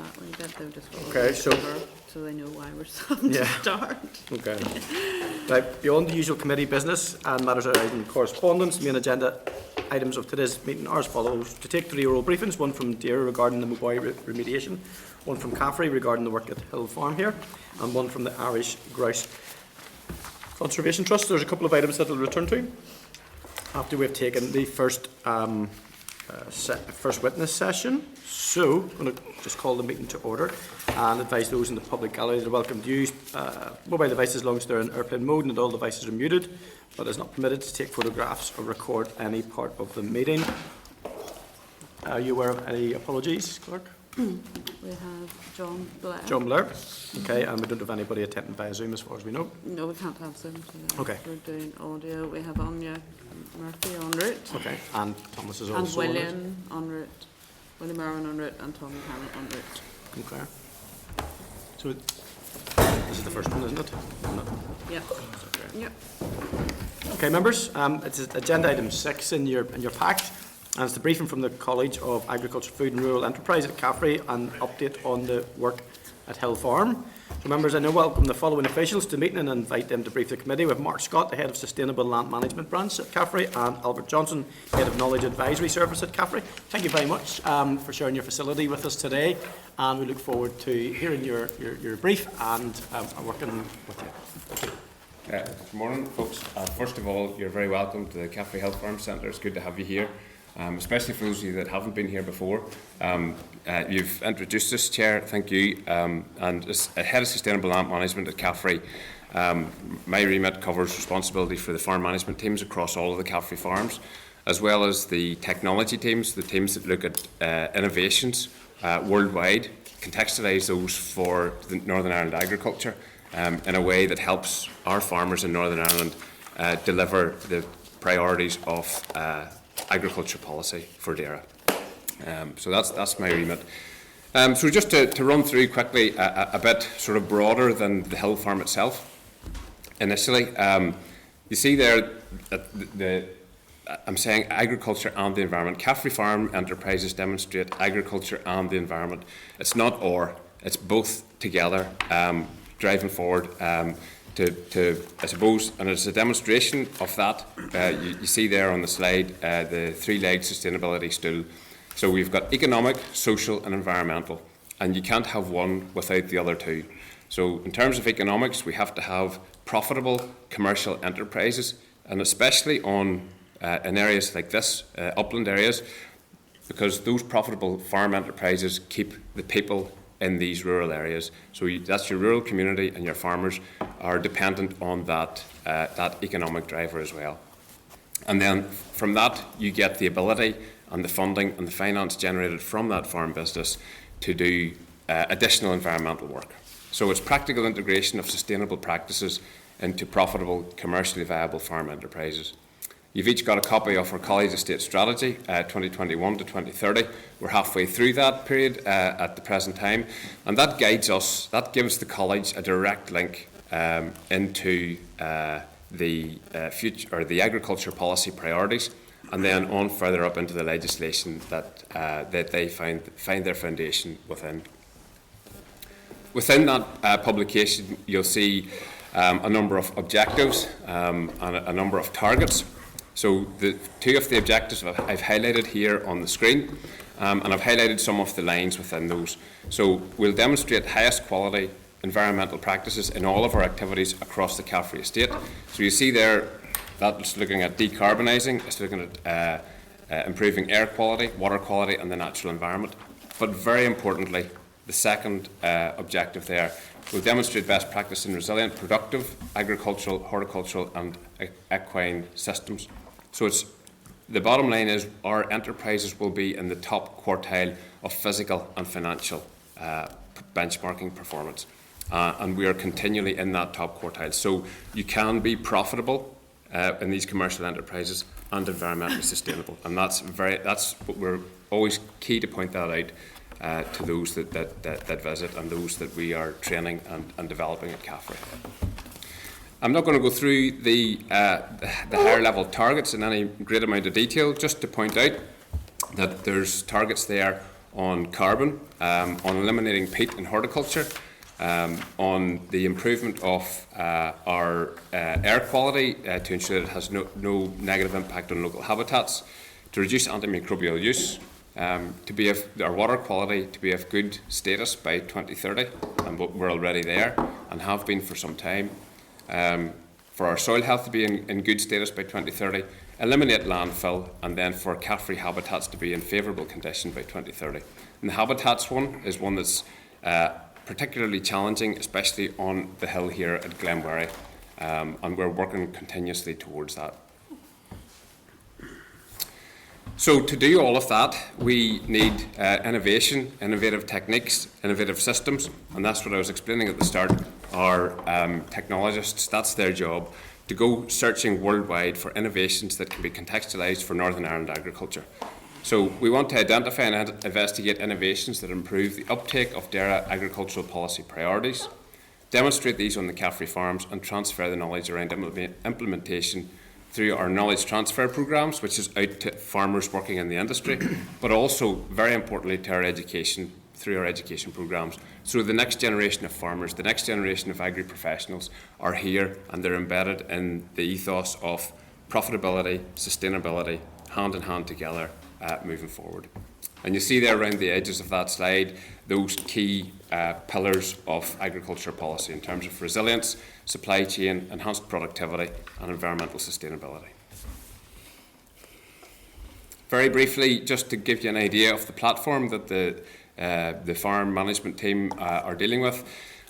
that we did, though, just Okay, so they know why we're starting to start. Okay. Right, beyond the usual committee business and matters arising in correspondence, the main agenda items of today's meeting are as follows. To take 3 oral briefings, one from DAERA regarding the Morrow remediation, one from CAFRE regarding the work at Hill Farm here, and one from the Irish Grouse Conservation Trust. There's a couple of items that we'll return to after we've taken the first witness session. So I'm going to just call the meeting to order and advise those in the public gallery that are welcome to use mobile devices as long as they're in airplane mode and that all devices are muted, but it's not permitted to take photographs or record any part of the meeting. Are you aware of any apologies, Clerk? We have John Blair. John Blair. Okay, and we don't have anybody attending via Zoom as far as we know. No, we can't have Zoom. So okay. We're doing audio. We have Anya Murphy en route. Okay, and Thomas is also and William en route. William Merlin en route and Tommy Cameron en route. Okay. So this is the first one, isn't it? Yeah. Okay. Yeah. Okay, members. It's agenda item 6 in your pack. And it's the briefing from the College of Agriculture, Food and Rural Enterprise at CAFRE and update on the work at Hill Farm. So members, I now welcome the following officials to the meeting and invite them to brief the committee. We have Mark Scott, the Head of Sustainable Land Management Branch at CAFRE, and Albert Johnston, Head of Knowledge Advisory Service at CAFRE. Thank you very much for sharing your facility with us today, and we look forward to hearing your brief and working with you. Thank you. Good morning, folks. First of all, you're very welcome to the CAFRE Health Farm Centre. It's good to have you here. Especially for those of you that haven't been here before. You've introduced us, Chair, thank you, and as Head of Sustainable Land Management at CAFRE, my remit covers responsibility for the farm management teams across all of the CAFRE farms, as well as the technology teams, the teams that look at innovations worldwide, contextualise those for the Northern Ireland agriculture in a way that helps our farmers in Northern Ireland deliver the priorities of agriculture policy for DAERA. So that's my remit. So just to run through quickly a bit sort of broader than the Hill Farm itself. Initially, you see there that I'm saying agriculture and the environment. CAFRE Farm enterprises demonstrate agriculture and the environment. It's not or, it's both together, driving forward. I suppose, and it's a demonstration of that. You see there on the slide the 3-legged sustainability stool. So we've got economic, social and environmental, and you can't have one without the other two. So in terms of economics, we have to have profitable commercial enterprises, and especially in areas like this, upland areas, because those profitable farm enterprises keep the people in these rural areas. So that's your rural community, and your farmers are dependent on that economic driver as well. And then from that, you get the ability and the funding and the finance generated from that farm business to do additional environmental work. So it's practical integration of sustainable practices into profitable, commercially viable farm enterprises. You've each got a copy of our College Estate Strategy 2021 to 2030. We're halfway through that period at the present time, and that guides us, that gives the College a direct link into the future or the agriculture policy priorities, and then on further up into the legislation that they find their foundation within. Within that publication, you'll see a number of objectives and a number of targets. So the 2 of the objectives I've highlighted here on the screen, and I've highlighted some of the lines within those. So we'll demonstrate highest quality environmental practices in all of our activities across the CAFRE estate. So you see there, that's looking at decarbonising, it's looking at improving air quality, water quality and the natural environment. But very importantly, the second objective there, we'll demonstrate best practice in resilient, productive, agricultural, horticultural and equine systems. So the bottom line is our enterprises will be in the top quartile of physical and financial benchmarking performance. And we are continually in that top quartile. So you can be profitable in these commercial enterprises and environmentally sustainable. And that's what we're always key to point that out to those that visit and those that we are training and developing at CAFRE. I'm not going to go through the higher level targets in any great amount of detail, just to point out that there's targets there on carbon, on eliminating peat in horticulture, on the improvement of our air quality to ensure that it has no negative impact on local habitats, to reduce antimicrobial use, to be of our water quality to be of good status by 2030, and we're already there and have been for some time. For our soil health to be in good status by 2030, eliminate landfill, and then for CAFRE habitats to be in favourable condition by 2030. And the habitats one is one that's particularly challenging, especially on the hill here at Glenhead, and we're working continuously towards that. So to do all of that, we need innovation, innovative techniques, innovative systems, and that's what I was explaining at the start. Our technologists, that's their job, to go searching worldwide for innovations that can be contextualised for Northern Ireland agriculture. So we want to identify and investigate innovations that improve the uptake of DAERA agricultural policy priorities, demonstrate these on the CAFRE farms, and transfer the knowledge around implementation through our knowledge transfer programmes, which is out to farmers working in the industry, but also, very importantly, to our education, through our education programmes. So the next generation of farmers, the next generation of agri-professionals are here, and they're embedded in the ethos of profitability, sustainability, hand in hand together, moving forward. And you see there around the edges of that slide those key pillars of agriculture policy in terms of resilience, supply chain, enhanced productivity and environmental sustainability. Very briefly, just to give you an idea of the platform that the farm management team are dealing with,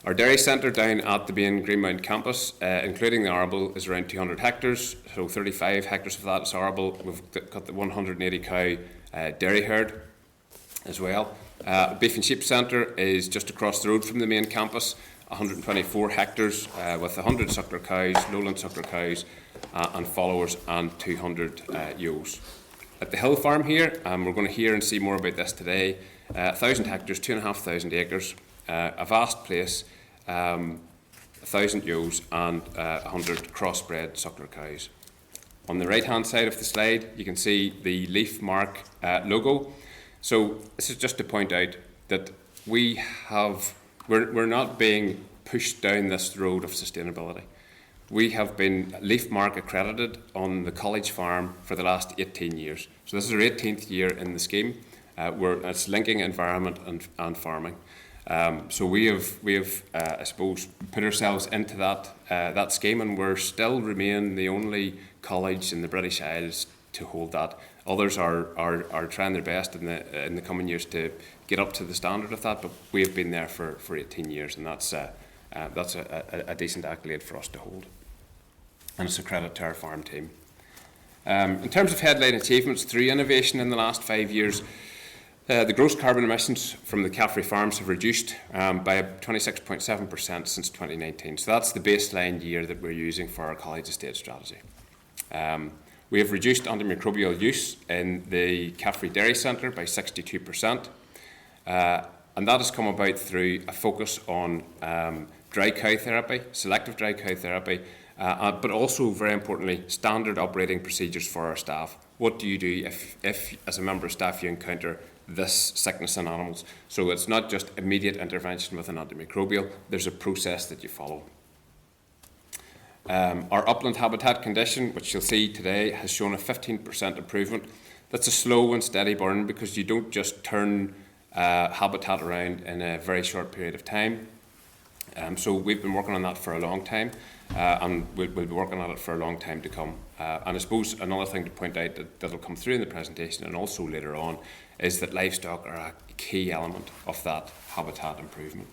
our dairy centre down at the main Greenmount campus, including the arable, is around 200 hectares, so 35 hectares of that is arable. We've got the 180 cow dairy herd as well. Beef and Sheep Centre is just across the road from the main campus, 124 hectares with 100 suckler cows, lowland suckler cows and followers, and 200 ewes. At the hill farm here, we're going to hear and see more about this today, 1,000 hectares, 2,500 acres, a vast place, 1,000 ewes and 100 crossbred suckler cows. On the right hand side of the slide you can see the leaf mark logo. So this is just to point out that we're not being pushed down this road of sustainability. We have been leaf mark accredited on the college farm for the last 18 years. So this is our 18th year in the scheme. It's linking environment and farming. So we have I suppose, put ourselves into that scheme, and we're still remain the only college in the British Isles to hold that. Others are trying their best in the coming years to get up to the standard of that, but we have been there for 18 years, and that's a decent accolade for us to hold. And it's a credit to our farm team. In terms of headline achievements through innovation in the last 5 years, the gross carbon emissions from the CAFRE farms have reduced by 26.7% since 2019. So that's the baseline year that we're using for our college estate strategy. We have reduced antimicrobial use in the CAFRE Dairy Centre by 62%. And that has come about through a focus on dry cow therapy, selective dry cow therapy, but also, very importantly, standard operating procedures for our staff. What do you do if as a member of staff, you encounter this sickness in animals? So it's not just immediate intervention with an antimicrobial, there's a process that you follow. Our upland habitat condition, which you'll see today, has shown a 15% improvement. That's a slow and steady burn, because you don't just turn habitat around in a very short period of time. So we've been working on that for a long time, and we'll be working on it for a long time to come. And I suppose another thing to point out that'll come through in the presentation and also later on is that livestock are a key element of that habitat improvement.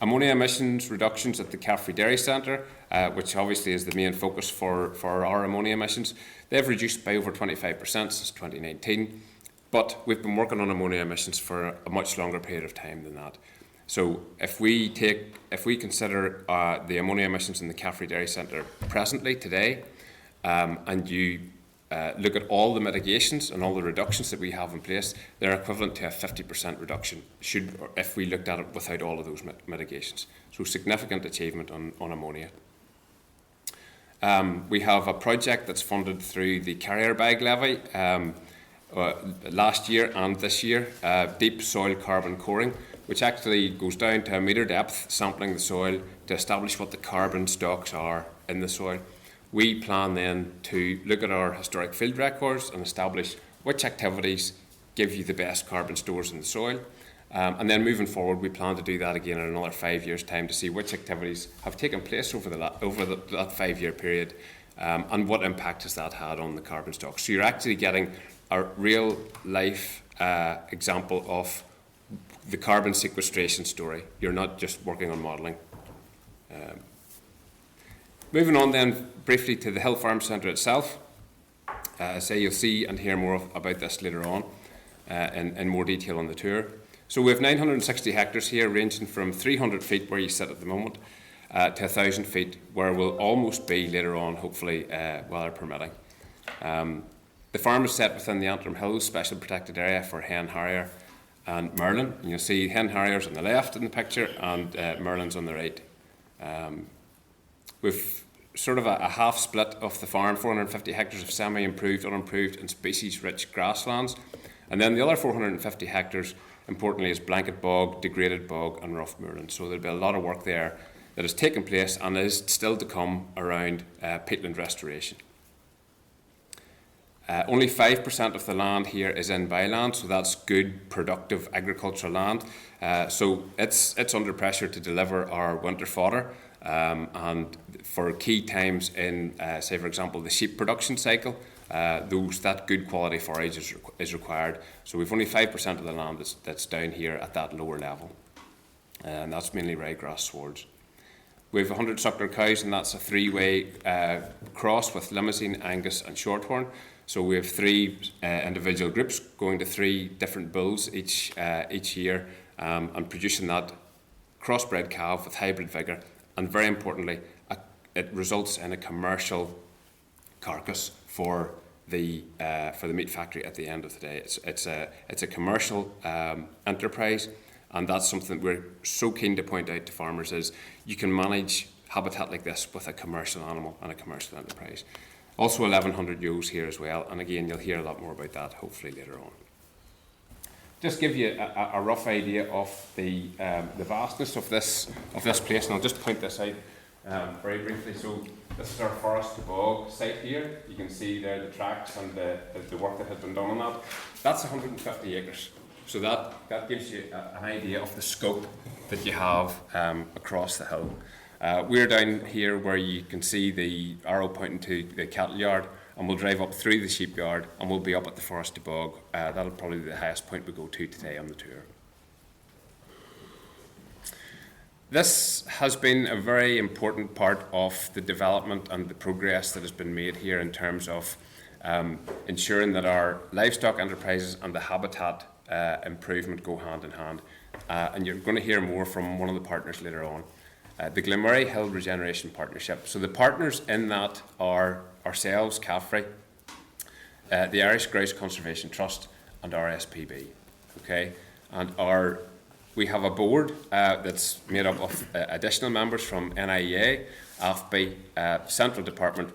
Ammonia emissions reductions at the CAFRE Dairy Centre, which obviously is the main focus for our ammonia emissions, they've reduced by over 25% since 2019, but we've been working on ammonia emissions for a much longer period of time than that. So if we consider the ammonia emissions in the CAFRE Dairy Centre presently, today, and you look at all the mitigations and all the reductions that we have in place, they're equivalent to a 50% reduction if we looked at it without all of those mitigations. So significant achievement on ammonia. We have a project that's funded through the carrier bag levy last year and this year, deep soil carbon coring, which actually goes down to a metre depth, sampling the soil to establish what the carbon stocks are in the soil. We plan then to look at our historic field records and establish which activities give you the best carbon stores in the soil. And then moving forward, we plan to do that again in another 5 years' time to see which activities have taken place over that 5-year period and what impact has that had on the carbon stock. So you're actually getting a real life example of the carbon sequestration story. You're not just working on modelling. Moving on then briefly to the Hill Farm Centre itself. You'll see and hear more about this later on in more detail on the tour. So we have 960 hectares here, ranging from 300 feet where you sit at the moment to 1,000 feet where we'll almost be later on, hopefully, weather permitting. The farm is set within the Antrim Hills Special Protected Area for hen harrier and Merlin. And you'll see hen harriers on the left in the picture and Merlins on the right. We've sort of a half split of the farm, 450 hectares of semi-improved, unimproved and species-rich grasslands. And then the other 450 hectares, importantly, is blanket bog, degraded bog and rough moorland. So there'll be a lot of work there that has taken place and is still to come around peatland restoration. Only 5% of the land here is in byland, so that's good, productive agricultural land. So it's under pressure to deliver our winter fodder. And for key times in, say for example, the sheep production cycle, that good quality forage is required. So we've only 5% of the land that's down here at that lower level. And that's mainly ryegrass swards. We have 100 suckler cows, and that's a 3-way cross with Limousin, Angus and Shorthorn. So we have 3 individual groups going to 3 different bulls each year and producing that crossbred calf with hybrid vigour. And very importantly, it results in a commercial carcass for the meat factory at the end of the day. It's a commercial enterprise, and that's something we're so keen to point out to farmers is you can manage habitat like this with a commercial animal and a commercial enterprise. Also 1,100 ewes here as well, and again you'll hear a lot more about that hopefully later on. Just give you a rough idea of the vastness of this place, and I'll just point this out very briefly. So this is our forest to bog site here. You can see there the tracks and the work that has been done on that. That's 150 acres. So that gives you an idea of the scope that you have across the hill. We're down here where you can see the arrow pointing to the cattle yard, and we'll drive up through the sheep yard and we'll be up at the forest to bog. That'll probably be the highest point we go to today on the tour. This has been a very important part of the development and the progress that has been made here in terms of ensuring that our livestock enterprises and the habitat improvement go hand in hand. And you're going to hear more from one of the partners later on. The Glenmurray Hill Regeneration Partnership. So the partners in that are ourselves, CAFRE, the Irish Grouse Conservation Trust and RSPB. Okay, and we have a board that's made up of additional members from NIEA, AFBI, Central Department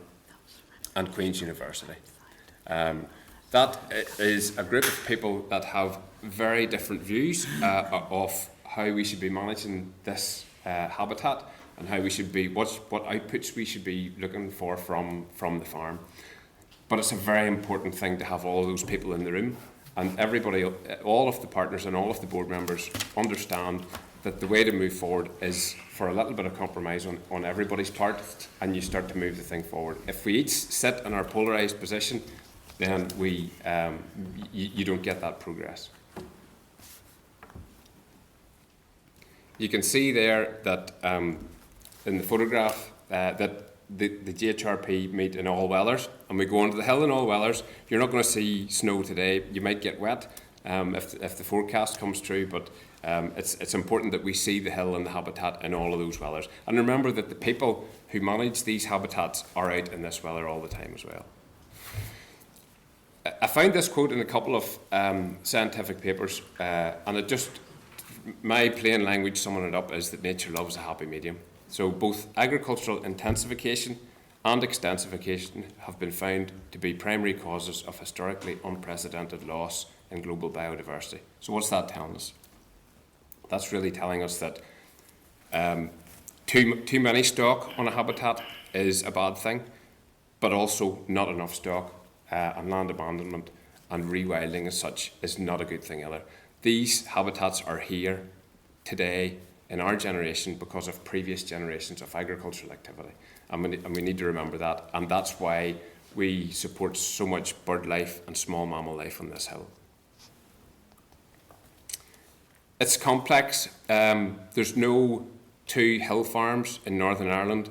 and Queen's University. That is a group of people that have very different views of how we should be managing this habitat and how we should be, what outputs we should be looking for from the farm. But it's a very important thing to have all those people in the room, and everybody, all of the partners and all of the board members understand that the way to move forward is for a little bit of compromise on everybody's part, and you start to move the thing forward. If we each sit in our polarised position, then you don't get that progress. You can see there that in the photograph that the GHRP meet in all weathers, and we go onto the hill in all weathers. You're not going to see snow today. You might get wet if the forecast comes true, but it's important that we see the hill and the habitat in all of those weathers. And remember that the people who manage these habitats are out in this weather all the time as well. I found this quote in a couple of scientific papers, and it just, my plain language summing it up is that nature loves a happy medium. So both agricultural intensification and extensification have been found to be primary causes of historically unprecedented loss in global biodiversity. So what's that telling us? That's really telling us that too many stock on a habitat is a bad thing, but also not enough stock and land abandonment and rewilding as such is not a good thing either. These habitats are here today in our generation because of previous generations of agricultural activity, and we need to remember that, and that's why we support so much bird life and small mammal life on this hill. It's complex. There's no two hill farms in Northern Ireland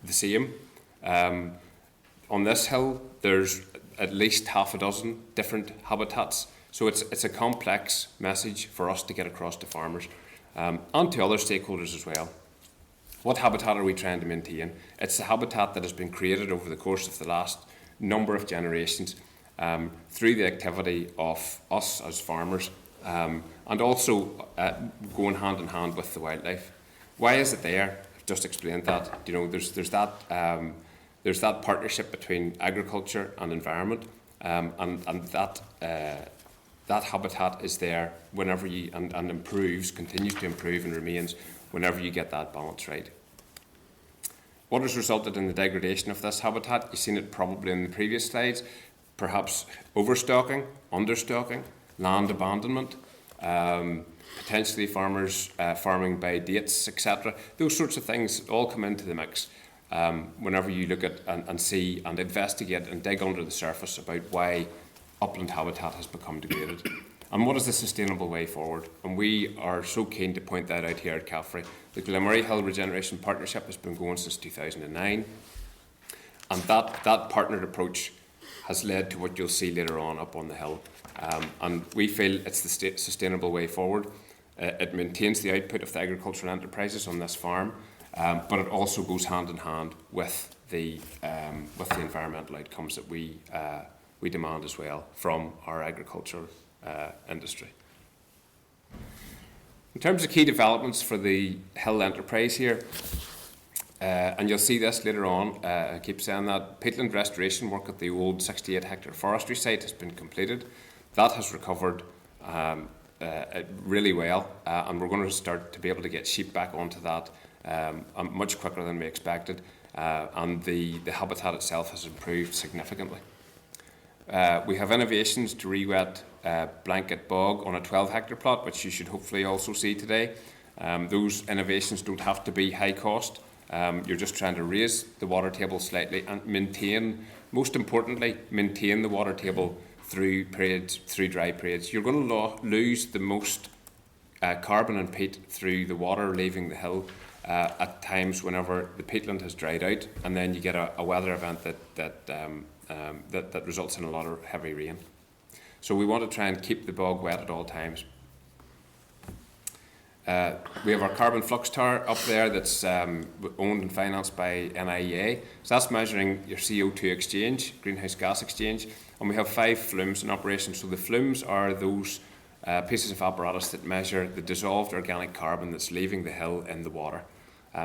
the same. On this hill, there's at least half a dozen different habitats. So it's a complex message for us to get across to farmers and to other stakeholders as well. What habitat are we trying to maintain? It's the habitat that has been created over the course of the last number of generations through the activity of us as farmers and also going hand in hand with the wildlife. Why is it there? I've just explained that. You know, there's that partnership between agriculture and environment, and that habitat is there whenever you and improves, continues to improve and remains whenever you get that balance right. What has resulted in the degradation of this habitat? You've seen it probably in the previous slides. Perhaps overstocking, understocking, land abandonment, potentially farmers farming by dates, etc. Those sorts of things all come into the mix whenever you look at and see and investigate and dig under the surface about why upland habitat has become degraded. And what is the sustainable way forward? And we are so keen to point that out here at CAFRE. The Glenmurray Hill Regeneration Partnership has been going since 2009. And that partnered approach has led to what you'll see later on up on the hill. And we feel it's the sustainable way forward. It maintains the output of the agricultural enterprises on this farm, but it also goes hand in hand with the environmental outcomes that we demand as well from our agricultural industry. In terms of key developments for the hill enterprise here, and you'll see this later on, I keep saying that peatland restoration work at the old 68 hectare forestry site has been completed. That has recovered really well, and we're going to start to be able to get sheep back onto that much quicker than we expected, and the habitat itself has improved significantly. We have innovations to re-wet blanket bog on a 12 hectare plot, which you should hopefully also see today. Those innovations don't have to be high cost. You're just trying to raise the water table slightly and maintain, most importantly, maintain the water table through dry periods. You're going to lose the most carbon and peat through the water leaving the hill at times whenever the peatland has dried out, and then you get a weather event that results in a lot of heavy rain. So we want to try and keep the bog wet at all times. We have our carbon flux tower up there that's owned and financed by NIEA. So that's measuring your CO2 exchange, greenhouse gas exchange. And we have 5 flumes in operation. So the flumes are those pieces of apparatus that measure the dissolved organic carbon that's leaving the hill in the water.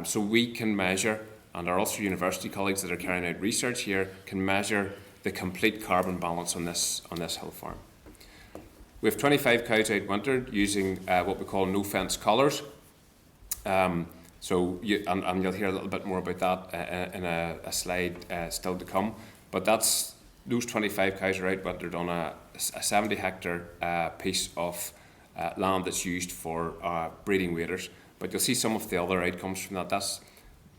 So we can measure, and our Ulster University colleagues that are carrying out research here can measure the complete carbon balance on this hill farm. We have 25 cows out wintered using what we call no-fence collars. And you'll hear a little bit more about that in a slide still to come. But those 25 cows are out wintered on a 70 hectare piece of land that's used for breeding waders. But you'll see some of the other outcomes from that.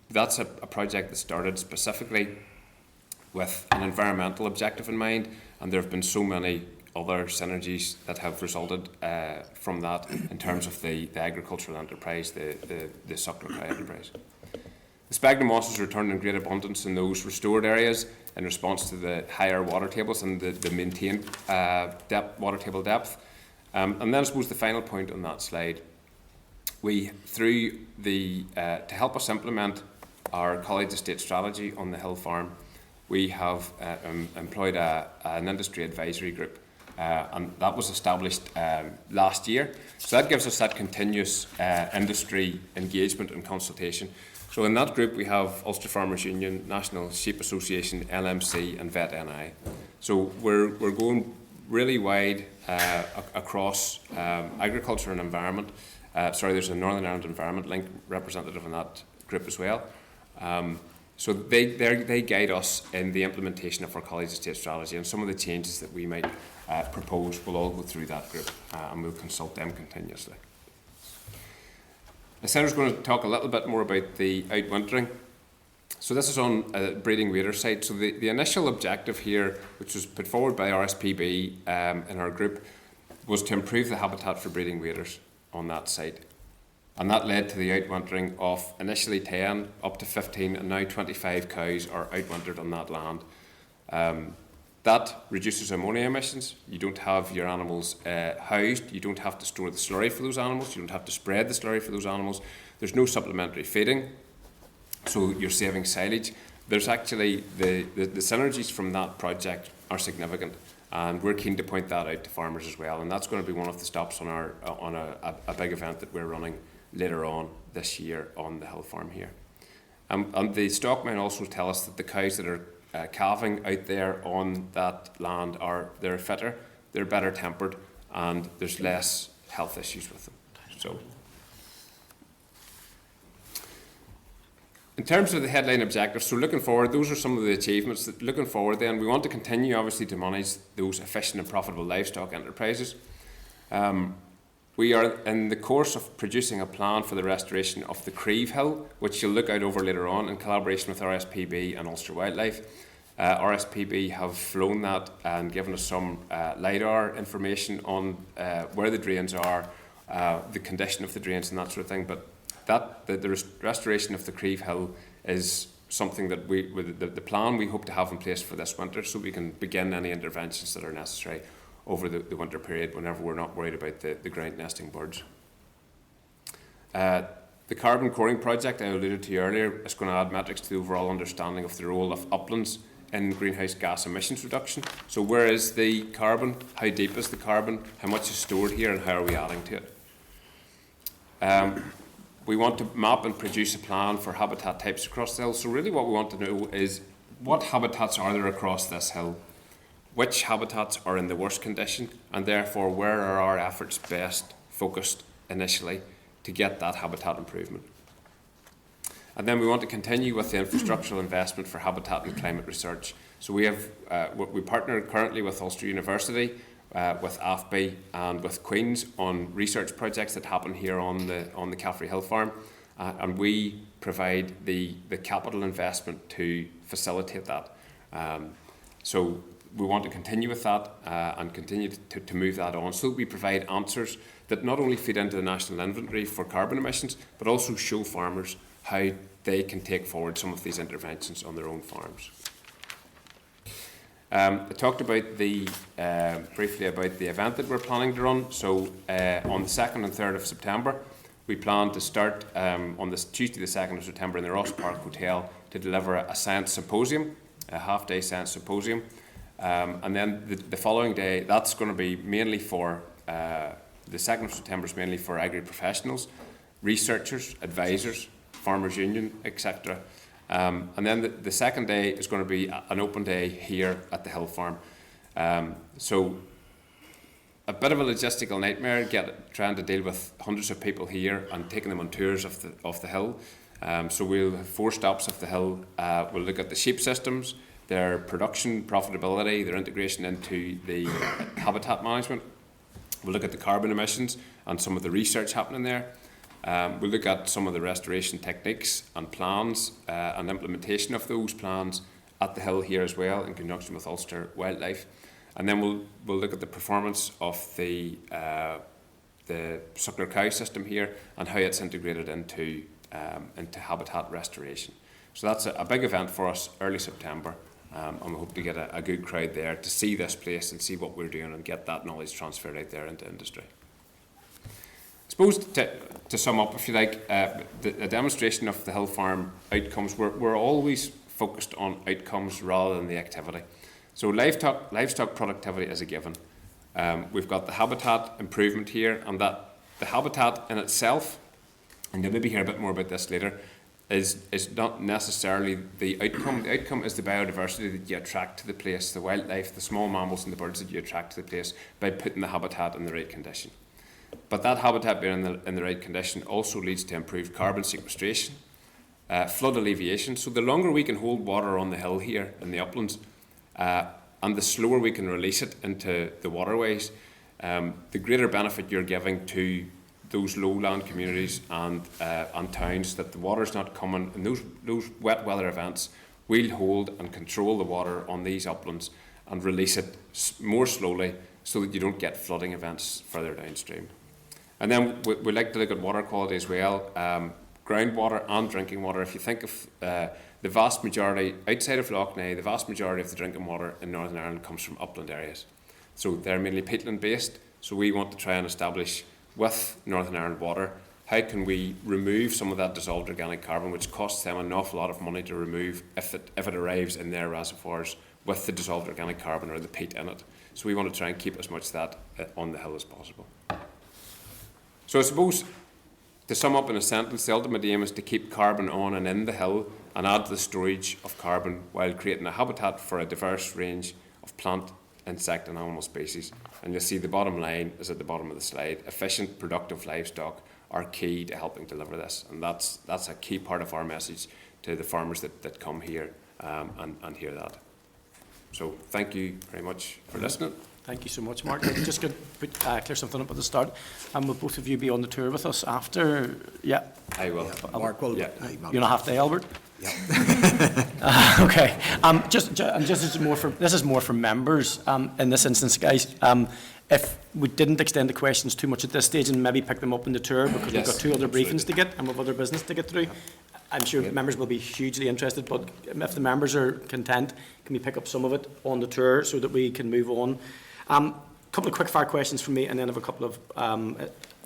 That's a project that started specifically with an environmental objective in mind, and there have been so many other synergies that have resulted from that in terms of the agricultural enterprise, the suckler cow enterprise. The sphagnum moss is returned in great abundance in those restored areas in response to the higher water tables and the maintained water table depth. And then I suppose the final point on that slide, to help us implement our college estate strategy on the hill farm, we have employed an industry advisory group, and that was established last year. So that gives us that continuous industry engagement and consultation. So in that group we have Ulster Farmers Union, National Sheep Association, LMC and Vet NI. So we're going really wide across agriculture and environment. There's a Northern Ireland Environment Link representative in that group as well. So they guide us in the implementation of our college estate strategy, and some of the changes that we might propose will all go through that group, and we'll consult them continuously. The Centre is going to talk a little bit more about the outwintering. So this is on a breeding wader site. So the initial objective here, which was put forward by RSPB in our group, was to improve the habitat for breeding waders on that site. And that led to the outwintering of initially 10, up to 15, and now 25 cows are outwintered on that land. That reduces ammonia emissions. You don't have your animals housed. You don't have to store the slurry for those animals. You don't have to spread the slurry for those animals. There's no supplementary feeding, so you're saving silage. There's actually, the synergies from that project are significant, and we're keen to point that out to farmers as well. And that's going to be one of the stops on a big event that we're running later on this year on the hill farm here. And the stockmen also tell us that the cows that are calving out there on that land they're fitter, they're better tempered, and there's less health issues with them. So, in terms of the headline objectives, so looking forward, those are some of the achievements. Looking forward then, we want to continue obviously to manage those efficient and profitable livestock enterprises. We are in the course of producing a plan for the restoration of the Creve Hill, which you'll look out over later on in collaboration with RSPB and Ulster Wildlife. RSPB have flown that and given us some LiDAR information on where the drains are, the condition of the drains and that sort of thing. But the restoration of the Creve Hill is something that the plan we hope to have in place for this winter, so we can begin any interventions that are necessary over the winter period whenever we're not worried about the ground nesting birds. The carbon coring project I alluded to earlier is going to add metrics to the overall understanding of the role of uplands in greenhouse gas emissions reduction. So where is the carbon? How deep is the carbon? How much is stored here, and how are we adding to it? We want to map and produce a plan for habitat types across the hill. So really what we want to know is what habitats are there across this hill? Which habitats are in the worst condition, and therefore where are our efforts best focused initially to get that habitat improvement? And then we want to continue with the infrastructural investment for habitat and climate research. So we partner currently with Ulster University, with AFBI and with Queen's on research projects that happen here on the CAFRE Hill Farm, and we provide the capital investment to facilitate that. So we want to continue with that and continue to move that on, so that we provide answers that not only feed into the national inventory for carbon emissions, but also show farmers how they can take forward some of these interventions on their own farms. I talked about briefly about the event that we're planning to run. So on the 2nd and 3rd of September, we plan to start on this Tuesday the 2nd of September in the Ross Park Hotel to deliver a science symposium, a half-day science symposium. And then the following day, that's going to be mainly for, the 2nd of September is mainly for agri-professionals, researchers, advisors, farmers union, etc. And then the second day is going to be an open day here at the hill farm. So a bit of a logistical nightmare, trying to deal with hundreds of people here and taking them on tours of the hill. So we'll have 4 stops of the hill. We'll look at the sheep systems, their production, profitability, their integration into the habitat management. We'll look at the carbon emissions and some of the research happening there. We'll look at some of the restoration techniques and plans and implementation of those plans at the hill here as well, in conjunction with Ulster Wildlife. And then we'll look at the performance of the suckler cow system here and how it's integrated into habitat restoration. So that's a big event for us, early September, and we hope to get a good crowd there to see this place and see what we're doing and get that knowledge transferred out there into industry. I suppose to sum up, if you like, a demonstration of the hill farm outcomes, we're always focused on outcomes rather than the activity. So livestock productivity is a given. We've got the habitat improvement here, and that the habitat in itself, and you'll maybe hear a bit more about this later, is not necessarily the outcome. The outcome is the biodiversity that you attract to the place, the wildlife, the small mammals and the birds that you attract to the place by putting the habitat in the right condition. But that habitat being in the right condition also leads to improved carbon sequestration, flood alleviation. So the longer we can hold water on the hill here in the uplands, and the slower we can release it into the waterways, the greater benefit you're giving to those lowland communities and towns, that the water's not coming, and those wet weather events will hold and control the water on these uplands and release it more slowly so that you don't get flooding events further downstream. And then we like to look at water quality as well, groundwater and drinking water. If you think of the vast majority, outside of Lough Neagh, the vast majority of the drinking water in Northern Ireland comes from upland areas. So they're mainly peatland based, so we want to try and establish with Northern Ireland Water, how can we remove some of that dissolved organic carbon, which costs them an awful lot of money to remove if it arrives in their reservoirs with the dissolved organic carbon or the peat in it. So we want to try and keep as much of that on the hill as possible. So I suppose, to sum up in a sentence, the ultimate aim is to keep carbon on and in the hill and add to the storage of carbon while creating a habitat for a diverse range of plant, insect and animal species. And you'll see the bottom line is at the bottom of the slide. Efficient, productive livestock are key to helping deliver this, and that's a key part of our message to the farmers that come here and hear that. So thank you very much for listening. Thank you so much, Mark. I'm just going to clear something up at the start. Will both of you be on the tour with us after? Yeah. I will. Yeah, Mark will. Yeah. You're not half day, Albert? Yeah. Okay. This is more for members in this instance, guys. If we didn't extend the questions too much at this stage and maybe pick them up in the tour, because we've got two other briefings to get and we've other business to get through, I'm sure members will be hugely interested, but if the members are content, can we pick up some of it on the tour so that we can move on? A couple of quick fire questions from me, and then I have a couple of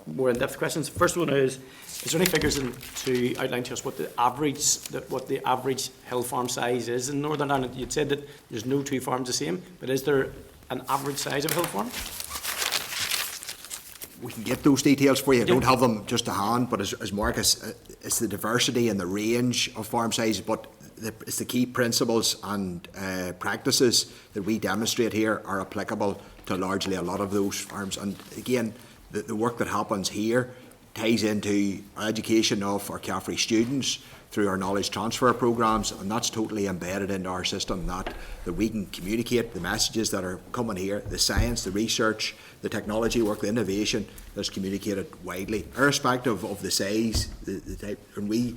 more in-depth questions. First one is there any figures to outline to us what the average hill farm size is in Northern Ireland? You'd said that there's no two farms the same, but is there an average size of hill farm? We can get those details for you. I don't have them just to hand, but as Mark has, it's the diversity and the range of farm sizes, but it's the key principles and practices that we demonstrate here are applicable to largely a lot of those farms. And again, the work that happens here ties into our education of our CAFRE students through our knowledge transfer programs, and that's totally embedded into our system, that we can communicate the messages that are coming here, the science, the research, the technology work, the innovation that's communicated widely, irrespective of the size, the type, and we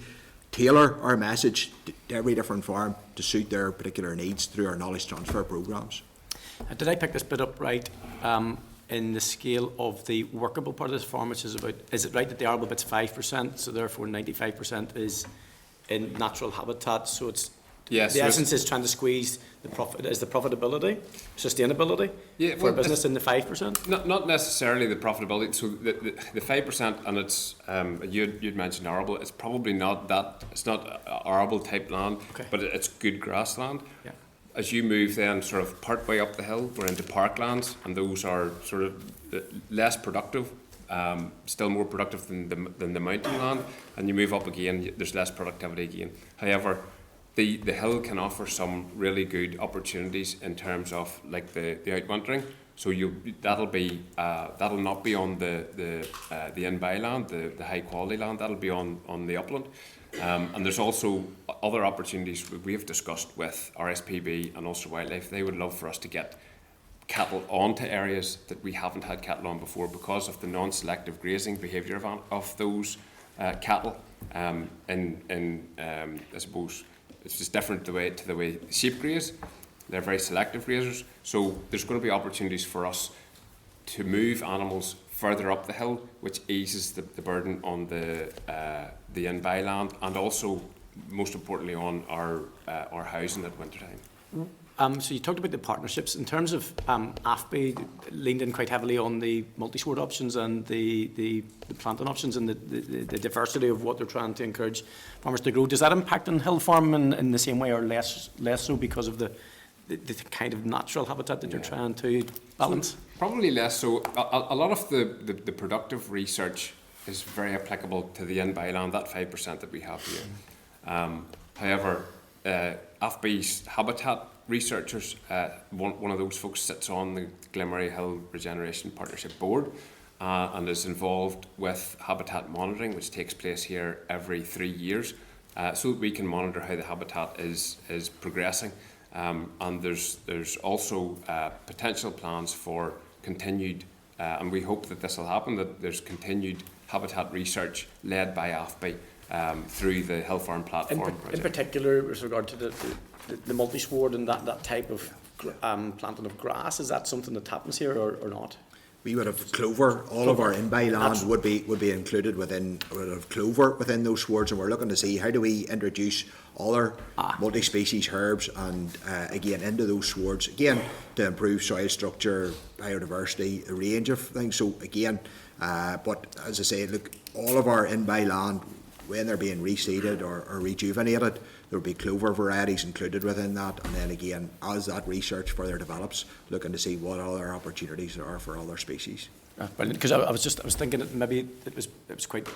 tailor our message to every different farm to suit their particular needs through our knowledge transfer programs. Did I pick this bit up right? In the scale of the workable part of this farm, which is it right that the arable bit's 5%, so therefore 95% is in natural habitat, so it's the essence is trying to squeeze the profitability, sustainability for a business in the 5%? Not necessarily the profitability. So the 5%, and it's you'd mentioned arable. It's probably not that. It's not arable type land, but it's good grassland. Yeah. As you move then sort of part way up the hill, we're into parklands, and those are sort of less productive, still more productive than the mountain land, and you move up again, there's less productivity again. However, the hill can offer some really good opportunities in terms of like the outwintering. So that'll not be on the in-by land, the high quality land. That'll be on the upland. And there's also other opportunities we have discussed with RSPB and Ulster Wildlife. They would love for us to get cattle onto areas that we haven't had cattle on before because of the non-selective grazing behaviour of those cattle. I suppose it's just different to the way sheep graze. They're very selective grazers. So there's going to be opportunities for us to move animals further up the hill, which eases the burden on the in-by land, and also, most importantly, on our housing at winter time. So you talked about the partnerships. In terms of AFBI leaned in quite heavily on the multi-sword options and the planting options and the diversity of what they're trying to encourage farmers to grow. Does that impact on hill farming in the same way, or less so because of the kind of natural habitat that you're trying to balance? So probably less so. A lot of the productive research is very applicable to the in-by land, that 5% that we have here. However, AFB's habitat researchers, one of those folks sits on the Glenmurray Hill Regeneration Partnership Board and is involved with habitat monitoring, which takes place here every 3 years, so that we can monitor how the habitat is progressing. And there's also potential plans for continued, and we hope that this will happen, that there's continued habitat research led by AFB through the Hill Farm Platform project. In particular, with regard to the multi-sward and that type of planting of grass, is that something that happens here or not? We would have clover. All of our in-by land would be included within. Would have clover within those swards, and we're looking to see how do we introduce other multi-species herbs and again into those swards again to improve soil structure, biodiversity, a range of things. So again, but as I say, look, all of our in-by land, when they're being reseeded or rejuvenated, there will be clover varieties included within that. And then again, as that research further develops, looking to see what other opportunities there are for other species. Brilliant, because I was thinking that maybe it was quite,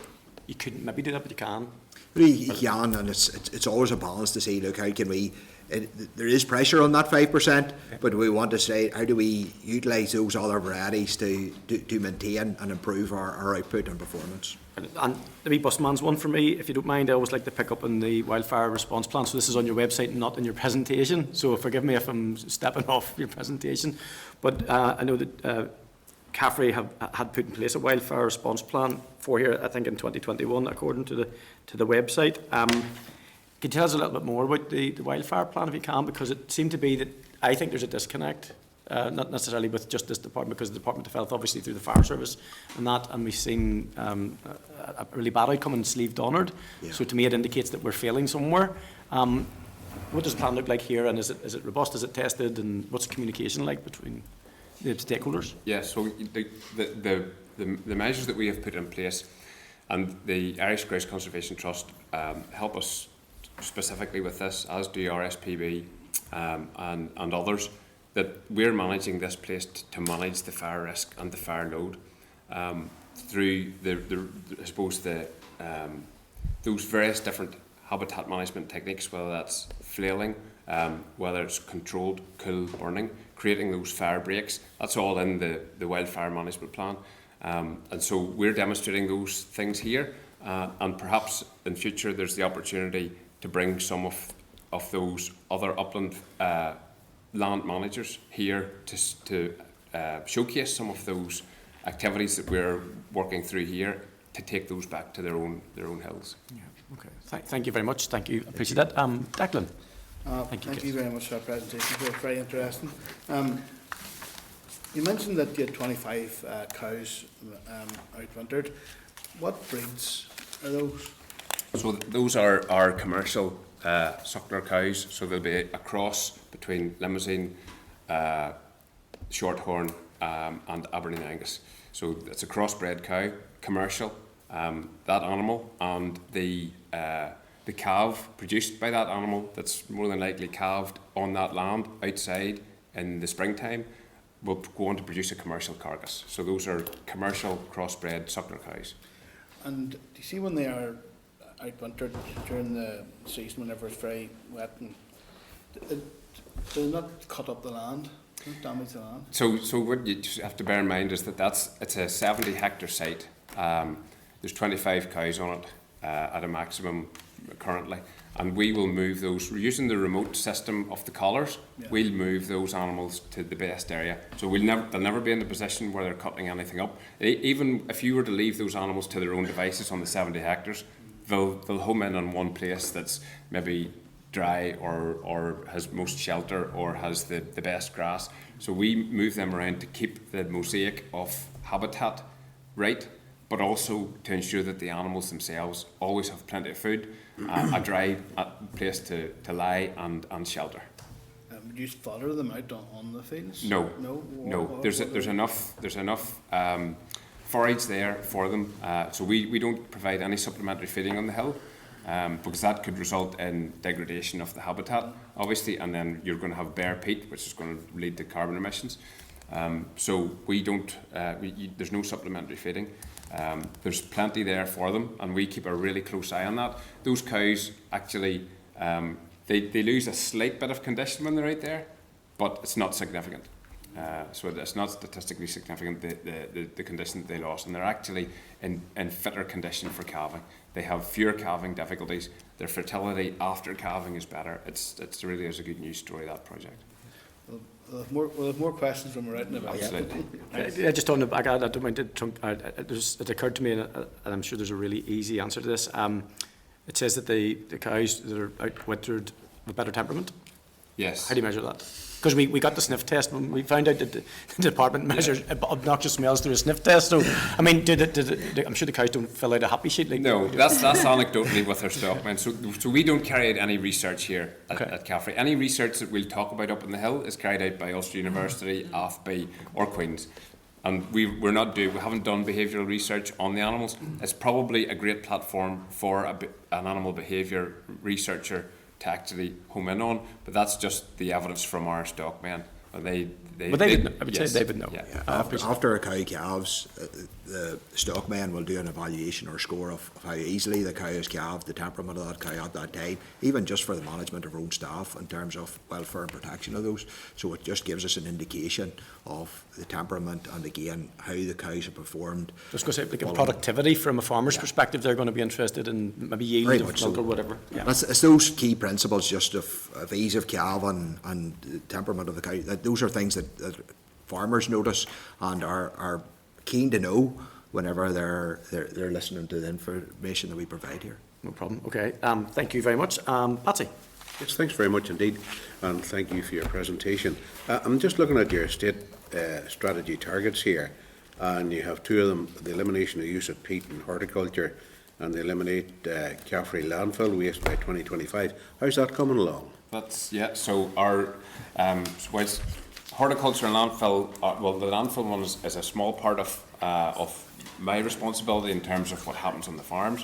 you couldn't maybe do that, but you can. You can, and it's always a balance to see, look, how can we, there is pressure on that 5%, but we want to say, how do we utilise those other varieties to maintain and improve our output and performance? And the wee busman's one for me, if you don't mind. I always like to pick up on the wildfire response plan. So this is on your website, not in your presentation. So forgive me if I'm stepping off your presentation. But I know that CAFRE had put in place a wildfire response plan for here, I think in 2021, according to the website. Can you tell us a little bit more about the wildfire plan, if you can? Because it seemed to be that I think there's a disconnect. Not necessarily with just this department, because the Department of Health, obviously through the fire service and we've seen a really bad outcome in Slieve Donard. Yeah. So to me it indicates that we're failing somewhere. What does the plan look like here, and is it robust, is it tested, and what's the communication like between the stakeholders? Yeah, so the measures that we have put in place, and the Irish Grouse Conservation Trust help us specifically with this, as do RSPB and others, that we're managing this place to manage the fire risk and the fire load through I suppose those various different habitat management techniques, whether that's flailing, whether it's controlled cool burning, creating those fire breaks. That's all in the wildfire management plan, and so we're demonstrating those things here, and perhaps in future there's the opportunity to bring some of those other upland land managers here to showcase some of those activities that we're working through here, to take those back to their own hills. Yeah. Okay. Thank you very much. Thank you. Appreciate that. Declan. Thank you very much for that presentation. It was very interesting. You mentioned that you had 25 cows outwintered. What breeds are those? So those are commercial suckler cows. So they'll be a cross between Limousin, Shorthorn, and Aberdeen Angus. So it's a crossbred cow, commercial. That animal and the calve produced by that animal, that's more than likely calved on that land outside in the springtime, will go on to produce a commercial carcass. So those are commercial crossbred suckler cows. And do you see when they are outwintered during the season, whenever it's very wet, and do they not cut up the land, don't damage the land? So what you just have to bear in mind is that it's a 70 hectare site. There's 25 cows on it at a maximum currently, and we will move those. We're using the remote system of the collars. Yeah. We'll move those animals to the best area. So they'll never be in the position where they're cutting anything up. Even if you were to leave those animals to their own devices on the 70 hectares, they'll home in on one place that's maybe dry or has most shelter or has the best grass. So we move them around to keep the mosaic of habitat right, but also to ensure that the animals themselves always have plenty of food, a dry place to lie and shelter. Would you fodder them out on the fields? No. There's enough forage there for them. So we don't provide any supplementary feeding on the hill, because that could result in degradation of the habitat, obviously, and then you're going to have bare peat, which is going to lead to carbon emissions. So we don't. There's no supplementary feeding. There's plenty there for them, and we keep a really close eye on that. Those cows actually, they lose a slight bit of condition when they're out there, but it's not significant. So it's not statistically significant, the condition that they lost, and they're actually in fitter condition for calving. They have fewer calving difficulties. Their fertility after calving is better. It's really is a good news story, that project. We'll have more questions when we're out and about. Absolutely. Yeah, just on the back, I don't mind it occurred to me, and I'm sure there's a really easy answer to this. It says that the cows that are outwintered have a better temperament. Yes. How do you measure that? Because we got the sniff test when we found out that the department measures obnoxious smells through a sniff test. So, I mean, I'm sure the cows don't fill out a happy sheet. Like no, that's anecdotally with our stockmen. So we don't carry out any research here at CAFRE. Any research that we'll talk about up in the hill is carried out by Ulster University, AFB or Queen's. And we haven't done behavioural research on the animals. It's probably a great platform for an animal behaviour researcher to actually home in on, but that's just the evidence from our stockmen. I would say they would know. Yeah. After a cow calves, the stockman will do an evaluation or score of how easily the cow is calved, the temperament of that cow at that time, even just for the management of our own staff in terms of welfare and protection of those. So it just gives us an indication of the temperament and again how the cows have performed. Just going to say, like productivity from a farmer's perspective, they're going to be interested in maybe yield of milk or whatever. Yeah. It's those key principles just of ease of calving and the temperament of the cow. Those are things that farmers notice and are keen to know whenever they're listening to the information that we provide here. No problem. Okay. Thank you very much. Patsy. Yes, thanks very much indeed, and thank you for your presentation. I'm just looking at your state strategy targets here, and you have two of them: the elimination of use of peat in horticulture, and the eliminate CAFRE landfill waste by 2025. How's that coming along? So our whilst horticulture and landfill, the landfill one is a small part of my responsibility in terms of what happens on the farms,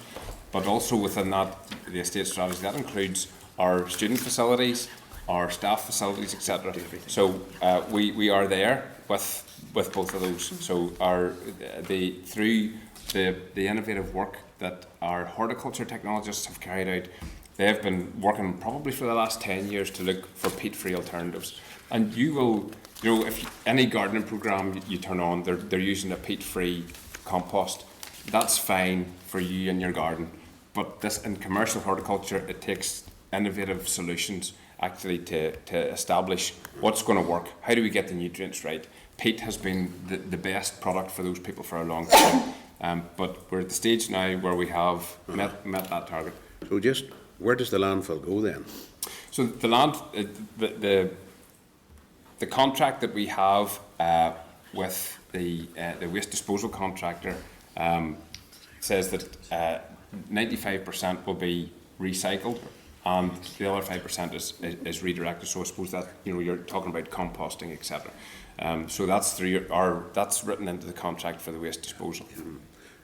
but also within that, the estate strategy, that includes our student facilities, our staff facilities, etc. So we are there with both of those. So through the innovative work that our horticulture technologists have carried out, they have been working probably for the last 10 years to look for peat-free alternatives. And if any gardening programme you turn on, they're using a peat-free compost. That's fine for you in your garden. But this in commercial horticulture, it takes innovative solutions actually to establish what's going to work. How do we get the nutrients right? Peat has been the best product for those people for a long time. But we're at the stage now where we have met that target. So just where does the landfill go then? So the contract that we have with the waste disposal contractor says that 95% will be recycled, and the other 5% is redirected. So I suppose that you're talking about composting, etc. So that's that's written into the contract for the waste disposal.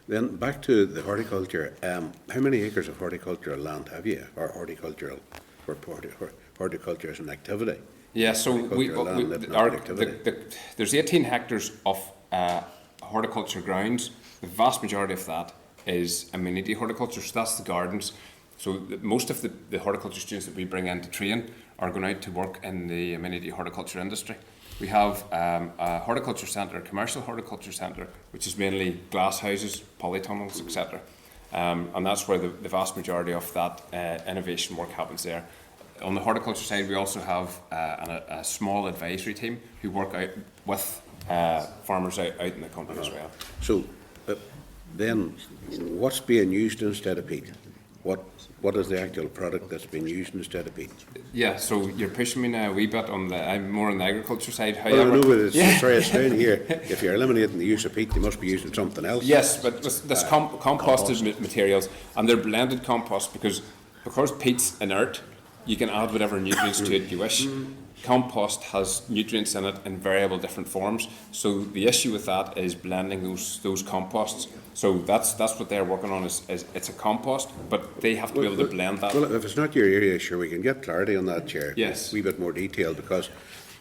Then back to the horticulture. How many acres of horticultural land have you, or horticulture as an activity? Yeah, so there's 18 hectares of horticulture grounds. The vast majority of that is amenity horticulture, so that's the gardens. So most of the horticulture students that we bring in to train are going out to work in the amenity horticulture industry. We have a horticulture centre, a commercial horticulture centre, which is mainly glass houses, polytunnels, etc. And that's where the vast majority of that innovation work happens there. On the horticulture side, we also have a small advisory team who work out with farmers out in the country as well. So then what's being used instead of peat? What is the actual product that's being used instead of peat? Yeah, so you're pushing me now a wee bit I'm more on the agriculture side. However, well, I know, but it's down here. If you're eliminating the use of peat, you must be using something else. Yes, but this composted materials, and they're blended compost because peat's inert, you can add whatever nutrients to it you wish. Compost has nutrients in it in variable different forms. So the issue with that is blending those composts. So that's what they're working on is it's a compost, but they have to be able to blend that. Well, if it's not your area, sure, we can get clarity on that, Chair. Yes. A wee bit more detail, because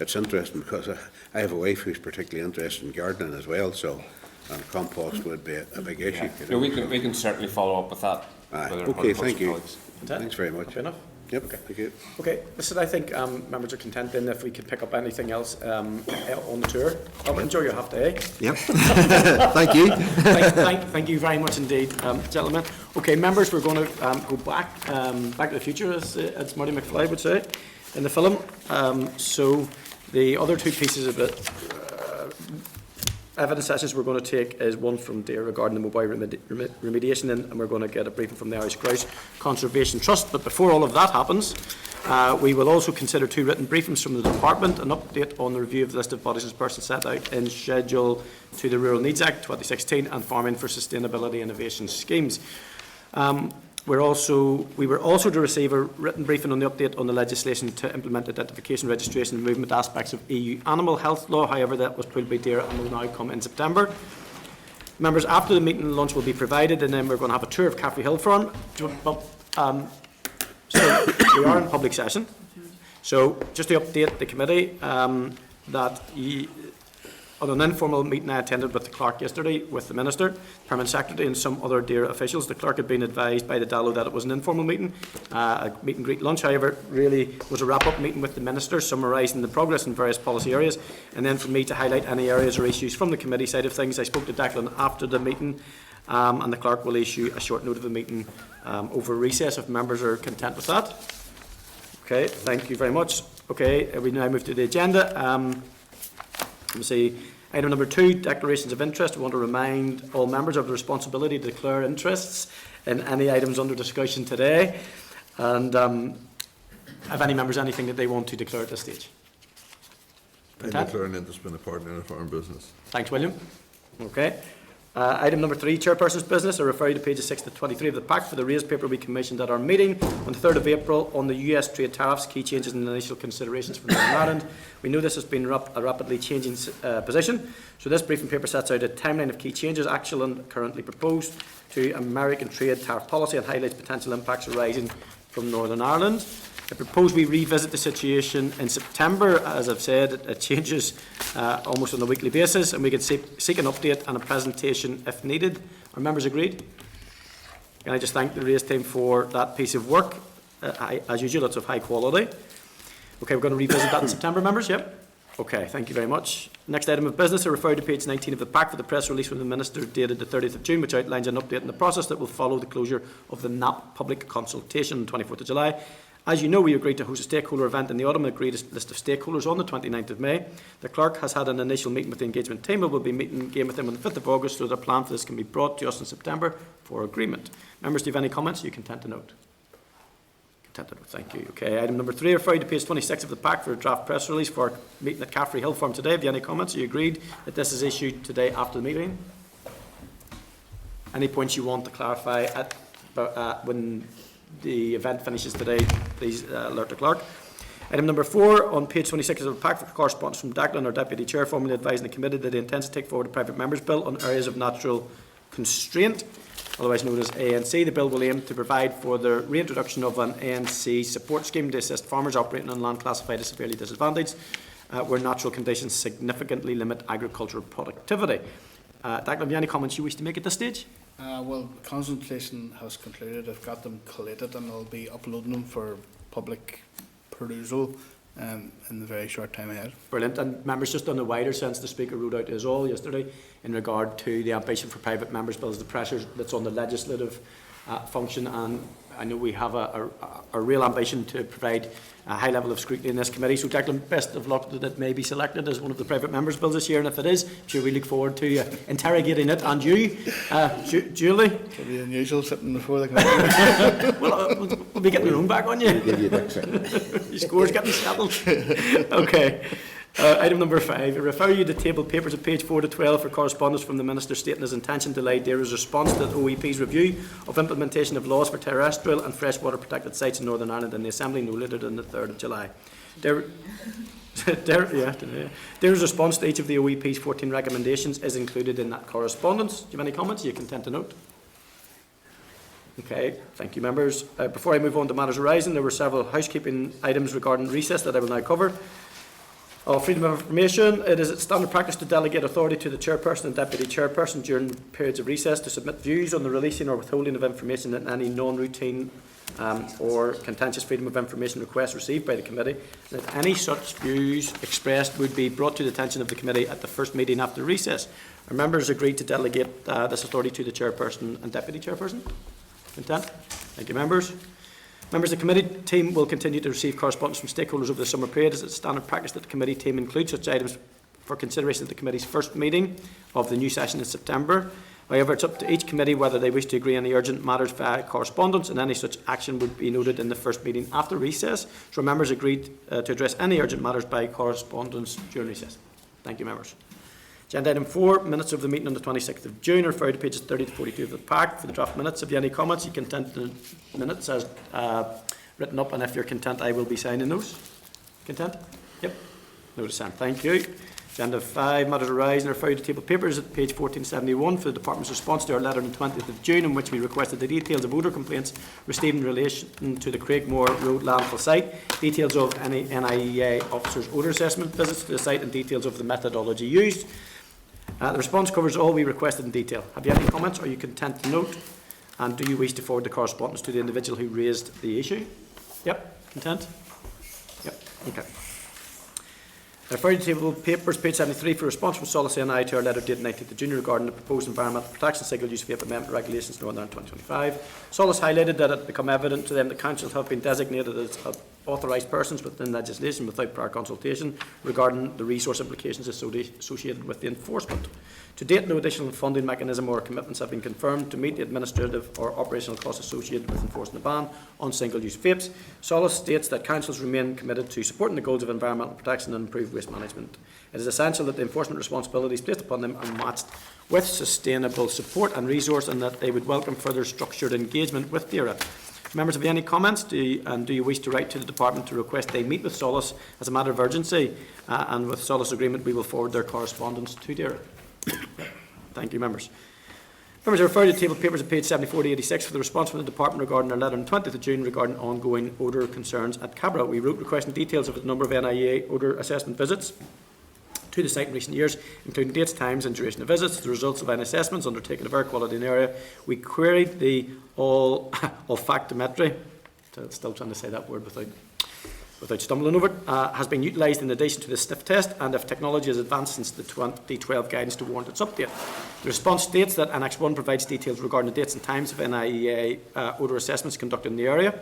it's interesting, because I have a wife who's particularly interested in gardening as well, so and compost would be a big issue. Yeah. No, we can certainly follow up with that. Aye. with our Okay, horticulture thank you. colleagues. Thanks very much. Fair enough. Yep, thank you. Okay, listen, I think members are content then if we could pick up anything else on the tour. Enjoy your half day. Yep. Thank you. Thank you very much indeed, gentlemen. Okay, members, we're going to go back to the future, as Marty McFly would say, in the film. So the other two pieces of it, evidence sessions we're going to take is one from Dare regarding the mobile remediation, and we're going to get a briefing from the Irish Grouse Conservation Trust. But before all of that happens, we will also consider two written briefings from the department, an update on the review of the list of bodies and persons set out in Schedule to the Rural Needs Act 2016 and Farming for Sustainability Innovation Schemes. We were also to receive a written briefing on the update on the legislation to implement identification, registration and movement aspects of EU animal health law. However, that was pulled by Dare and will now come in September. Members, after the meeting, lunch will be provided, and then we're going to have a tour of CAFRE Hill Farm. So we are in public session. So just to update the committee, that on an informal meeting I attended with the clerk yesterday, with the Minister, Permanent Secretary and some other Dare officials, the clerk had been advised by the DALO that it was an informal meeting, a meet and greet lunch. However, it really was a wrap-up meeting with the Minister, summarising the progress in various policy areas, and then for me to highlight any areas or issues from the committee side of things. I spoke to Declan after the meeting, and the clerk will issue a short note of the meeting over recess if members are content with that. Okay, thank you very much. Okay, we now move to the agenda. Let me see. Item number 2, declarations of interest. We want to remind all members of the responsibility to declare interests in any items under discussion today. And have any members anything that they want to declare at this stage? I declare an interest in a partner in a farm business. Thanks, William. Okay. Item number 3, chairperson's business. I refer you to pages 6 to 23 of the pack for the raised paper we commissioned at our meeting on the 3rd of April on the US trade tariffs, key changes and initial considerations for Northern Ireland. We know this has been a rapidly changing position, so this briefing paper sets out a timeline of key changes actual and currently proposed to American trade tariff policy and highlights potential impacts arising from Northern Ireland. I propose we revisit the situation in September. As I've said, it changes almost on a weekly basis, and we can seek an update and a presentation if needed. Are members agreed? Can I just thank the race team for that piece of work? As usual, it's of high quality. Okay, we're going to revisit that in September, members? Yep. Okay, thank you very much. Next item of business, I refer to page 19 of the pack for the press release from the Minister dated the 30th of June, which outlines an update on the process that will follow the closure of the NAP public consultation on 24th of July. As you know, we agreed to host a stakeholder event in the autumn and agreed a list of stakeholders on the 29th of May. The clerk has had an initial meeting with the engagement team and will be meeting again with them on the 5th of August, so that a plan for this can be brought to us in September for agreement. Members, do you have any comments? You content to note? Content to note, thank you. Okay, item number 3, refer you to page 26 of the pack for a draft press release for our meeting at CAFRE Hill Farm today. Have you any comments? Are you agreed that this is issued today after the meeting? Any points you want to clarify when the event finishes today, please alert the clerk. Item number 4, on page 26 of the pack for correspondence from Declan, our Deputy Chair, formally advising the committee that he intends to take forward a private member's bill on areas of natural constraint, otherwise known as ANC. The bill will aim to provide for the reintroduction of an ANC support scheme to assist farmers operating on land classified as severely disadvantaged, where natural conditions significantly limit agricultural productivity. Declan, have you any comments you wish to make at this stage? Well, the consultation has concluded. I've got them collated and I'll be uploading them for public perusal in the very short time ahead. Brilliant. And members, just on the wider sense, the Speaker wrote out his all yesterday in regard to the ambition for private members' bills, the pressure that's on the legislative function, and I know we have a real ambition to provide a high level of scrutiny in this committee. So Declan, best of luck that it may be selected as one of the private members' bills this year, and if it is, I'm sure we look forward to interrogating it. And you, Julie? It'll be unusual sitting before the committee. Well, we'll be getting your own back on you. Your score's getting settled. Okay. Item number 5, I refer you to tabled papers at page 4 to 12 for correspondence from the Minister stating his intention to lay Dairy's response to the OEP's review of implementation of laws for terrestrial and freshwater protected sites in Northern Ireland in the Assembly no later than the 3rd of July. Dairy's response to each of the OEP's 14 recommendations is included in that correspondence. Do you have any comments? Are you content to note? Okay, thank you, members. Before I move on to matters arising, there were several housekeeping items regarding recess that I will now cover. of freedom of information, it is standard practice to delegate authority to the chairperson and deputy chairperson during periods of recess to submit views on the releasing or withholding of information in any non-routine or contentious freedom of information requests received by the committee. And that any such views expressed would be brought to the attention of the committee at the first meeting after recess. Our members agreed to delegate this authority to the chairperson and deputy chairperson. Content? Thank you, members. Members of the committee team will continue to receive correspondence from stakeholders over the summer period. It is standard practice that the committee team includes such items for consideration at the committee's first meeting of the new session in September. However, it's up to each committee whether they wish to agree on the urgent matters via correspondence, and any such action would be noted in the first meeting after recess. So members agreed to address any urgent matters by correspondence during recess. Thank you, members. Agenda item 4, minutes of the meeting on the 26th of June, refer to pages 30 to 42 of the pack. For the draft minutes, if you have any comments, you can content the minutes as written up, and if you're content, I will be signing those. Content? Yep. Notice, Sam. Thank you. Agenda 5, matters arise and refer to table papers at page 1471 for the Department's response to our letter on the 20th of June, in which we requested the details of odour complaints received in relation to the Craigmore Road landfill site, details of any NIEA officers' odour assessment visits to the site, and details of the methodology used. The response covers all we requested in detail. Have you any comments? Are you content to note? And do you wish to forward the correspondence to the individual who raised the issue? Yep. Content? Yep. Okay. I refer you to table papers, page 73, for response from Solace NI to our letter dated 19th of June regarding the proposed environmental protection single-use vape amendment regulations Northern 2025. Solace highlighted that it had become evident to them that councils have been designated as authorised persons within legislation without prior consultation regarding the resource implications associated with the enforcement. To date, no additional funding mechanism or commitments have been confirmed to meet the administrative or operational costs associated with enforcing the ban on single-use vapes. Solace states that councils remain committed to supporting the goals of environmental protection and improved waste management. It is essential that the enforcement responsibilities placed upon them are matched with sustainable support and resource, and that they would welcome further structured engagement with DAERA. Members, have you any comments? Do you wish to write to the department to request they meet with Solace as a matter of urgency? And with Solace agreement, we will forward their correspondence to DAERA. Thank you, members. Members, I refer to the table papers at page 74 to 86 for the response from the department regarding our letter on 20th of June regarding ongoing odour concerns at CAFRE. We wrote requesting details of the number of NIEA odour assessment visits to the site in recent years, including dates, times and duration of visits, the results of any assessments undertaken of air quality in the area. We queried the olfactometry, still trying to say that word without stumbling over it, has been utilised in addition to the sniff test, and if technology has advanced since the 2012 guidance to warrant its update. The response states that Annex 1 provides details regarding the dates and times of NIEA odour assessments conducted in the area.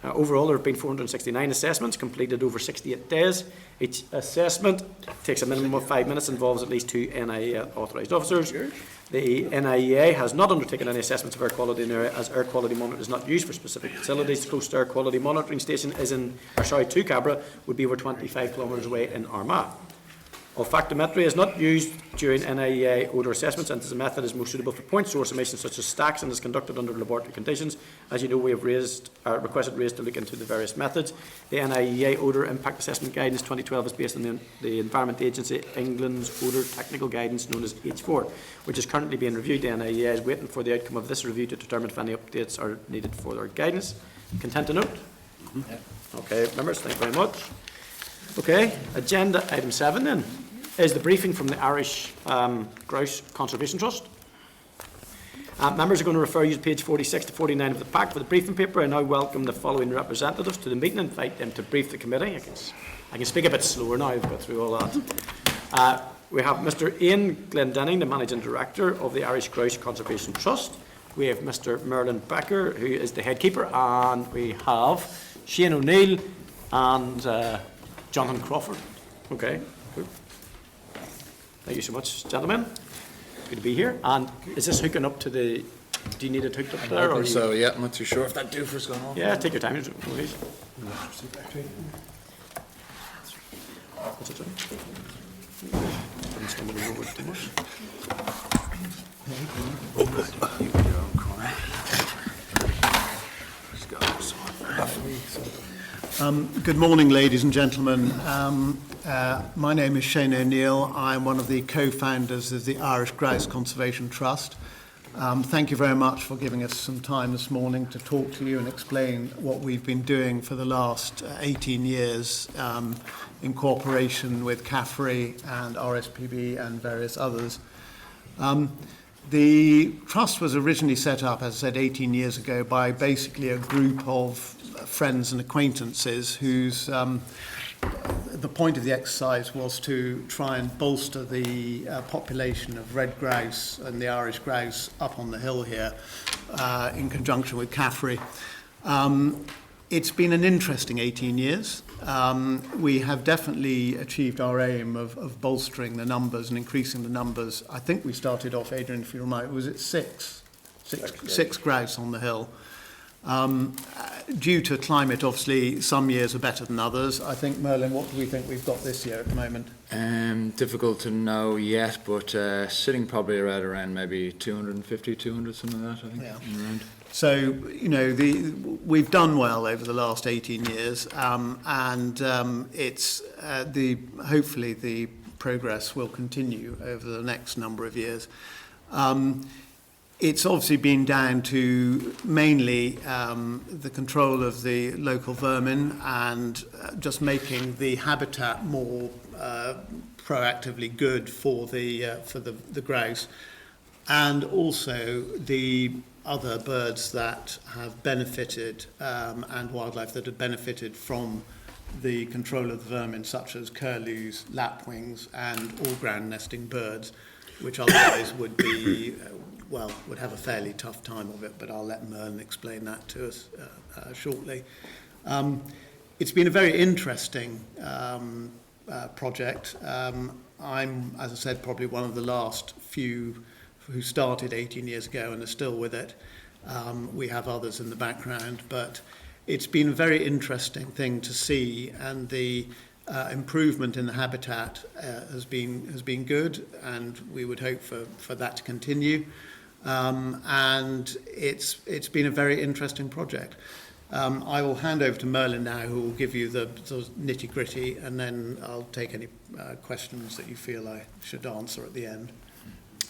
Overall, there have been 469 assessments completed over 68 days. Each assessment takes a minimum of 5 minutes and involves at least 2 NIEA authorised officers. The NIEA has not undertaken any assessments of air quality in the area, as air quality monitoring is not used for specific facilities. The closest air quality monitoring station is to CAFRE, would be over 25 kilometres away in Armagh. Olfactometry is not used during NIEA odour assessments, and as a method is most suitable for point source emissions such as stacks, and is conducted under laboratory conditions. As you know, we have requested RAISE to look into the various methods. The NIEA odour impact assessment guidance 2012 is based on the Environment Agency England's odour technical guidance known as H4, which is currently being reviewed. The NIEA is waiting for the outcome of this review to determine if any updates are needed for their guidance. Content to note? Okay, members, thank you very much. Okay, agenda item 7 then is the briefing from the Irish Grouse Conservation Trust. Members are going to refer you to page 46 to 49 of the pack for the briefing paper. I now welcome the following representatives to the meeting and invite them to brief the committee. I can speak a bit slower now, I've got through all that. We have Mr. Ian Glendinning, the Managing Director of the Irish Grouse Conservation Trust. We have Mr. Merlin Becker, who is the head keeper, and we have Shane O'Neill and Jonathan Crawford. Okay. Cool. Thank you so much, gentlemen. Good to be here. And is this hooking up to the... Do you need it hooked up there? Or So, yeah, I'm not too sure if that doofer's going on. Yeah, take your time, please. What's it doing? Don't stumble over too much. Good morning, ladies and gentlemen. My name is Shane O'Neill. I'm one of the co-founders of the Irish Grouse Conservation Trust. Thank you very much for giving us some time this morning to talk to you and explain what we've been doing for the last 18 years in cooperation with CAFRE and RSPB and various others. The trust was originally set up, as I said, 18 years ago by basically a group of friends and acquaintances whose the point of the exercise was to try and bolster the population of red grouse and the Irish grouse up on the hill here in conjunction with CAFRE. It's been an interesting 18 years. We have definitely achieved our aim of bolstering the numbers and increasing the numbers. I think we started off, Adrian, if you remind, was it six grouse on the hill? Due to climate, obviously, some years are better than others. I think, Merlin, what do we think we've got this year at the moment? Difficult to know yet, but sitting probably around maybe 250, 200, something like that, I think. Yeah. Around. So, you know, we've done well over the last 18 years, and it's hopefully the progress will continue over the next number of years. It's obviously been down to mainly the control of the local vermin and just making the habitat more proactively good for the grouse, and also the other birds that have benefited and wildlife that have benefited from the control of the vermin, such as curlews, lapwings, and all ground nesting birds, which otherwise would be would have a fairly tough time of it, but I'll let Merlin explain that to us shortly. It's been a very interesting project. I'm, as I said, probably one of the last few who started 18 years ago and are still with it. We have others in the background, but it's been a very interesting thing to see, and the improvement in the habitat has been good, and we would hope for that to continue. And it's been a very interesting project. I will hand over to Merlin now, who will give you the sort of nitty-gritty, and then I'll take any questions that you feel I should answer at the end.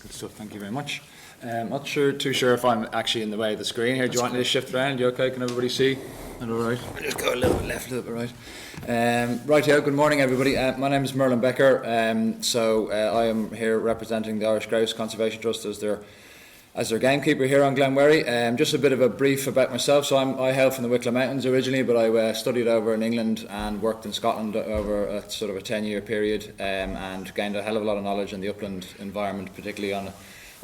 Good stuff, thank you very much. Not too sure if I'm actually in the way of the screen here. Do you want me to shift around? You okay? Can everybody see? All right. I'll just go a little bit left, a little bit right. Right here, good morning everybody. My name is Merlin Becker. I am here representing the Irish Grouse Conservation Trust as their gamekeeper here on Glenwherry. Just a bit of a brief about myself. So I hail from the Wicklow Mountains originally, but I studied over in England and worked in Scotland over a sort of a 10-year period, and gained a hell of a lot of knowledge in the upland environment, particularly on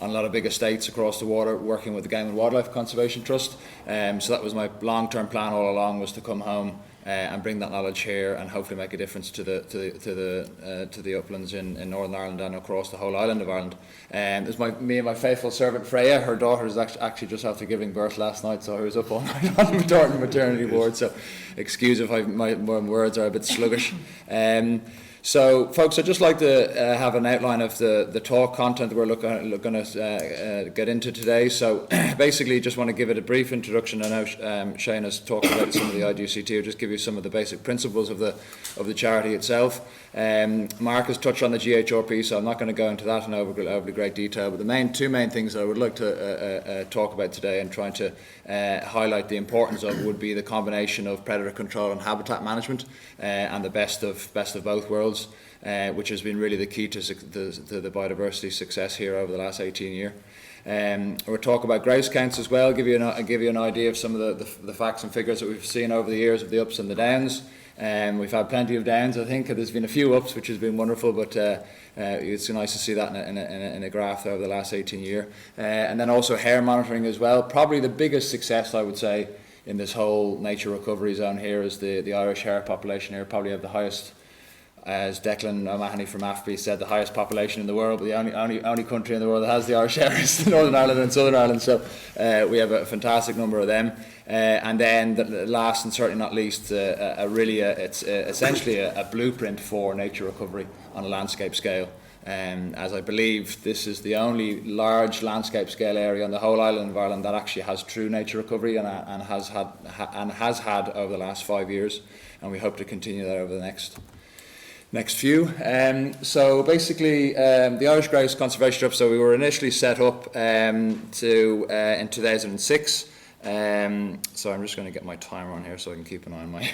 a lot of big estates across the water, working with the Game and Wildlife Conservation Trust. So that was my long-term plan all along, was to come home and bring that knowledge here and hopefully make a difference to the uplands in Northern Ireland and across the whole island of Ireland. There's me and my faithful servant Freya. Her daughter is actually just after giving birth last night, so I was up all night on the maternity ward. So excuse if my words are a bit sluggish. So, folks, I'd just like to have an outline of the talk content that we're going to get into today. So, basically, just want to give it a brief introduction. I know Shane has talked about some of the IGCT. I'll just give you some of the basic principles of the charity itself. Mark has touched on the GHRP, so I'm not going to go into that in overly great detail. But the two main things that I would like to talk about today and trying to highlight the importance of would be the combination of predator control and habitat management, and the best of both worlds. Which has been really the key to the biodiversity success here over the last 18 years. We'll talk about grouse counts as well, give you an idea of some of the facts and figures that we've seen over the years of the ups and the downs. We've had plenty of downs, I think. There's been a few ups, which has been wonderful, but it's nice to see that in a graph over the last 18 years. And then also hare monitoring as well. Probably the biggest success, I would say, in this whole nature recovery zone here is the Irish hare population here. Probably have the highest, as Declan O'Mahony from AFB said, the highest population in the world, but the only country in the world that has the Irish hare is Northern Ireland and Southern Ireland. So we have a fantastic number of them. And then the last and certainly not least, it's essentially a blueprint for nature recovery on a landscape scale. As I believe this is the only large landscape scale area on the whole island of Ireland that actually has true nature recovery and has had over the last 5 years, and we hope to continue that over the next. next few. So basically, the Irish Grouse Conservation Trust, so we were initially set up in 2006. So I'm just going to get my timer on here so I can keep an eye on my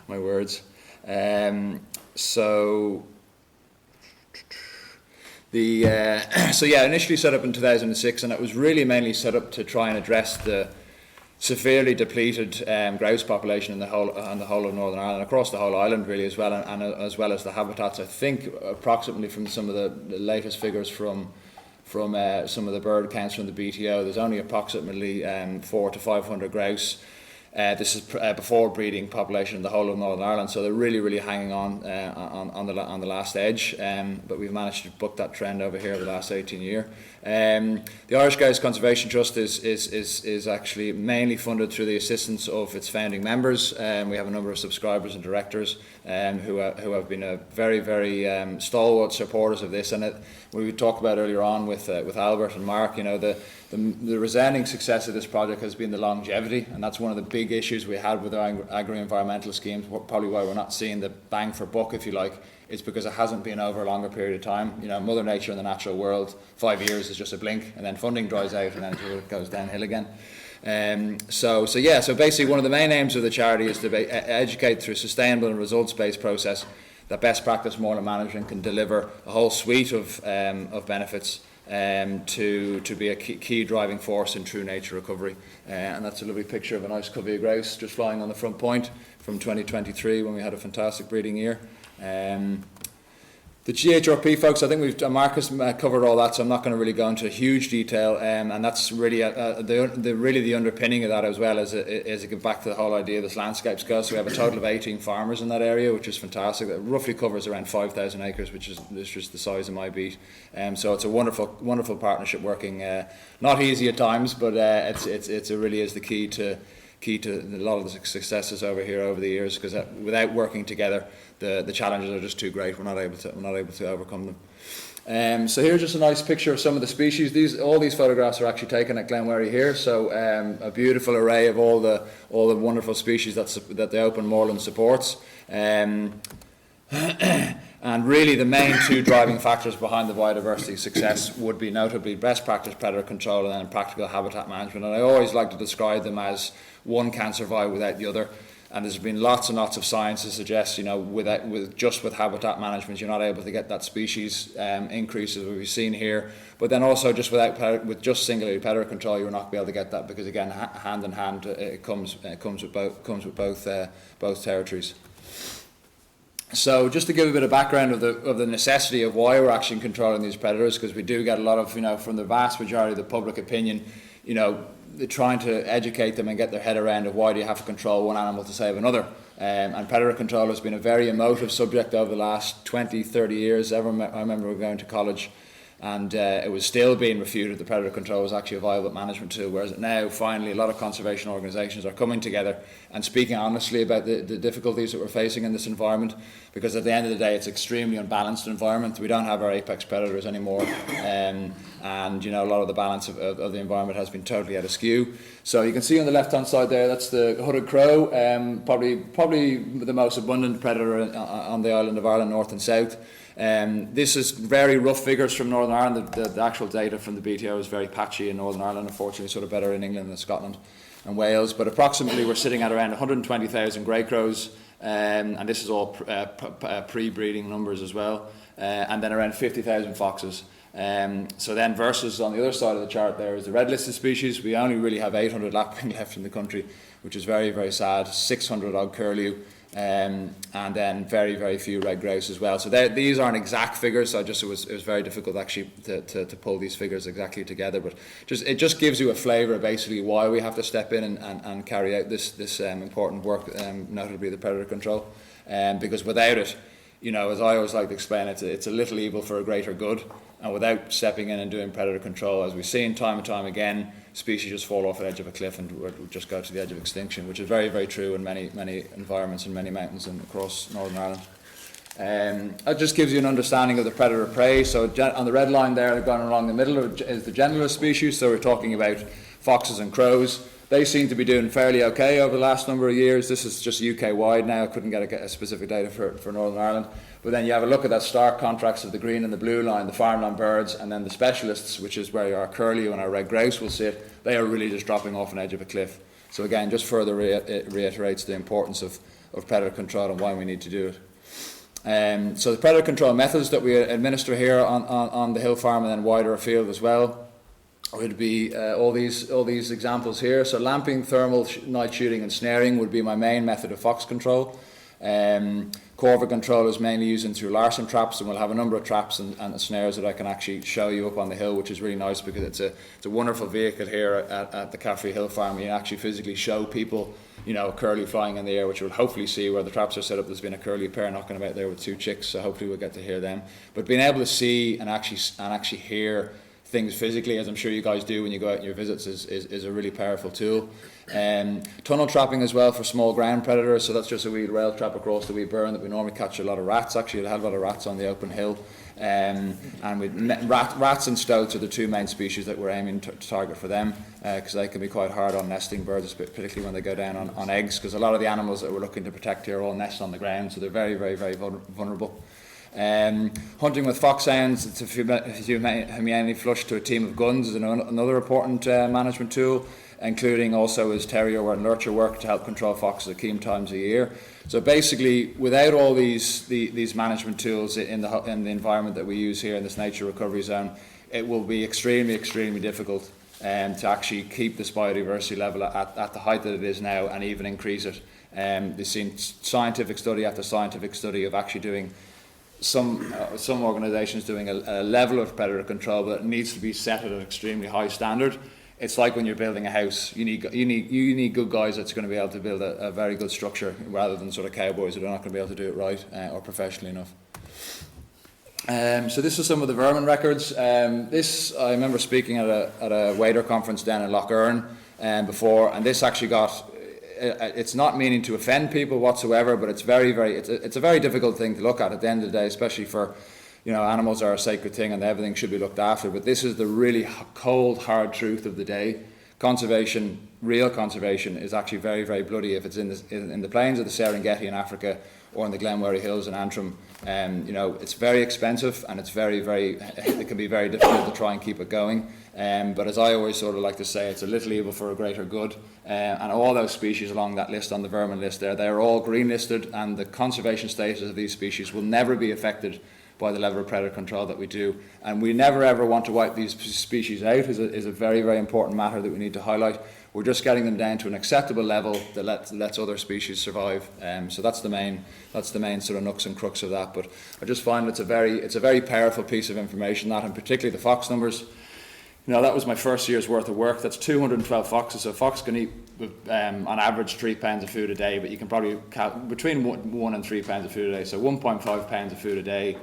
my words. So initially set up in 2006, and it was really mainly set up to try and address the severely depleted grouse population in the whole of Northern Ireland, across the whole island really as well, and as well as the habitats. I think approximately from some of the latest figures from some of the bird counts from the BTO, there's only approximately 400 to 500 grouse. This is before breeding population in the whole of Northern Ireland, so they're really hanging on the last edge. But we've managed to buck that trend over here over the last 18 years. The Irish Grouse Conservation Trust is actually mainly funded through the assistance of its founding members. We have a number of subscribers and directors who have been very stalwart supporters of this. And we talked about earlier on with Albert and Mark, the resounding success of this project has been the longevity, and that's one of the big issues we had with our agri-environmental schemes. Probably why we're not seeing the bang for buck, if you like, is because it hasn't been over a longer period of time. Mother Nature in the natural world, 5 years is just a blink, and then funding dries out, and then it goes downhill again. So basically one of the main aims of the charity is to educate through a sustainable and results-based process that best practice moorland management can deliver a whole suite of benefits to be a key driving force in true nature recovery. And that's a lovely picture of a nice covey of grouse just flying on the front point from 2023 when we had a fantastic breeding year. The GHRP folks, I think Marcus covered all that, so I'm not going to really go into huge detail, and that's really the underpinning of that as well as it goes back to the whole idea of this landscape scale. So we have a total of 18 farmers in that area, which is fantastic. It roughly covers around 5,000 acres, which is just the size of my beat. So it's a wonderful partnership working. Not easy at times, but it really is the key to a lot of the successes over here over the years, because without working together, the challenges are just too great. We're not able to overcome them. So here's just a nice picture of some of the species. All these photographs are actually taken at Glenwherry here. So a beautiful array of all the wonderful species that the open moorland supports. And really the main two driving factors behind the biodiversity success would be notably best practice predator control and then practical habitat management. And I always like to describe them as one can't survive without the other. And there's been lots and lots of science to suggest, with habitat management, you're not able to get that species increase as we've seen here. But then also with just singularly predator control, you're not going to be able to get that, because again, hand in hand, it comes with both territories. So just to give a bit of background of the necessity of why we're actually controlling these predators, because we do get a lot of, from the vast majority of the public opinion, they're trying to educate them and get their head around of why do you have to control one animal to save another. And predator control has been a very emotive subject over the last 20, 30 years. I remember going to college and it was still being refuted that predator control was actually a viable management tool, whereas now finally a lot of conservation organisations are coming together and speaking honestly about the difficulties that we're facing in this environment, because at the end of the day it's an extremely unbalanced environment. We don't have our apex predators anymore, and a lot of the balance of the environment has been totally out of skew. So you can see on the left hand side there, that's the hooded crow, probably the most abundant predator on the island of Ireland, north and south. This is very rough figures from Northern Ireland. The actual data from the BTO is very patchy in Northern Ireland, unfortunately sort of better in England and Scotland and Wales, but approximately we're sitting at around 120,000 grey crows, and this is all pre-breeding numbers as well, and then around 50,000 foxes. So then versus on the other side of the chart there is the red listed species. We only really have 800 lapwing left in the country, which is very, very sad, 600 odd curlew, and then very few red grouse as well. So these aren't exact figures, so it was very difficult actually to pull these figures exactly together, but it just gives you a flavour basically why we have to step in and carry out this important work, notably the predator control, because without it, as I always like to explain, it's a little evil for a greater good, and without stepping in and doing predator control, as we've seen time and time again, species just fall off the edge of a cliff and would just go to the edge of extinction, which is very, very true in many environments and many mountains across Northern Ireland. That just gives you an understanding of the predator prey. So on the red line there, going along the middle is the generalist species. So we're talking about foxes and crows. They seem to be doing fairly okay over the last number of years. This is just UK-wide now. I couldn't get a specific data for Northern Ireland. But then you have a look at that stark contrast of the green and the blue line, the farmland birds, and then the specialists, which is where our curlew and our red grouse will sit. They are really just dropping off an edge of a cliff. So again, just further it reiterates the importance of predator control and why we need to do it. So the predator control methods that we administer here on the hill farm and then wider afield as well would be all these examples here. So lamping, thermal, night shooting and snaring would be my main method of fox control. Crawford control is mainly using through larsen traps, and we'll have a number of traps and snares that I can actually show you up on the hill, which is really nice because it's a wonderful vehicle here at the CAFRE Hill Farm. You can actually physically show people, you know, a curlew flying in the air, which you'll hopefully see where the traps are set up. There's been a curlew pair knocking about there with 2 chicks, so hopefully we'll get to hear them. But being able to see and actually hear things physically, as I'm sure you guys do when you go out on your visits, is a really powerful tool. Tunnel trapping as well for small ground predators, so that's just a wee rail trap across the wee burn that we normally catch a lot of rats. Actually, you'll have a lot of rats on the open hill. And rats and stoats are the 2 main species that we're aiming to target for them, because they can be quite hard on nesting birds, particularly when they go down on eggs, because a lot of the animals that we're looking to protect here all nest on the ground, so they're very, very, very vulnerable. Hunting with foxhounds, it's a humanely flush to a team of guns is another important management tool, including also is terrier and lurcher work to help control foxes at keen times of year. So basically, without all these management tools in the environment that we use here in this nature recovery zone, it will be extremely, extremely difficult to actually keep this biodiversity level at the height that it is now and even increase it. They've seen scientific study after scientific study of actually doing some organisations doing a level of predator control, but it needs to be set at an extremely high standard. It's like when you're building a house, you need good guys that's going to be able to build a very good structure, rather than sort of cowboys that are not going to be able to do it right or professionally enough. So this is some of the vermin records. This I remember speaking at a wader conference down in Lough Erne before, and this actually got. It's not meaning to offend people whatsoever, but it's a very difficult thing to look at the end of the day, especially for, you know, animals are a sacred thing and everything should be looked after. But this is the really cold, hard truth of the day. Conservation, real conservation, is actually very, very bloody if it's in the plains of the Serengeti in Africa or in the Glenhead Hills in Antrim. You know, it's very expensive and it's it can be very difficult to try and keep it going. But as I always sort of like to say, it's a little evil for a greater good. And all those species along that list, on the vermin list there, they're all green listed, and the conservation status of these species will never be affected by the level of predator control that we do. And we never ever want to wipe these species out, is a very, very important matter that we need to highlight. We're just getting them down to an acceptable level that lets other species survive. So that's the main sort of nooks and crux of that. But I just find it's a very powerful piece of information, that, and particularly the fox numbers. You know, that was my first year's worth of work. That's 212 foxes. So a fox can eat on average 3 pounds of food a day, but you can probably count between 1 and 3 pounds of food a day. So 1.5 pounds of food a day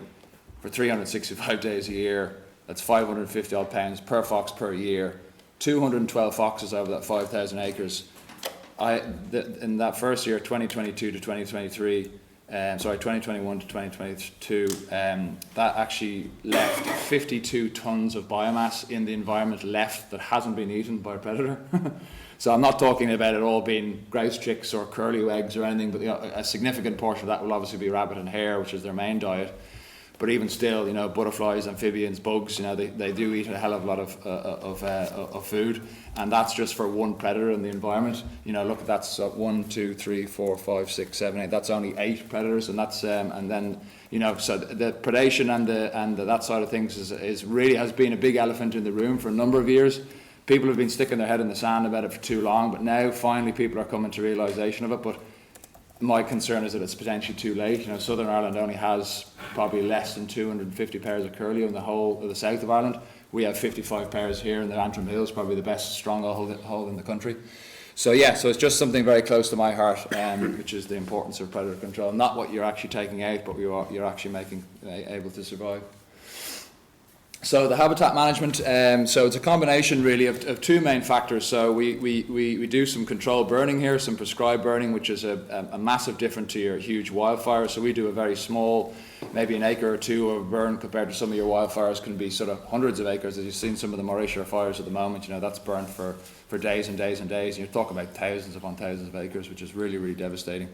for 365 days a year. That's 550 odd pounds per fox per year. 212 foxes over that 5,000 acres. In that first year, 2022 to 2023, 2021 to 2022, that actually left 52 tonnes of biomass in the environment left that hasn't been eaten by a predator. So I'm not talking about it all being grouse chicks or curlew eggs or anything, but a significant portion of that will obviously be rabbit and hare, which is their main diet. But even still, you know, butterflies, amphibians, bugs, you know, they do eat a hell of a lot of food, and that's just for one predator in the environment. You know, look at that. So 1, 2, 3, 4, 5, 6, 7, 8. That's only 8 predators, and that's and then, you know, so the predation and that side of things is really has been a big elephant in the room for a number of years. People have been sticking their head in the sand about it for too long, but now finally people are coming to realisation of it. But my concern is that it's potentially too late. You know, Southern Ireland only has probably less than 250 pairs of curlew in the whole of the south of Ireland. We have 55 pairs here in the Antrim Hills, probably the best stronghold in the country. So yeah, so it's just something very close to my heart, which is the importance of predator control. Not what you're actually taking out, but you're actually making able to survive. So the habitat management, so it's a combination really of 2 main factors. So we do some controlled burning here, some prescribed burning, which is a massive difference to your huge wildfire. So we do a very small maybe an acre or two of burn compared to some of your wildfires can be sort of hundreds of acres. As you've seen some of the Mauritius fires at the moment, that's burnt for days and days and days. And you're talking about thousands upon thousands of acres, which is really, really devastating.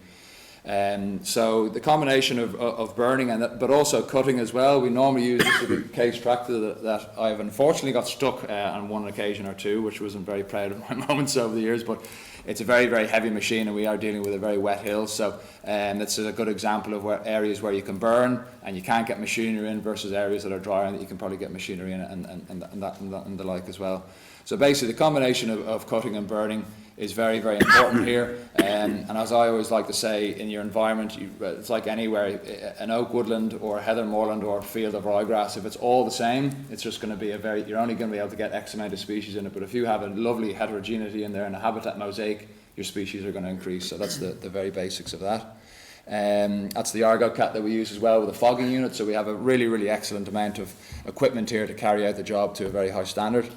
So the combination of burning but also cutting as well. We normally use this little case tractor that I've unfortunately got stuck on one occasion or two, which wasn't very proud of my moments over the years, but it's a very, very heavy machine, and we are dealing with a very wet hill. So that's a good example of areas where you can burn and you can't get machinery in versus areas that are dry and that you can probably get machinery in and the like as well. So basically the combination of cutting and burning is very, very important here. And as I always like to say, in your environment, it's like anywhere, an oak woodland or a heather moorland or a field of ryegrass, if it's all the same, it's just going to be you're only going to be able to get X amount of species in it. But if you have a lovely heterogeneity in there and a habitat mosaic, your species are going to increase. So that's the very basics of that. That's the Argo cat that we use as well with a fogging unit. So we have a really, really excellent amount of equipment here to carry out the job to a very high standard.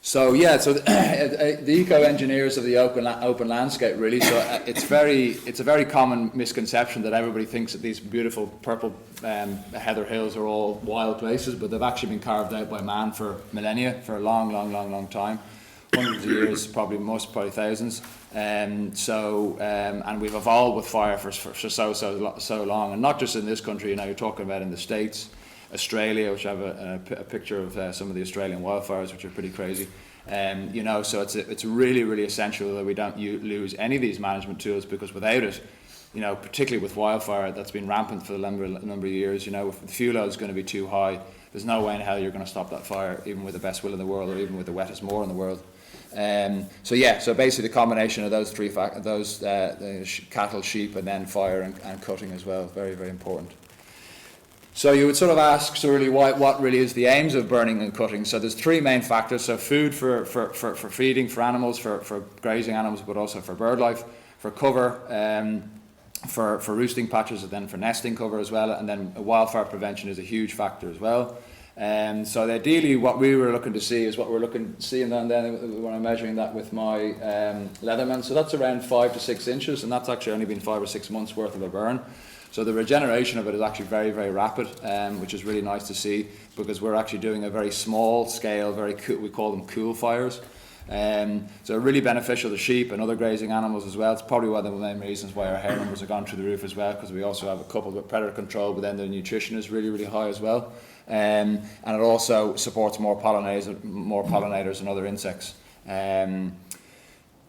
So the eco-engineers of the open landscape really. So it's a very common misconception that everybody thinks that these beautiful purple heather hills are all wild places, but they've actually been carved out by man for millennia, for a long, long, long, long time, hundreds of years, probably thousands. And we've evolved with fire for so long, and not just in this country. You're talking about in the States. Australia, which I have a picture of some of the Australian wildfires, which are pretty crazy. So it's really, really essential that we don't lose any of these management tools, because without it, particularly with wildfire that's been rampant for the number of years, if the fuel load is going to be too high, there's no way in hell you're going to stop that fire, even with the best will in the world or even with the wettest moor in the world. So basically the combination of those three factors, cattle, sheep, and then fire and cutting as well, very, very important. So you would sort of ask, what really is the aims of burning and cutting? So there's three main factors. So food for feeding, for animals, for grazing animals, but also for bird life, for cover, for roosting patches, and then for nesting cover as well. And then wildfire prevention is a huge factor as well. So ideally what we were looking to see is what we're looking to see, and then when I'm measuring that with my Leatherman. So that's around 5 to 6 inches, and that's actually only been 5 or 6 months worth of a burn. So the regeneration of it is actually very, very rapid, which is really nice to see, because we're actually doing a very small scale, very cool, we call them cool fires. So really beneficial to sheep and other grazing animals as well. It's probably one of the main reasons why our hare numbers have gone through the roof as well, because we also have a couple with predator control, but then the nutrition is really, really high as well. And it also supports more pollinators and other insects.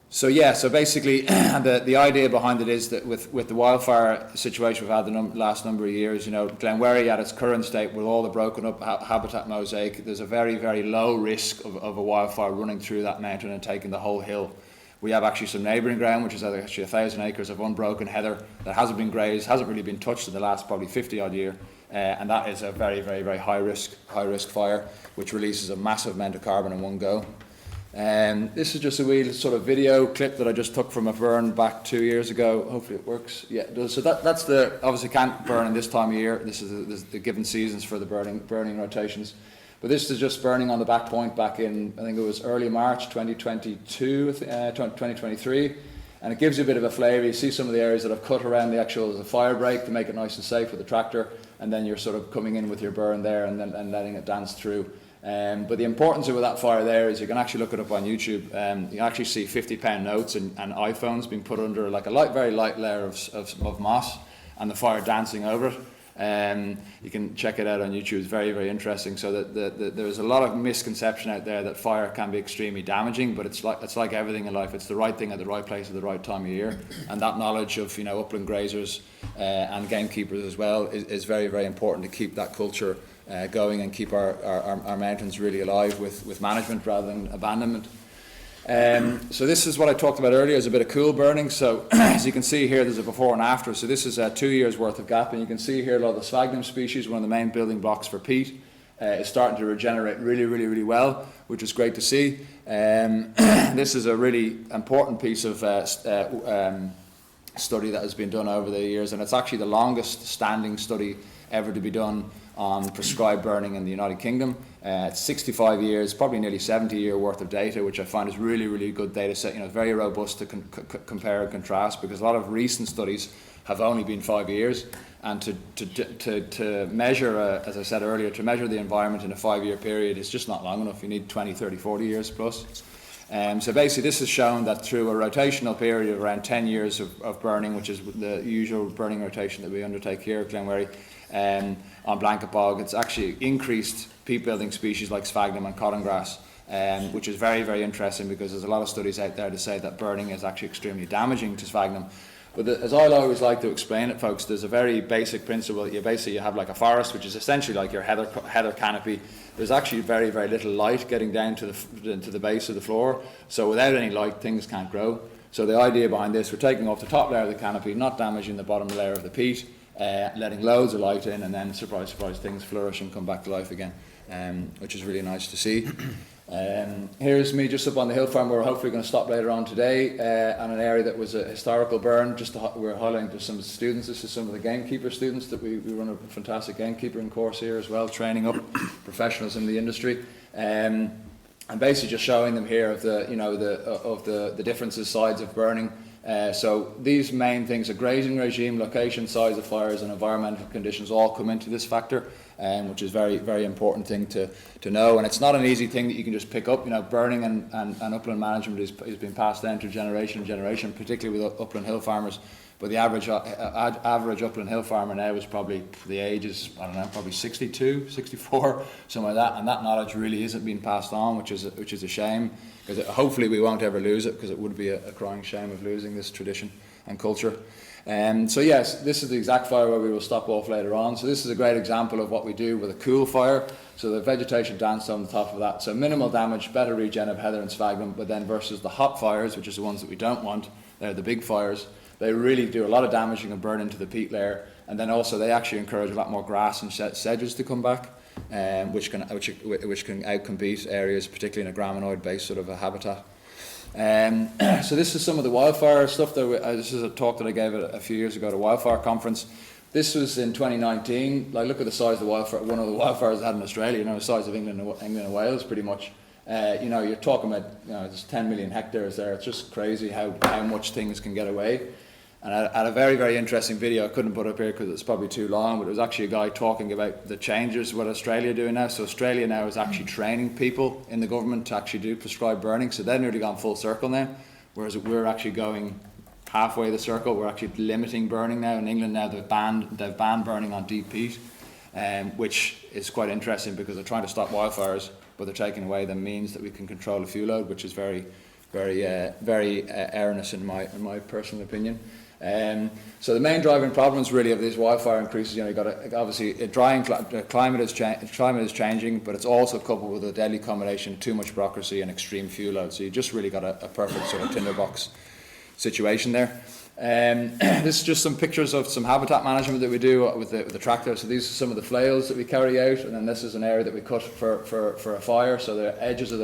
So basically the idea behind it is that with the wildfire situation we've had the last number of years, Glenwherry at its current state, with all the broken up habitat mosaic, there's a very, very low risk of a wildfire running through that mountain and taking the whole hill. We have actually some neighbouring ground, which is actually 1,000 acres of unbroken heather that hasn't been grazed, hasn't really been touched in the last probably 50 odd year, and that is a very, very, very high risk fire, which releases a massive amount of carbon in one go. This is just a wee sort of video clip that I just took from a burn back 2 years ago. Hopefully it works. Yeah, it does. So that's obviously can't burn in this time of year. This is the given seasons for the burning rotations. But this is just burning on the back point back in, I think it was early March 2023. And it gives you a bit of a flavour. You see some of the areas that I've cut around the fire break to make it nice and safe with the tractor. And then you're sort of coming in with your burn there and letting it dance through. But the importance of that fire there is you can actually look it up on YouTube. You can actually see 50-pound notes and iPhones being put under like a very light layer of moss, and the fire dancing over it. You can check it out on YouTube. It's very, very interesting. So that there's a lot of misconception out there that fire can be extremely damaging, but it's like everything in life. It's the right thing at the right place at the right time of year, and that knowledge of upland grazers and gamekeepers as well is very, very important to keep that culture going and keep our mountains really alive with management rather than abandonment. So this is what I talked about earlier, is a bit of cool burning. So as you can see here, there's a before and after. So this is 2 years worth of gap, and you can see here a lot of the sphagnum species, one of the main building blocks for peat, is starting to regenerate really, really, really well, which is great to see. This is a really important piece of study that has been done over the years, and it's actually the longest standing study ever to be done on prescribed burning in the United Kingdom. It's 65 years, probably nearly 70 year worth of data, which I find is really, really good data set. Very robust to compare and contrast, because a lot of recent studies have only been 5 years. And to measure, as I said earlier, to measure the environment in a 5-year period is just not long enough. You need 20, 30, 40 years plus. So basically this has shown that through a rotational period of around 10 years of burning, which is the usual burning rotation that we undertake here at Glenwherry, on blanket bog, it's actually increased peat building species like sphagnum and cotton grass, which is very, very interesting, because there's a lot of studies out there to say that burning is actually extremely damaging to sphagnum. But as I always like to explain it, folks, there's a very basic principle. You have like a forest, which is essentially like your heather canopy. There's actually very, very little light getting down to the base of the floor. So without any light, things can't grow. So the idea behind this, we're taking off the top layer of the canopy, not damaging the bottom layer of the peat, letting loads of light in, and then, surprise, surprise, things flourish and come back to life again, which is really nice to see. Here's me just up on the hill farm. We're hopefully going to stop later on today on an area that was a historical burn. We're highlighting to some students. This is some of the gamekeeper students that we run a fantastic gamekeeping course here as well, training up professionals in the industry, and basically just showing them here of the differences, sides of burning. So these main things, a grazing regime, location, size of fires, and environmental conditions all come into this factor, which is very, very important thing to know. And it's not an easy thing that you can just pick up. Burning and upland management is being passed down to generation to generation, particularly with upland hill farmers. But the average upland hill farmer now is probably, the age is, I don't know, probably 62, 64, something like that. And that knowledge really isn't being passed on, which is a shame, because hopefully we won't ever lose it, because it would be a crying shame of losing this tradition and culture. So yes, this is the exact fire where we will stop off later on. So this is a great example of what we do with a cool fire. So the vegetation danced on the top of that. So minimal damage, better regen of heather and sphagnum, but then versus the hot fires, which is the ones that we don't want, they're the big fires. They really do a lot of damaging and burn into the peat layer. And then also they actually encourage a lot more grass and sedges to come back, which can outcompete areas, particularly in a graminoid-based sort of a habitat. So this is some of the wildfire stuff. This is a talk that I gave a few years ago at a wildfire conference. This was in 2019. Like, look at the size of the wildfire. One of the wildfires I had in Australia. The size of England and Wales, pretty much. You're talking about there's 10 million hectares there. It's just crazy how much things can get away. And I had a very, very interesting video. I couldn't put up here because it's probably too long, but it was actually a guy talking about the changes what Australia are doing now. So Australia now is actually training people in the government to actually do prescribed burning. So they've nearly gone full circle now, whereas we're actually going halfway the circle. We're actually limiting burning now. In England now they've banned burning on deep peat, which is quite interesting because they're trying to stop wildfires, but they're taking away the means that we can control the fuel load, which is very, very, very erroneous in my personal opinion. So the main driving problems really of these wildfire increases, you've got obviously a drying climate is changing, but it's also coupled with a deadly combination of too much bureaucracy and extreme fuel load. So you just really got a perfect sort of tinderbox situation there. This is just some pictures of some habitat management that we do with the tractor. So these are some of the flails that we carry out, and then this is an area that we cut for a fire. So the edges of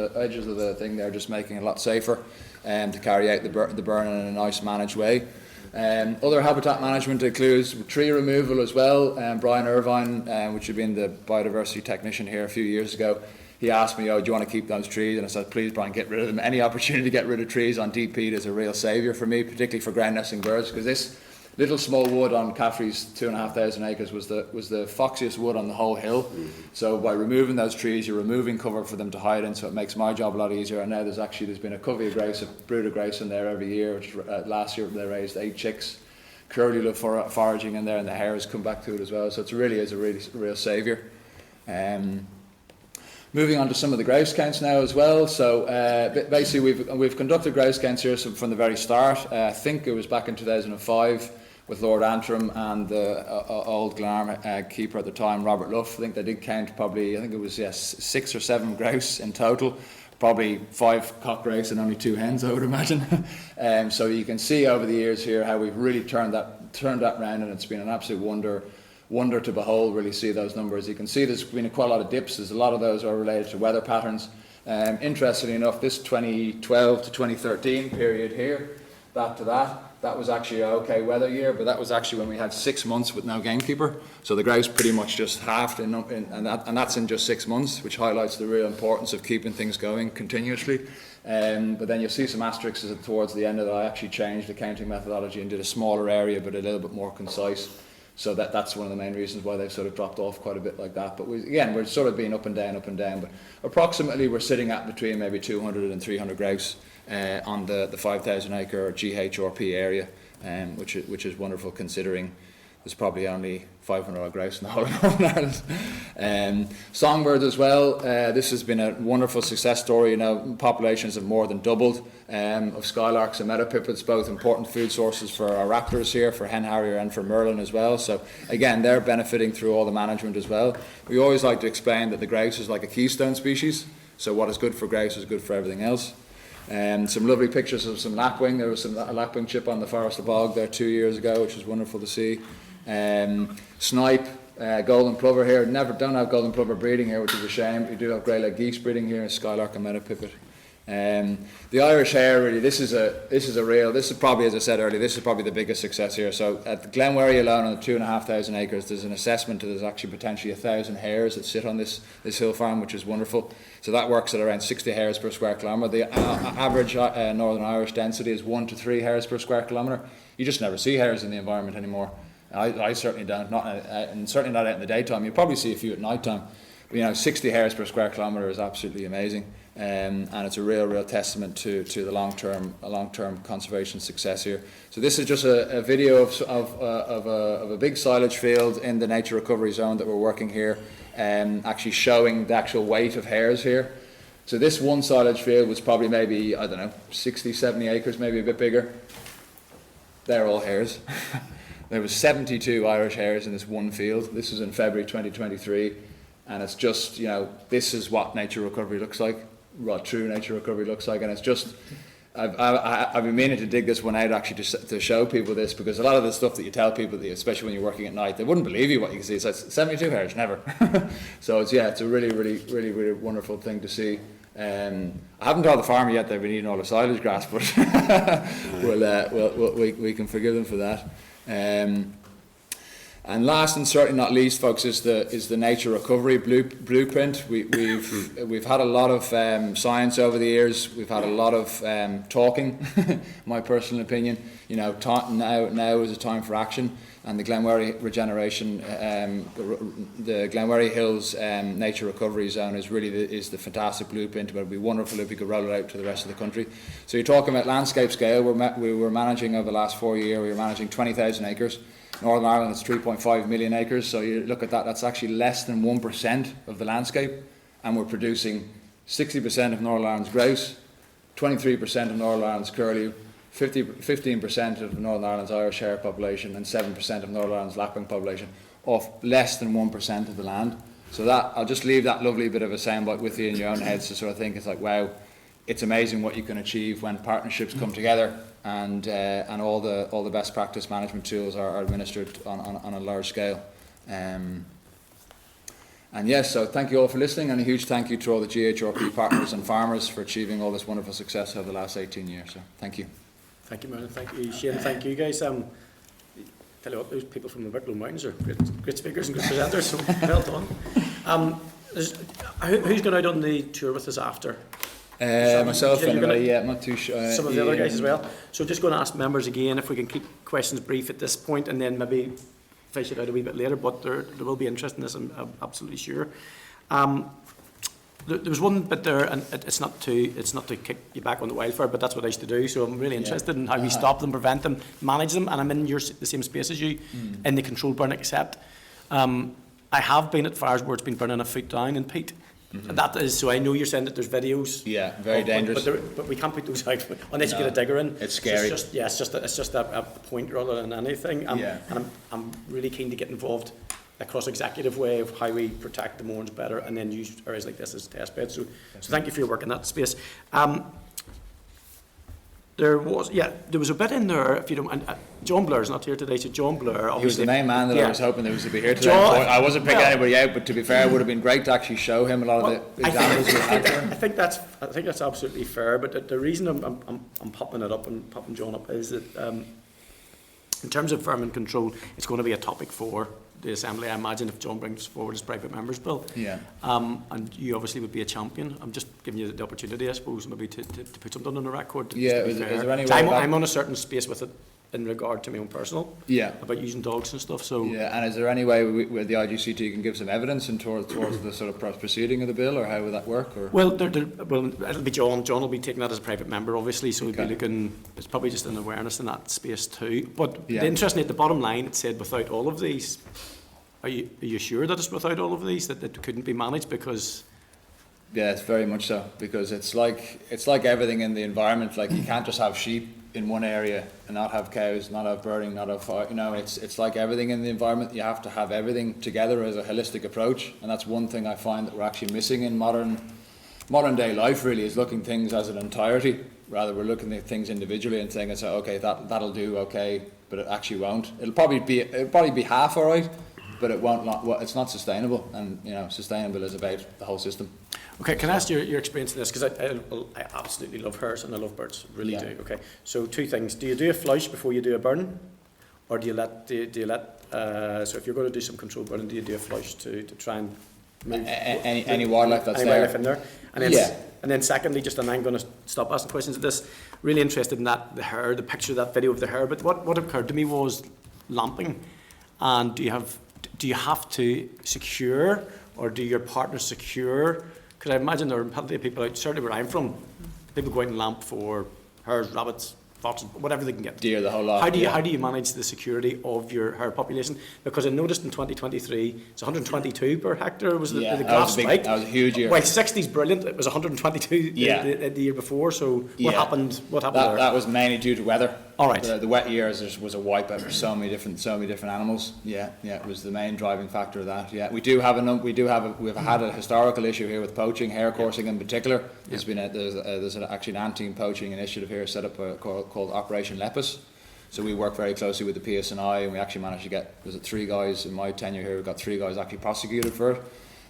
the thing there, just making it a lot safer to carry out the burn in a nice managed way. Other habitat management includes tree removal as well. Brian Irvine, which had been the biodiversity technician here a few years ago, he asked me, do you want to keep those trees? And I said, please, Brian, get rid of them. Any opportunity to get rid of trees on deep peat is a real saviour for me, particularly for ground nesting birds, because this little small wood on CAFRE's 2,500 acres was the foxiest wood on the whole hill. So by removing those trees, you're removing cover for them to hide in, so it makes my job a lot easier. And now there's been a covey of grouse, a brood of grouse in there every year. Which, last year they raised 8 chicks. Curly love foraging in there, and the hares come back to it as well. So it really is a real saviour. Moving on to some of the grouse counts now as well. So basically we've conducted grouse counts here from the very start. I think it was back in 2005 with Lord Antrim and the old Glenarm keeper at the time, Robert Luff. I think they did count probably, 6 or 7 grouse in total. Probably 5 cock grouse and only 2 hens, I would imagine. So you can see over the years here how we've really turned that round, and it's been an absolute wonder to behold, really see those numbers. You can see there's been quite a lot of dips. There's a lot of those are related to weather patterns. Interestingly enough, this 2012 to 2013 period here, that was actually an okay weather year, but that was actually when we had 6 months with no gamekeeper. So the grouse pretty much just halved, and that's in just 6 months, which highlights the real importance of keeping things going continuously. But then you'll see some asterisks towards the end of that. I actually changed the counting methodology and did a smaller area, but a little bit more concise. So that's one of the main reasons why they've sort of dropped off quite a bit like that. But we're sort of being up and down. But approximately we're sitting at between maybe 200 and 300 grouse on the 5,000 acre GHRP area, which is wonderful considering there's probably only 500 odd grouse in the whole of Northern Ireland. Songbirds as well. This has been a wonderful success story. You know, populations have more than doubled of skylarks and meadow pipits, both important food sources for our raptors here, for hen harrier and for Merlin as well. So again, they're benefiting through all the management as well. We always like to explain that the grouse is like a keystone species. So what is good for grouse is good for everything else. Some lovely pictures of some lapwing. There was a lapwing chip on the Forester Bog there 2 years ago, which was wonderful to see. Snipe, golden plover here. Don't have golden plover breeding here, which is a shame. We do have grey-leg geese breeding here, skylark and meadow pipit. The Irish hare, really, this is probably, as I said earlier, this is probably the biggest success here. So at the Glenwary alone, on the 2,500 acres, there's an assessment that there's actually potentially 1,000 hares that sit on this hill farm, which is wonderful. So that works at around 60 hares per square kilometre. The average Northern Irish density is 1 to 3 hares per square kilometre. You just never see hares in the environment anymore. I certainly don't, and certainly not out in the daytime. You probably see a few at night time. But, you know, 60 hares per square kilometre is absolutely amazing, and it's a real testament to the long-term conservation success here. So this is just a video of a big silage field in the nature recovery zone that we're working here, actually showing the actual weight of hares here. So this one silage field was probably maybe, I don't know, 60, 70 acres, maybe a bit bigger. They're all hares. There was 72 Irish hares in this one field. This was in February 2023, and it's just, you know, this is what nature recovery looks like, what true nature recovery looks like, and it's just, I've been meaning to dig this one out actually to show people this, because a lot of the stuff that you tell people, especially when you're working at night, they wouldn't believe you what you can see. It's like 72 hares, never. So it's a really wonderful thing to see. I haven't told the farmer yet they've been eating all the silage grass, but we can forgive them for that. And last and certainly not least, folks, is the nature recovery blueprint. We've had a lot of science over the years. We've had a lot of talking. My personal opinion, you know, now is a time for action. And the Glenwary regeneration, the Glenwary Hills Nature Recovery Zone is the fantastic blueprint. But it'd be wonderful if we could roll it out to the rest of the country. So you're talking about landscape scale. We were managing over the last 4 years. We were managing 20,000 acres. Northern Ireland is 3.5 million acres. So you look at that. That's actually less than 1% of the landscape, and we're producing 60% of Northern Ireland's grouse, 23% of Northern Ireland's curlew, 15% of Northern Ireland's Irish hare population, and 7% of Northern Ireland's lapwing population, off less than 1% of the land. So that, I'll just leave that lovely bit of a soundbite with you in your own heads to sort of think, it's like, wow, it's amazing what you can achieve when partnerships come together and all the best practice management tools are administered on a large scale. And yes, so thank you all for listening, and a huge thank you to all the GHRP partners and farmers for achieving all this wonderful success over the last 18 years. So thank you. Thank you, Merlin. Thank you, Shane. Thank you, guys. Tell you what, those people from the Wicklow Mountains are great speakers and good presenters, so well done. Who's going out on the tour with us after? Myself, anyway, I'm not too sure. Some of the other guys as well. So just going to ask members again if we can keep questions brief at this point, and then maybe fish it out a wee bit later, but there will be interest in this, I'm absolutely sure. There was one bit there, and it's not to kick you back on the wildfire, but that's what I used to do. So I'm really interested in how we stop them, prevent them, manage them, and I'm in the same space as you, in the controlled burn, except I have been at fires where it's been burning a foot down in peat. And that is, so I know you're saying that there's videos. Yeah, very dangerous. But we can't put those out unless you get a digger in. It's scary. So it's just a point rather than anything. And I'm really keen to get involved across executive way of how we protect the moorings better, and then use areas like this as test beds. So thank you for your work in that space. There was a bit in there, if you don't mind. John Blair's not here today, so John Blair, obviously. He was the main man that I was hoping there was to be here today. I wasn't picking anybody out, but to be fair, it would have been great to actually show him a lot of the examples we had there. I think that's absolutely fair, but the reason I'm popping it up and popping John up is that In terms of vermin control, it's going to be a topic for the Assembly, I imagine, if John brings forward his private members bill. Yeah. And you obviously would be a champion. I'm just giving you the opportunity, I suppose, maybe to put something on the record. Yeah, to be is fair. there any way I'm, back- I'm on a certain space with it in regard to my own personal, Yeah. about using dogs and stuff. So Yeah, and is there any way where the IGCT can give some evidence towards the sort of proceeding of the bill, or how would that work? Or? well, well, it'll be John. John will be taking that as a private member, obviously. So we'll be Okay. looking. It's probably just an awareness in that space too. But Yeah. the interesting at the bottom line, it said without all of these. Are you sure that it's without all of these that it couldn't be managed? Because Yeah, it's very much so, because it's like everything in the environment. Like, you can't just have sheep in one area and not have cows, not have birding, not have fire. You know, it's like everything in the environment. You have to have everything together as a holistic approach, and that's one thing I find that we're actually missing in modern day life. Really, is looking things as an entirety. Rather, we're looking at things individually and saying, "It's okay, that'll do, okay," but it actually won't. It'll probably be half all right, but it won't. It's not sustainable, and sustainable is about the whole system. okay, can I ask your experience in this? Because I absolutely love hares and I love birds, really Yeah. do. Okay, so two things: do you do a flush before you do a burn, or do you let so if you're going to do some controlled burning, do you do a flush to try and move Any wildlife that's any there. wildlife in there? And then Yeah. and then secondly, just and I'm going to stop asking questions of this. Really interested in that the hare, the picture, that video of the hare. But what occurred to me was lamping, and do you have to secure, or do your partners secure? Because I imagine there are plenty of people out, certainly where I'm from, people go out and lamp for hares, rabbits, foxes, whatever they can get. Deer, the whole lot. How do yeah. you manage the security of your hare population? Because I noticed in 2023 it's 122 per hectare was the Yeah, the that was grass a big- spike. that was a huge year. While 60 is brilliant, it was 122 Yeah. the year before. So Yeah. what happened? What happened there? That was mainly due to weather. All right. The wet years was a wipeout for so many different animals. Yeah, it was the main driving factor of that. Yeah, we've had a historical issue here with poaching, hare coursing in particular. There's been actually an anti-poaching initiative here set up called Operation Lepus. So we work very closely with the PSNI, and we actually managed to get 3 guys in my tenure here. We got 3 guys actually prosecuted for it.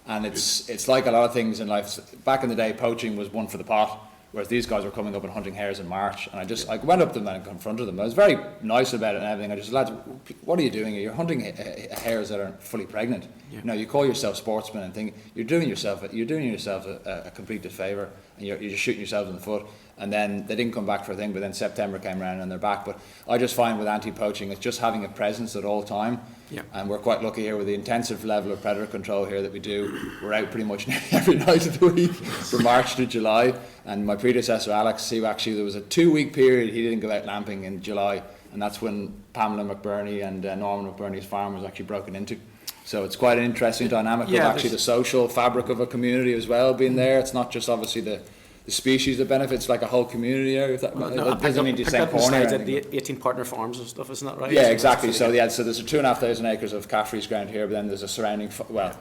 And it's like a lot of things in life. Back in the day, poaching was one for the pot. Whereas these guys were coming up and hunting hares in March, and I went up to them and confronted them. I was very nice about it and everything. I just, lads, what are you doing here? You're hunting hares that aren't fully pregnant. Yeah. You call yourself sportsmen and think you're doing yourself a complete disfavour, and you're just shooting yourselves in the foot. And then they didn't come back for a thing, but then September came around and they're back. But I just find with anti-poaching, it's just having a presence at all time. Yeah. And we're quite lucky here with the intensive level of predator control here that we do. We're out pretty much every night of the week from March to July. And my predecessor Alex, there was a 2-week period he didn't go out lamping in July, and that's when Pamela McBurney and Norman McBurney's farm was actually broken into. So it's quite an interesting dynamic of actually the social fabric of a community as well being there. It's not just obviously the species that benefits, like a whole community area. It doesn't mean to say corner. At the 18 partner farms and stuff, isn't that right? Yeah, exactly. So there's a 2,500 acres of CAFRE's ground here, but then there's a surrounding 2.5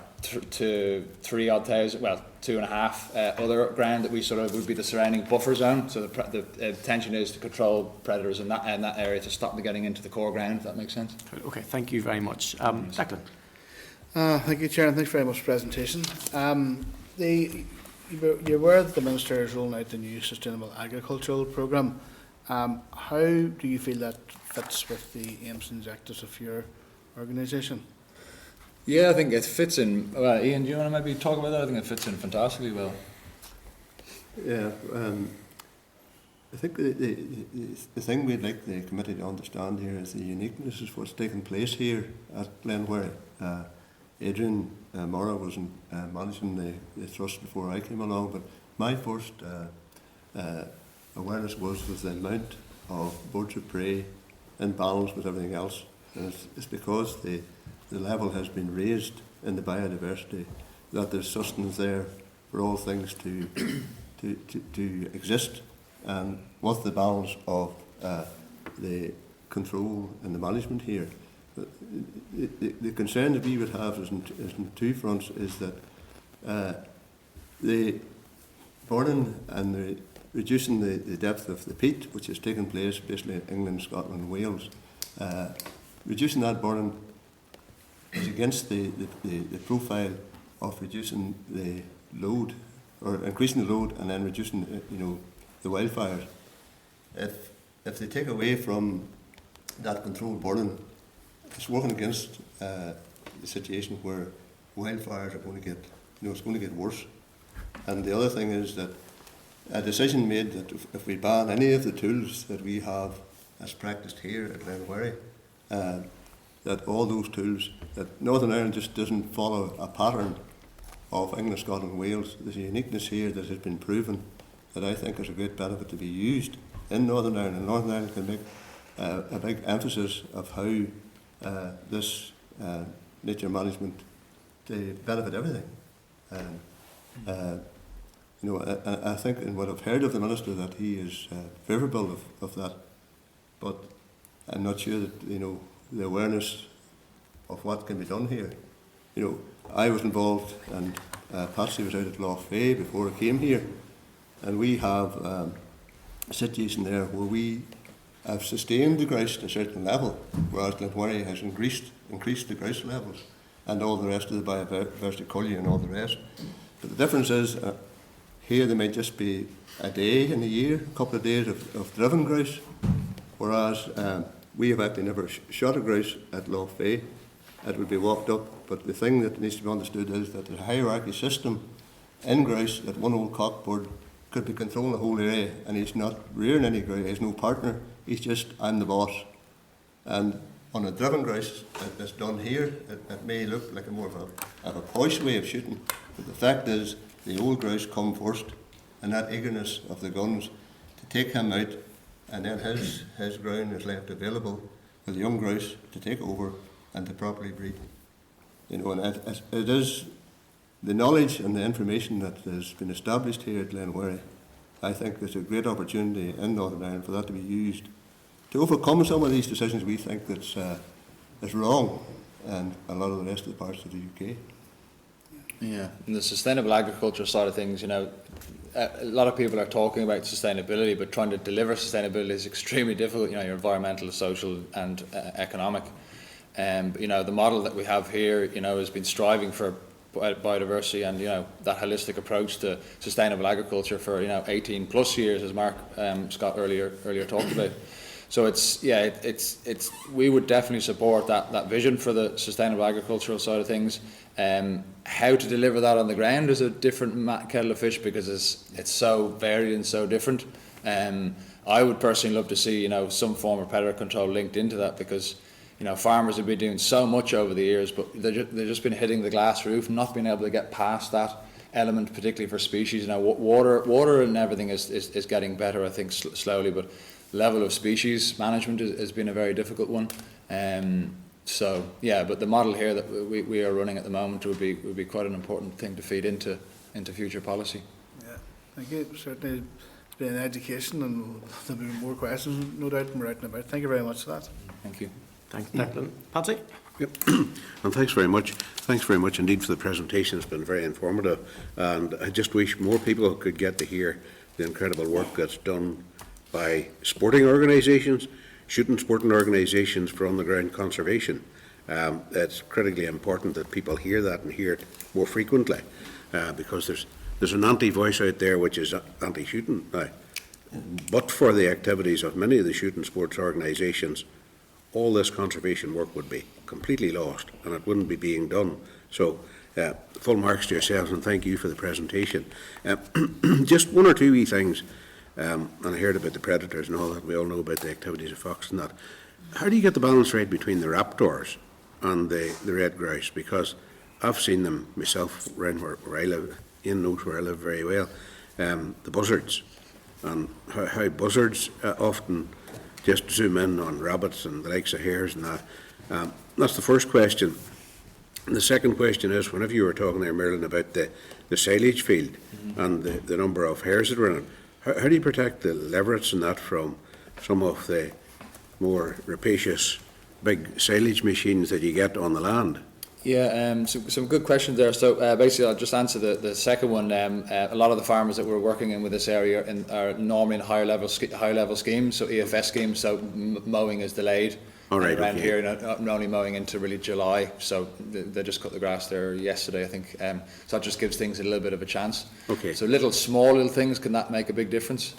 other ground that we sort of would be the surrounding buffer zone. So the intention is to control predators in that area to stop them getting into the core ground. If that makes sense. Okay, thank you very much, Declan. Thank you, Chair, and thanks very much for the presentation. You're aware that the Minister is rolling out the new Sustainable Agricultural Programme. How do you feel that fits with the aims and objectives of your organisation? Yeah, I think it fits in. Well, Ian, do you want to maybe talk about that? I think it fits in fantastically well. Yeah, I think the thing we'd like the committee to understand here is the uniqueness of what's taking place here at Glenhead. Adrian Morrow was managing the trust before I came along, but my first awareness was the amount of birds of prey in balance with everything else. And it's because the level has been raised in the biodiversity that there's sustenance there for all things to exist. And what's the balance of the control and the management here? The concern that we would have is in 2 fronts, is that the burning and the reducing the depth of the peat, which has taken place basically in England, Scotland and Wales, reducing that burning is against the profile of reducing the load, or increasing the load and then reducing the wildfires. If they take away from that controlled burning is working against the situation where wildfires are going to get, it's going to get worse. And the other thing is that a decision made that if we ban any of the tools that we have as practiced here at Glenhead, that all those tools, that Northern Ireland just doesn't follow a pattern of England, Scotland, Wales. There's a uniqueness here that has been proven that I think is a great benefit to be used in Northern Ireland. And Northern Ireland can make a big emphasis of how this nature management to benefit everything. I think in what I've heard of the Minister that he is favourable of that, but I'm not sure that the awareness of what can be done here. I was involved, and Patsy was out at Lough before I came here, and we have a situation there where we have sustained the grouse to a certain level, whereas Glenhead has increased the grouse levels and all the rest of the biodiversity colliery and all the rest. But the difference is here there might just be a day in a year, a couple of days of driven grouse, whereas we have actually never shot a grouse at Lough. It would be walked up, but the thing that needs to be understood is that there's a hierarchy system in grouse that one old cockbird could be controlling the whole area, and he's not rearing any grouse, he has no partner, he's just, I'm the boss. And on a driven grouse that's done here, it may look like more of a posh way of shooting, but the fact is the old grouse come first, and that eagerness of the guns to take him out, and then his ground is left available for the young grouse to take over and to properly breed. And it is the knowledge and the information that has been established here at Glenhead. I think there's a great opportunity in Northern Ireland for that to be used to overcome some of these decisions we think that's is wrong, and a lot of the rest of the parts of the UK. Yeah, and the sustainable agriculture side of things, a lot of people are talking about sustainability, but trying to deliver sustainability is extremely difficult. Your environmental, social, and economic. The model that we have here, has been striving for biodiversity and that holistic approach to sustainable agriculture for 18 plus years, as Mark Scott earlier talked about. So we would definitely support that vision for the sustainable agricultural side of things. How to deliver that on the ground is a different kettle of fish because it's so varied and so different. I would personally love to see some form of predator control linked into that, because farmers have been doing so much over the years, but they've just been hitting the glass roof, not being able to get past that element, particularly for species. Water and everything is getting better, I think, slowly, but level of species management has been a very difficult one. But the model here that we are running at the moment would be quite an important thing to feed into future policy. Yeah, thank you. Certainly it's been an education, and there'll be more questions, no doubt, from writing about. Thank you very much for that. Thank you. Thanks, Declan. Patsy? Yep. And thanks very much. Thanks very much indeed for the presentation. It's been very informative, and I just wish more people could get to hear the incredible work that's done by sporting organisations, shooting sporting organisations for on-the-ground conservation. It's critically important that people hear that and hear it more frequently, because there's an anti-voice out there which is anti-shooting now. But for the activities of many of the shooting sports organisations, all this conservation work would be completely lost, and it wouldn't be being done. So, full marks to yourselves, and thank you for the presentation. Just one or two wee things, and I heard about the predators and all that. We all know about the activities of fox and that. How do you get the balance right between the raptors and the red grouse? Because I've seen them myself around where I live. Ian knows where I live very well. The buzzards, and how buzzards often just zoom in on rabbits and the likes of hares and that. That's the first question. And the second question is, whenever you were talking there, Merlin, about the silage field and the number of hares that are in it, how do you protect the leverets and that from some of the more rapacious big silage machines that you get on the land? Yeah, some good questions there. So basically, I'll just answer the second one. A lot of the farmers that we're working in with this area are normally in high level schemes, so EFS schemes. So mowing is delayed. All right, around okay. here, not only mowing into really July. So they just cut the grass there yesterday, I think. So that just gives things a little bit of a chance. Okay. So small little things can that make a big difference.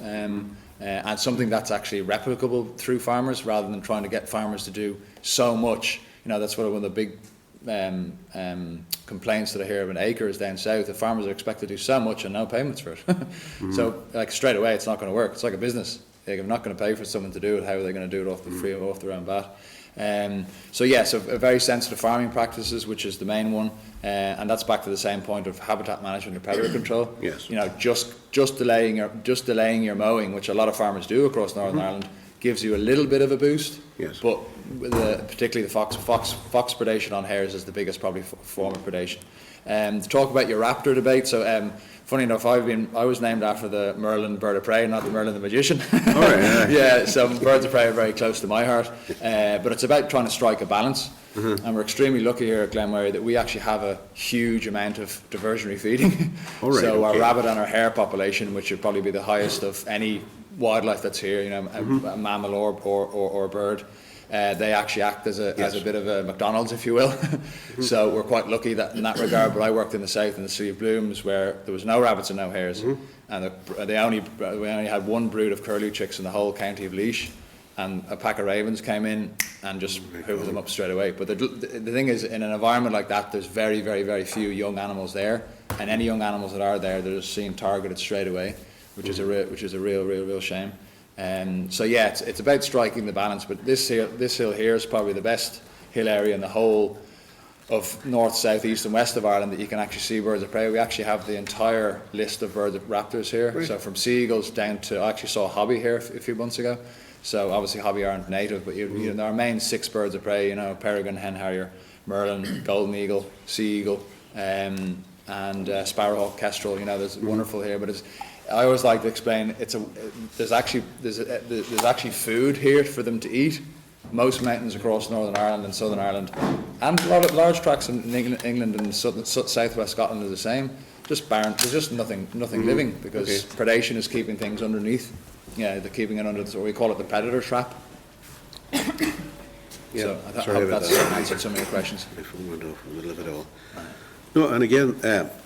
and something that's actually replicable through farmers rather than trying to get farmers to do so much. You know, that's one of the big complaints that I hear about acres down south. The farmers are expected to do so much and no payments for it. So, like, straight away, it's not going to work. It's like a business. Like, if I'm not going to pay for someone to do it, how are they going to do it off their own bat? So a very sensitive farming practices, which is the main one, and that's back to the same point of habitat management and predator control. Yes. You know, just delaying your mowing, which a lot of farmers do across Northern Ireland, gives you a little bit of a boost. Yes. But particularly the fox predation on hares is the biggest probably form of predation. To talk about your raptor debate, so funny enough, I was named after the Merlin bird of prey, not the Merlin the magician. All right, Yeah, so birds of prey are very close to my heart, but it's about trying to strike a balance. And we're extremely lucky here at Glenmary that we actually have a huge amount of diversionary feeding. All right, So our okay. rabbit and our hare population, which would probably be the highest of any wildlife that's here, you know, a mammal or bird, they actually act as a bit of a McDonald's, if you will. So we're quite lucky that in that regard. But I worked in the south in the Sea of Blooms, where there was no rabbits and no hares, and we only had one brood of curlew chicks in the whole county of Laois, and a pack of ravens came in and just hoovered them up straight away. But the thing is, in an environment like that, there's very, very, very few young animals there, and any young animals that are there, they're just seen targeted straight away, which is a real shame. So yeah, it's about striking the balance. But this hill here is probably the best hill area in the whole of north, south, east, and west of Ireland that you can actually see birds of prey. We actually have the entire list of birds of raptors here. Right. So from seagulls down to, I actually saw a hobby here a few months ago. So obviously hobby aren't native, but you know, our main 6 birds of prey, you know, peregrine, hen harrier, merlin, golden eagle, sea eagle, and sparrowhawk, kestrel. You know, there's wonderful here, but I always like to explain, there's actually food here for them to eat. Most mountains across Northern Ireland and Southern Ireland, and a lot of large tracts in England and southwest Scotland are the same. Just barren. There's just nothing living, because predation is keeping things underneath. Yeah, they're keeping it under. We call it the predator trap. Yeah. So I Sorry hope about that's that. answered some of your questions. My phone went off in the middle of it all. No, and again,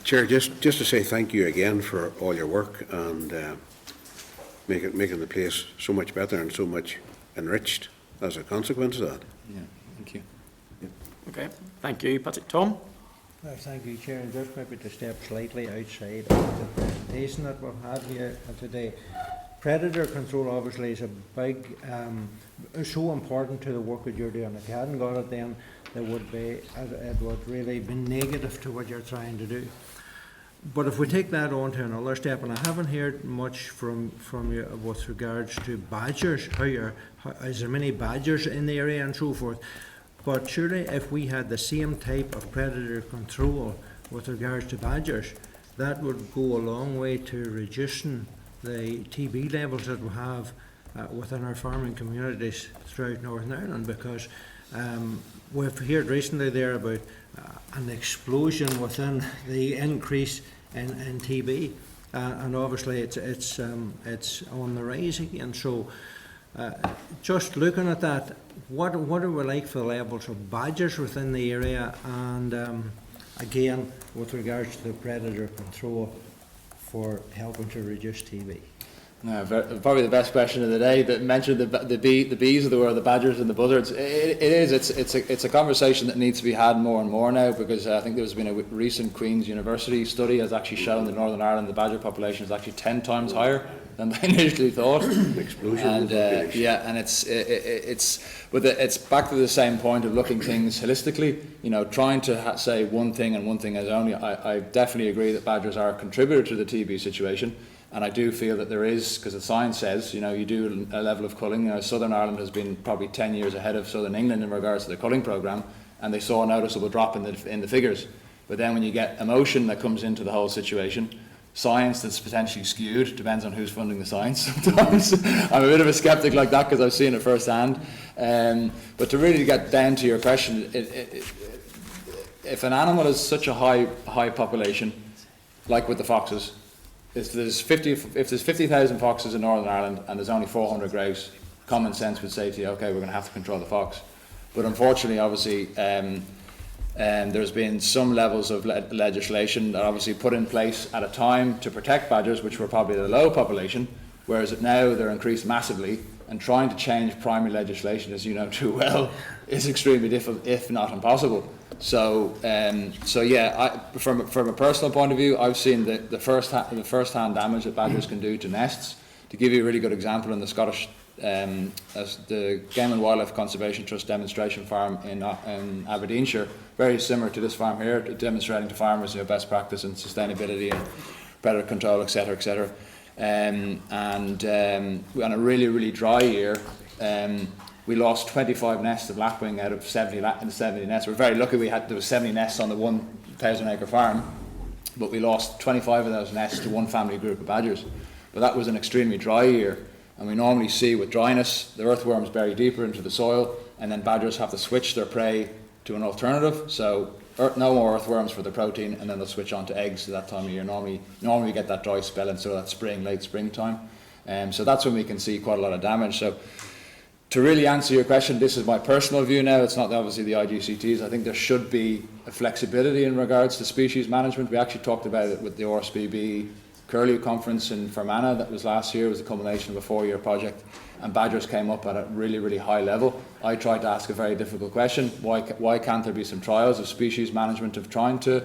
Chair, just to say thank you again for all your work and making the place so much better and so much enriched as a consequence of that. Yeah, thank you. Okay, thank you, Patrick. Tom? Thank you, Chair. And just maybe to step slightly outside of the presentation that we've had here today. Predator control obviously is a big, so important to the work that you're doing. If you hadn't got it, then it would really be negative to what you're trying to do. But if we take that on to another step, and I haven't heard much from you with regards to badgers, is there many badgers in the area and so forth? But surely if we had the same type of predator control with regards to badgers, that would go a long way to reducing the TB levels that we have within our farming communities throughout Northern Ireland, because we've heard recently there about an explosion within the increase in TB, and obviously it's on the rise again. So just looking at that, what are we like for the levels of badgers within the area, and again with regards to the predator control for helping to reduce TB? Probably the best question of the day. That mentioned the bees of the world, the badgers and the buzzards. It's a conversation that needs to be had more and more now, because I think there's been a recent Queen's University study has actually shown that Northern Ireland the badger population is actually 10 times higher than they initially thought. Explosion. And and it's back to the same point of looking things holistically. You know, trying to say one thing and one thing as only. I definitely agree that badgers are a contributor to the TB situation. And I do feel that there is, because the science says, you know, you do a level of culling. You know, Southern Ireland has been probably 10 years ahead of Southern England in regards to the culling programme, and they saw a noticeable drop in the figures. But then when you get emotion that comes into the whole situation, science that's potentially skewed, depends on who's funding the science sometimes. I'm a bit of a skeptic like that because I've seen it firsthand. But to really get down to your question, if an animal has such a high population, like with the foxes, if there's 50,000 foxes in Northern Ireland and there's only 400 grouse, common sense would say to you, okay, we're going to have to control the fox. But unfortunately, obviously, there's been some levels of legislation that obviously put in place at a time to protect badgers, which were probably the low population, whereas now they're increased massively, and trying to change primary legislation, as you know too well, is extremely difficult, if not impossible. So, from a personal point of view, I've seen the first-hand damage that badgers can do to nests. To give you a really good example, in the Scottish, as the Game and Wildlife Conservation Trust demonstration farm in Aberdeenshire, very similar to this farm here, demonstrating to farmers best practice and sustainability and predator control, etc., etc. And on a really, really dry year, we lost 25 nests of lapwing out of 70 nests. We're very lucky there was 70 nests on the 1,000 acre farm, but we lost 25 of those nests to one family group of badgers. But that was an extremely dry year, and we normally see with dryness, the earthworms bury deeper into the soil, and then badgers have to switch their prey to an alternative. So no more earthworms for the protein, and then they'll switch on to eggs at that time of year. Normally we get that dry spell in sort of that late springtime. So that's when we can see quite a lot of damage. So to really answer your question, this is my personal view now, it's not obviously the IGCT's. I think there should be a flexibility in regards to species management. We actually talked about it with the RSPB Curlew conference in Fermanagh that was last year. It was a culmination of a 4-year project, and badgers came up at a really, really high level. I tried to ask a very difficult question: why can't there be some trials of species management, of trying to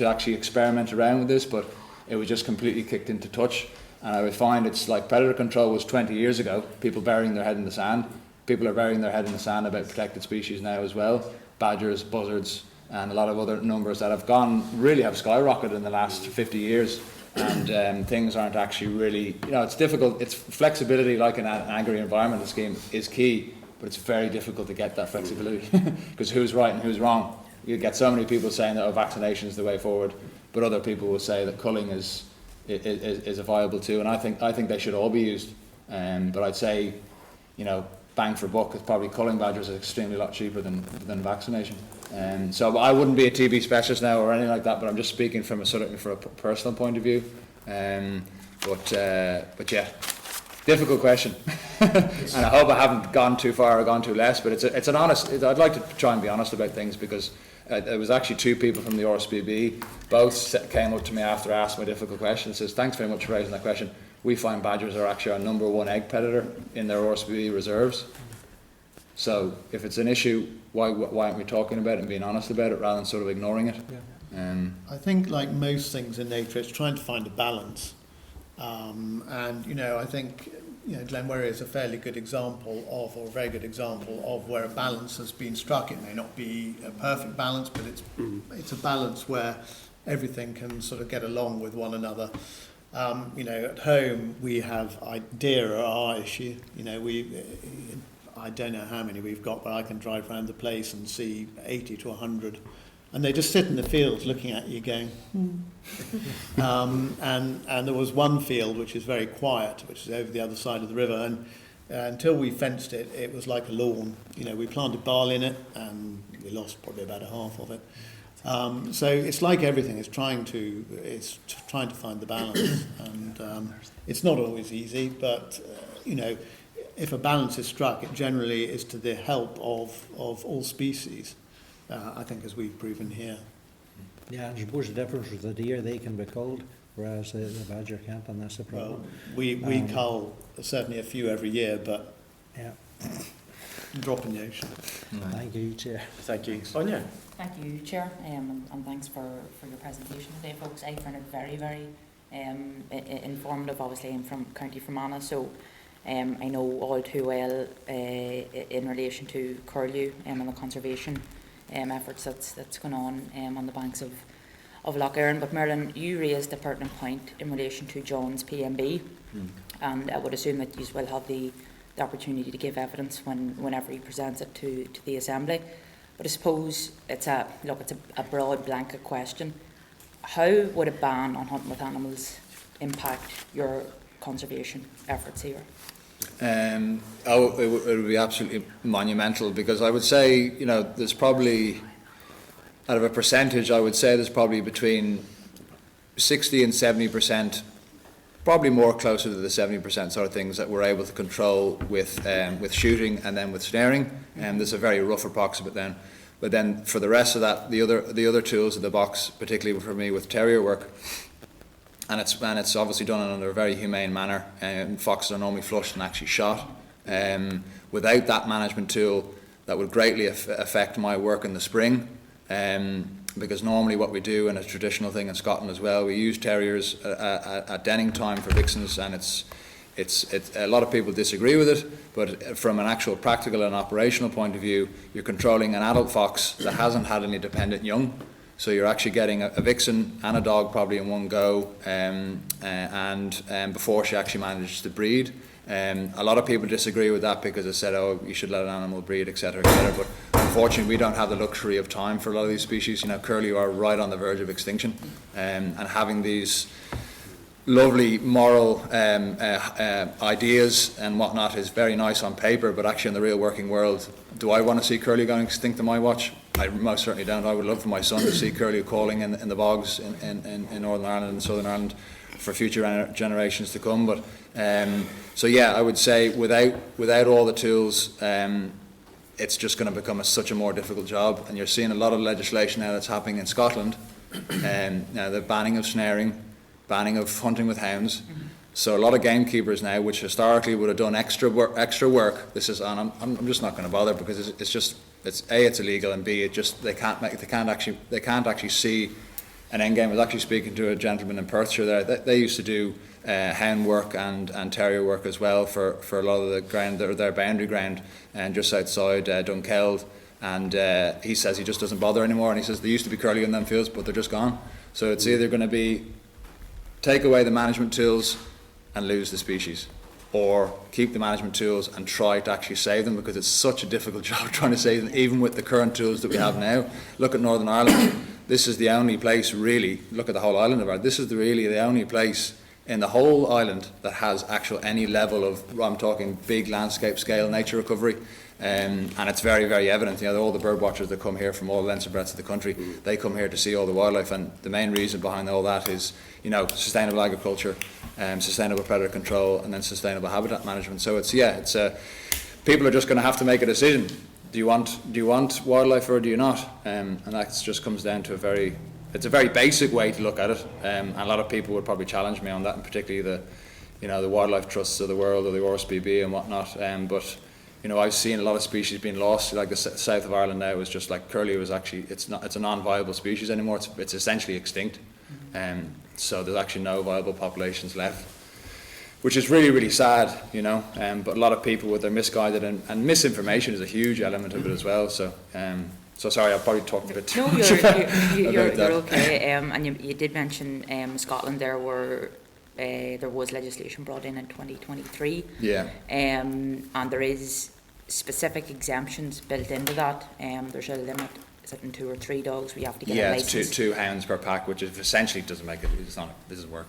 actually experiment around with this? But it was just completely kicked into touch. And I would find it's like predator control was 20 years ago, people burying their head in the sand. People are burying their head in the sand about protected species now as well. Badgers, buzzards, and a lot of other numbers that have skyrocketed in the last 50 years. And things aren't actually really, it's difficult. It's flexibility, like in an agri-environmental scheme, is key, but it's very difficult to get that flexibility because who's right and who's wrong? You get so many people saying that vaccination is the way forward, but other people will say that culling is a viable too, and I think they should all be used. But I'd say, bang for buck, it's probably culling badgers is extremely a lot cheaper than vaccination. So I wouldn't be a TB specialist now or anything like that, but I'm just speaking from a personal point of view. But yeah, difficult question, and I hope I haven't gone too far or gone too less. But it's an honest. I'd like to try and be honest about things, because it was actually 2 people from the RSPB. Both came up to me after I asked my difficult question and says, "Thanks very much for raising that question. We find badgers are actually our #1 egg predator in their RSPB reserves. So if it's an issue, why aren't we talking about it and being honest about it rather than sort of ignoring it?" Yeah. I think, like most things in nature, it's trying to find a balance. I think Glenwarry is a fairly good example of, or a very good example of, where a balance has been struck. It may not be a perfect balance, but it's a balance where everything can sort of get along with one another. At home we have deer are our issue. I don't know how many we've got, but I can drive around the place and see 80 to 100. And they just sit in the fields looking at you going, and there was one field which is very quiet, which is over the other side of the river. And until we fenced it, it was like a lawn. We planted barley in it, and we lost probably about a half of it. So it's like everything. It's trying to find the balance, and it's not always easy. But if a balance is struck, it generally is to the help of all species. I think, as we've proven here. Yeah, I suppose the difference with the deer, they can be culled, whereas the badger can't, and that's the problem. Well, we cull certainly a few every year, but yeah, drop in the ocean. Thank you, Chair. Thank you. Sonia. Thank you, Chair, and thanks for your presentation today, folks. I found it very, very informative. Obviously, I'm from County Fermanagh, so I know all too well in relation to curlew and the conservation efforts that's going on the banks of Lough Erne. But Merlin, you raised a pertinent point in relation to John's PMB, and I would assume that you will have the opportunity to give evidence whenever he presents it to the Assembly. But I suppose it's a broad blanket question. How would a ban on hunting with animals impact your conservation efforts here? It would be absolutely monumental, because I would say, there's probably, out of a percentage, I would say there's probably between 60 and 70%, probably more closer to the 70% sort of things that we're able to control with shooting and then with snaring. And there's a very rough approximate then. But then for the rest of that, the other tools in the box, particularly for me with terrier work, it's obviously done in a very humane manner. Foxes are normally flushed and actually shot. Without that management tool, that would greatly affect my work in the spring. Because normally what we do, and a traditional thing in Scotland as well, we use terriers at denning time for vixens, and it's a lot of people disagree with it, but from an actual practical and operational point of view, you're controlling an adult fox that hasn't had any dependent young. So you're actually getting a vixen and a dog probably in one go, and before she actually manages to breed. A lot of people disagree with that because they said, oh, you should let an animal breed, etc., etc. But unfortunately, we don't have the luxury of time for a lot of these species. You know, curlew are right on the verge of extinction, and having these lovely moral ideas and whatnot is very nice on paper, but actually in the real working world, do I want to see curlew going extinct on my watch? I most certainly don't. I would love for my son to see curlew calling in the bogs in Northern Ireland and Southern Ireland for future generations to come. But so yeah, I would say without all the tools, it's just going to become such a more difficult job. And you're seeing a lot of legislation now that's happening in Scotland. Now the banning of snaring, banning of hunting with hounds. So a lot of gamekeepers now, which historically would have done extra work. This is, and I'm just not going to bother because it's A, it's illegal, and B, they can't actually see an end game. I was actually speaking to a gentleman in Perthshire there. They used to do hound work and terrier work as well for a lot of the ground, their boundary ground, and just outside Dunkeld. And he says he just doesn't bother anymore. And he says there used to be curlew in them fields, but they're just gone. So it's either going to be take away the management tools and lose the species, or keep the management tools and try to actually save them, because it's such a difficult job trying to save them, even with the current tools that we have now. Look at Northern Ireland. This is the only place really, look at the whole island of Ireland, this is really the only place in the whole island that has actual any level of, I'm talking big landscape scale nature recovery. And it's very, very evident. You know, all the bird watchers that come here from all lengths and breadths of the country, they come here to see all the wildlife, and the main reason behind all that is, you know, sustainable agriculture, sustainable predator control, and then sustainable habitat management. So people are just going to have to make a decision. Do you want wildlife or do you not? And that just comes down to it's a very basic way to look at it. And a lot of people would probably challenge me on that, and particularly the wildlife trusts of the world, or the RSPB and whatnot. But you know, I've seen a lot of species being lost. Like the south of Ireland now is just like curlew is actually it's a non-viable species anymore. It's essentially extinct. So there's actually no viable populations left, which is really, really sad, you know. But a lot of people with their misguided and misinformation is a huge element of it as well. So sorry, I've probably talked a bit too much about You're okay. And you did mention Scotland. There was legislation brought in 2023. Yeah. And there is specific exemptions built into that. There's a limit. Is it in 2 or 3 dogs we have to get a license? Yeah, it's two hounds per pack, which is essentially doesn't make it. It doesn't work.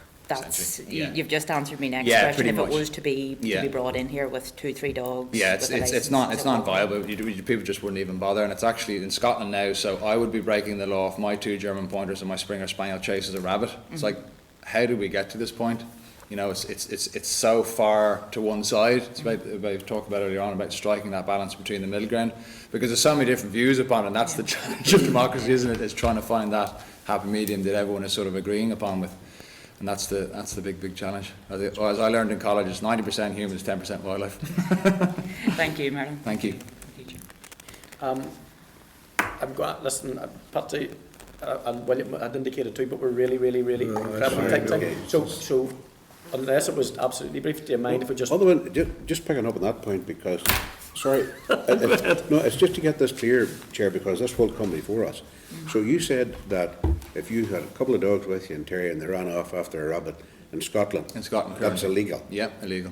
You've just answered my next question. If Pretty much. It was to be brought in here with 2-3 dogs. Yeah, it's not viable. People just wouldn't even bother, and it's actually in Scotland now. So I would be breaking the law if my 2 German pointers and my Springer Spaniel chases a rabbit. It's like, how did we get to this point? You know, it's so far to one side. It's about we talked about earlier on about striking that balance between the middle ground, because there's so many different views upon it, and that's the challenge of democracy, isn't it? Is trying to find that happy medium that everyone is sort of agreeing upon with, and that's the big challenge. As I learned in college, it's 90% humans, 10% wildlife. Thank you, Merlin. Thank you. I'm glad. Listen, Patsy, and William had indicated too, but we're really incredibly tight time. So. Unless it was absolutely brief, do you mind if we just... Just picking up on that point, because, sorry, it's just to get this clear, Chair, because this will come before us. So you said that if you had a couple of dogs with you in terrier and they ran off after a rabbit in Scotland, that's illegal. Yeah, illegal.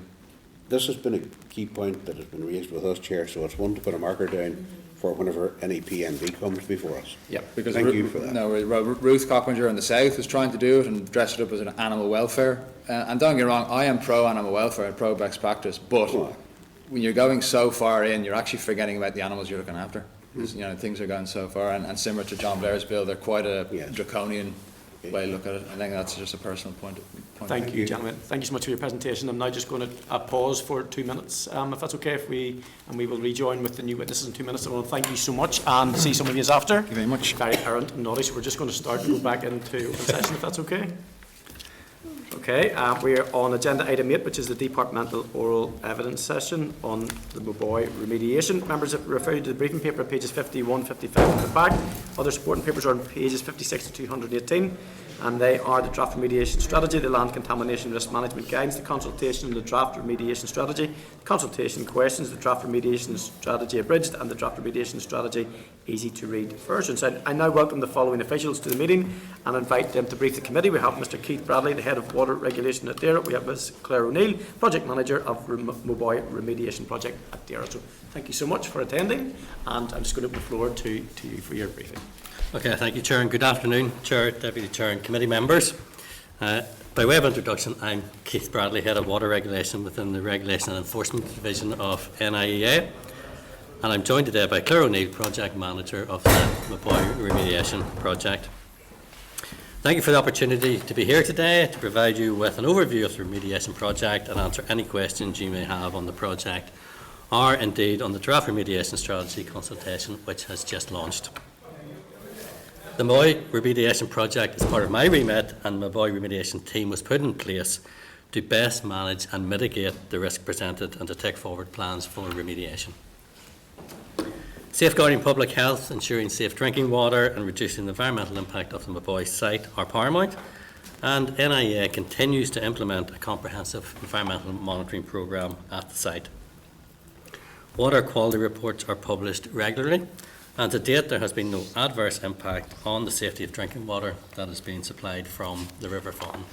This has been a key point that has been raised with us, Chair, so it's one to put a marker down for whenever any PNV comes before us. Yeah, because thank you for that. No, Ruth Coppinger in the south is trying to do it and dress it up as an animal welfare. And don't get me wrong, I am pro animal welfare and pro best practice, but when you're going so far in, you're actually forgetting about the animals you're looking after. You know, things are going so far, and similar to John Blair's bill, they're quite a draconian way to look at it. I think that's just a personal point. Thank you, gentlemen. Thank you so much for your presentation. I'm now just going to pause for 2 minutes, if that's okay, we will rejoin with the new witnesses in 2 minutes. I want to thank you so much and see some of you after. Thank you very much. Very errant and naughty, so we're just going to start and go back into open session, if that's okay. Okay, we are on agenda item 8, which is the departmental oral evidence session on the Moboy remediation. Members have referred to the briefing paper at pages 51, 55 at the back. Other supporting papers are on pages 56 to 218, and they are the draft remediation strategy, the land contamination risk management guidance, the consultation on the draft remediation strategy, the consultation questions, the draft remediation strategy abridged, and the draft remediation strategy easy to read versions. I now welcome the following officials to the meeting and invite them to brief the committee. We have Mr. Keith Bradley, the Head of Water Regulation at Dara. We have Ms. Claire O'Neill, Project Manager of Moboy Remediation Project at Dara. So thank you so much for attending, and I'm just going to open the floor to you for your briefing. Okay, thank you, Chair, and good afternoon, Chair, Deputy Chair and committee members. By way of introduction, I'm Keith Bradley, Head of Water Regulation within the Regulation and Enforcement Division of NIEA, and I'm joined today by Claire O'Neill, Project Manager of the Moboy Remediation Project. Thank you for the opportunity to be here today to provide you with an overview of the remediation project and answer any questions you may have on the project or indeed on the draft remediation strategy consultation which has just launched. The Moboy Remediation Project is part of my remit, and the Moboy Remediation team was put in place to best manage and mitigate the risk presented and to take forward plans for remediation. Safeguarding public health, ensuring safe drinking water and reducing the environmental impact of the Moboy site are paramount, and NIEA continues to implement a comprehensive environmental monitoring programme at the site. Water quality reports are published regularly, and to date there has been no adverse impact on the safety of drinking water that is being supplied from the River Faughan.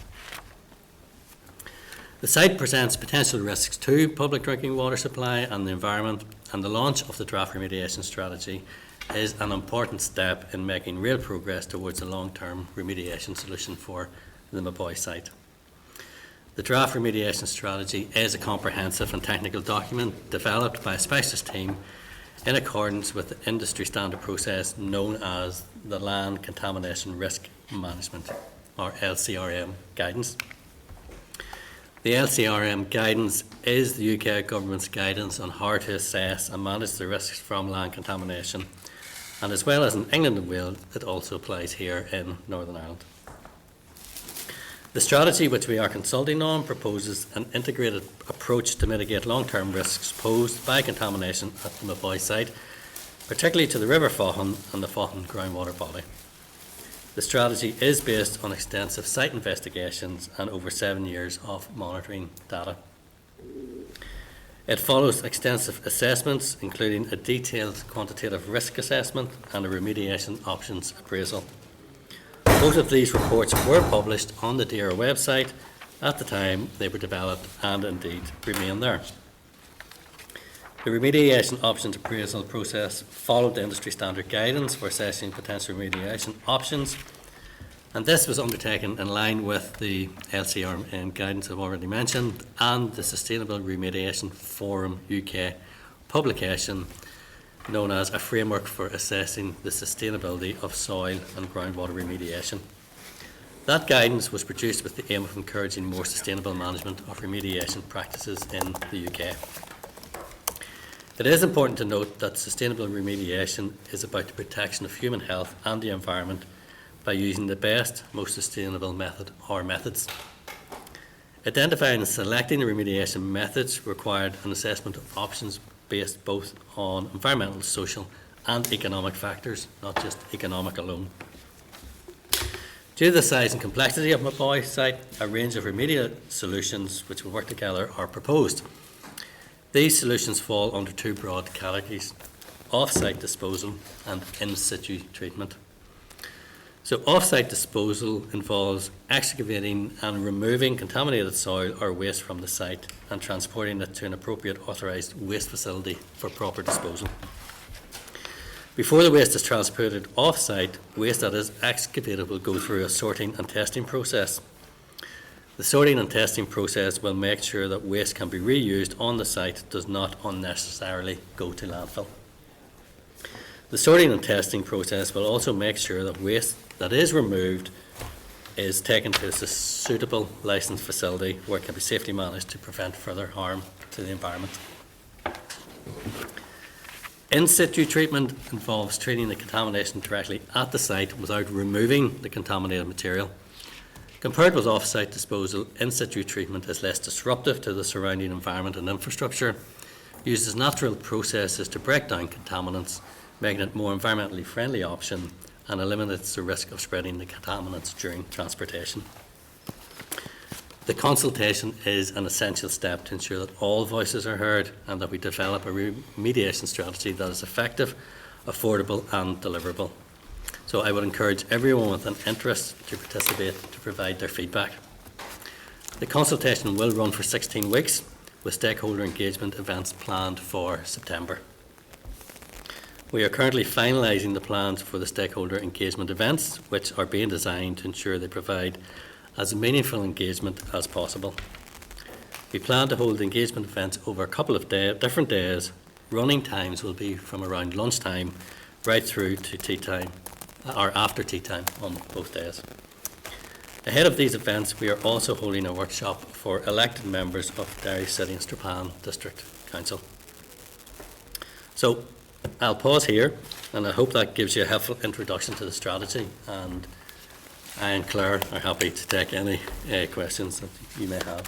The site presents potential risks to public drinking water supply and the environment, and the launch of the draft remediation strategy is an important step in making real progress towards a long-term remediation solution for the Moboy site. The draft remediation strategy is a comprehensive and technical document developed by a specialist team in accordance with the industry standard process known as the Land Contamination Risk Management, or LCRM guidance. The LCRM guidance is the UK Government's guidance on how to assess and manage the risks from land contamination, and as well as in England and Wales, it also applies here in Northern Ireland. The strategy which we are consulting on proposes an integrated approach to mitigate long-term risks posed by contamination at the Moboy site, particularly to the River Faughan and the Faughan groundwater body. The strategy is based on extensive site investigations and over 7 years of monitoring data. It follows extensive assessments, including a detailed quantitative risk assessment and a remediation options appraisal. Both of these reports were published on the DARE website at the time they were developed and indeed remain there. The remediation options appraisal process followed the industry standard guidance for assessing potential remediation options, and this was undertaken in line with the LCRM guidance I've already mentioned and the Sustainable Remediation Forum UK publication known as A Framework for Assessing the Sustainability of Soil and Groundwater Remediation. That guidance was produced with the aim of encouraging more sustainable management of remediation practices in the UK. It is important to note that sustainable remediation is about the protection of human health and the environment by using the best, most sustainable method or methods. Identifying and selecting the remediation methods required an assessment of options based both on environmental, social and economic factors, not just economic alone. Due to the size and complexity of Moboy site, a range of remedial solutions which will work together are proposed. These solutions fall under two broad categories: off-site disposal and in-situ treatment. So off-site disposal involves excavating and removing contaminated soil or waste from the site and transporting it to an appropriate authorised waste facility for proper disposal. Before the waste is transported off-site, waste that is excavated will go through a sorting and testing process. The sorting and testing process will make sure that waste can be reused on the site, does not unnecessarily go to landfill. The sorting and testing process will also make sure that waste that is removed is taken to a suitable licensed facility where it can be safely managed to prevent further harm to the environment. In situ treatment involves treating the contamination directly at the site without removing the contaminated material. Compared with off-site disposal, in-situ treatment is less disruptive to the surrounding environment and infrastructure, uses natural processes to break down contaminants, making it a more environmentally friendly option, and eliminates the risk of spreading the contaminants during transportation. The consultation is an essential step to ensure that all voices are heard and that we develop a remediation strategy that is effective, affordable and deliverable. So I would encourage everyone with an interest to participate to provide their feedback. The consultation will run for 16 weeks with stakeholder engagement events planned for September. We are currently finalising the plans for the stakeholder engagement events, which are being designed to ensure they provide as meaningful engagement as possible. We plan to hold engagement events over a couple of different days. Running times will be from around lunchtime right through to tea time, or after tea time on both days. Ahead of these events, we are also holding a workshop for elected members of Derry City and Strapan District Council. So I'll pause here, and I hope that gives you a helpful introduction to the strategy, and I and Claire are happy to take any questions that you may have.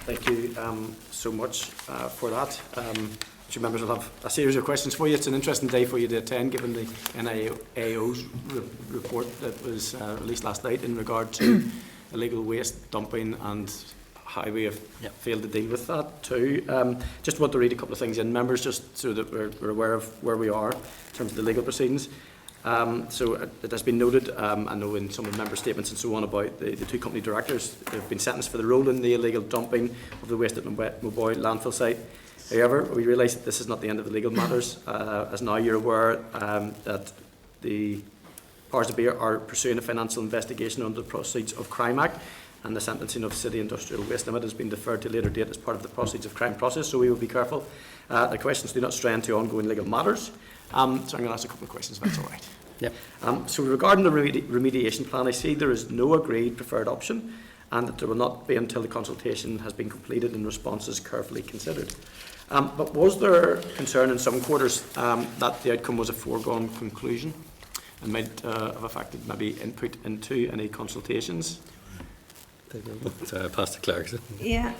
Thank you so much for that. Your members will have a series of questions for you. It's an interesting day for you to attend, given the NIAO's report that was released last night in regard to illegal waste dumping and how we have failed to deal with that too. Just want to read a couple of things in, members, just so that we're aware of where we are in terms of the legal proceedings. So it has been noted, I know in some of the member statements and so on, about the two company directors who have been sentenced for the role in the illegal dumping of the waste at Moboy landfill site. However, we realise that this is not the end of the legal matters, as now you're aware that the powers that be are pursuing a financial investigation under the Proceeds of Crime Act, and the sentencing of City Industrial Waste Limited has been deferred to a later date as part of the Proceeds of Crime process, so we will be careful. The questions do not stray into ongoing legal matters. So I'm going to ask a couple of questions, if that's all right. Yep. So regarding the remediation plan, I see there is no agreed preferred option, and that there will not be until the consultation has been completed and responses carefully considered. But was there concern in some quarters that the outcome was a foregone conclusion and might have affected maybe input into any consultations? So I pass to Claire. Yeah,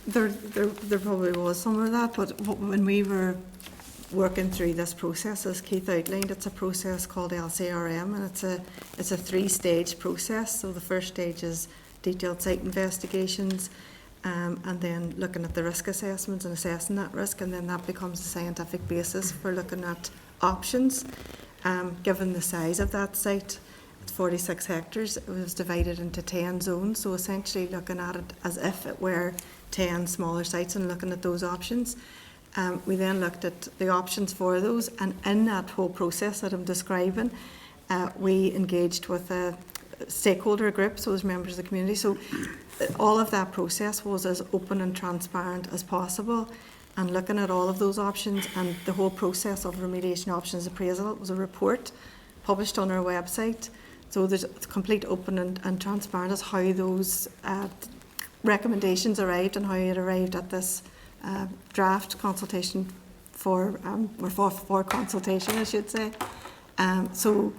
there probably was some of that, but when we were working through this process, as Keith outlined, it's a process called LCRM, and it's a three-stage process. So the first stage is detailed site investigations, and then looking at the risk assessments and assessing that risk, and then that becomes a scientific basis for looking at options. Given the size of that site, it's 46 hectares, it was divided into 10 zones, so essentially looking at it as if it were 10 smaller sites and looking at those options. We then looked at the options for those, and in that whole process that I'm describing, we engaged with a stakeholder group, so as members of the community. So all of that process was as open and transparent as possible, and looking at all of those options, and the whole process of remediation options appraisal was a report published on our website. So there's complete open and transparent as how those recommendations arrived and how it arrived at this draft consultation for consultation, I should say. So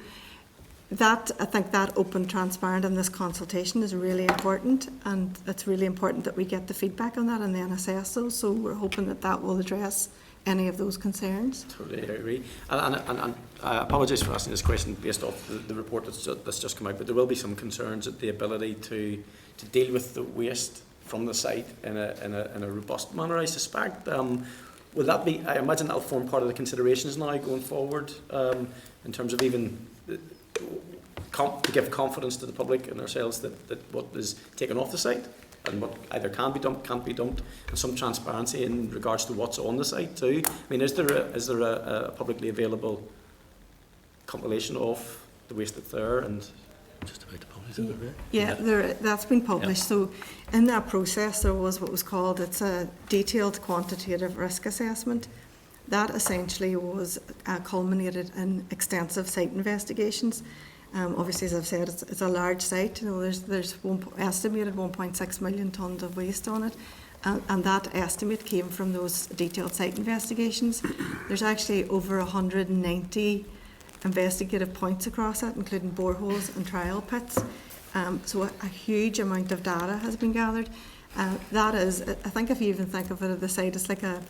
that, I think that open, transparent in this consultation is really important, and it's really important that we get the feedback on that and then assess those. So we're hoping that that will address any of those concerns. Totally agree. And I apologise for asking this question based off the report that's just come out, but there will be some concerns at the ability to deal with the waste from the site in a robust manner, I suspect. Will that be, I imagine that'll form part of the considerations now going forward, in terms of even to give confidence to the public and ourselves that what is taken off the site and what either can be dumped, can't be dumped, and some transparency in regards to what's on the site too. I mean, is there a publicly available compilation of the waste that's there and just about to publish it? Yeah, that's been published. Yeah. So in that process there was what was called, it's a detailed quantitative risk assessment. That essentially was culminated in extensive site investigations. Obviously, as I've said, it's a large site. You know, there's estimated 1.6 million tonnes of waste on it, and that estimate came from those detailed site investigations. There's actually over 190 investigative points across it, including boreholes and trial pits. So a huge amount of data has been gathered. That is, I think if you even think of it at the side, it's like a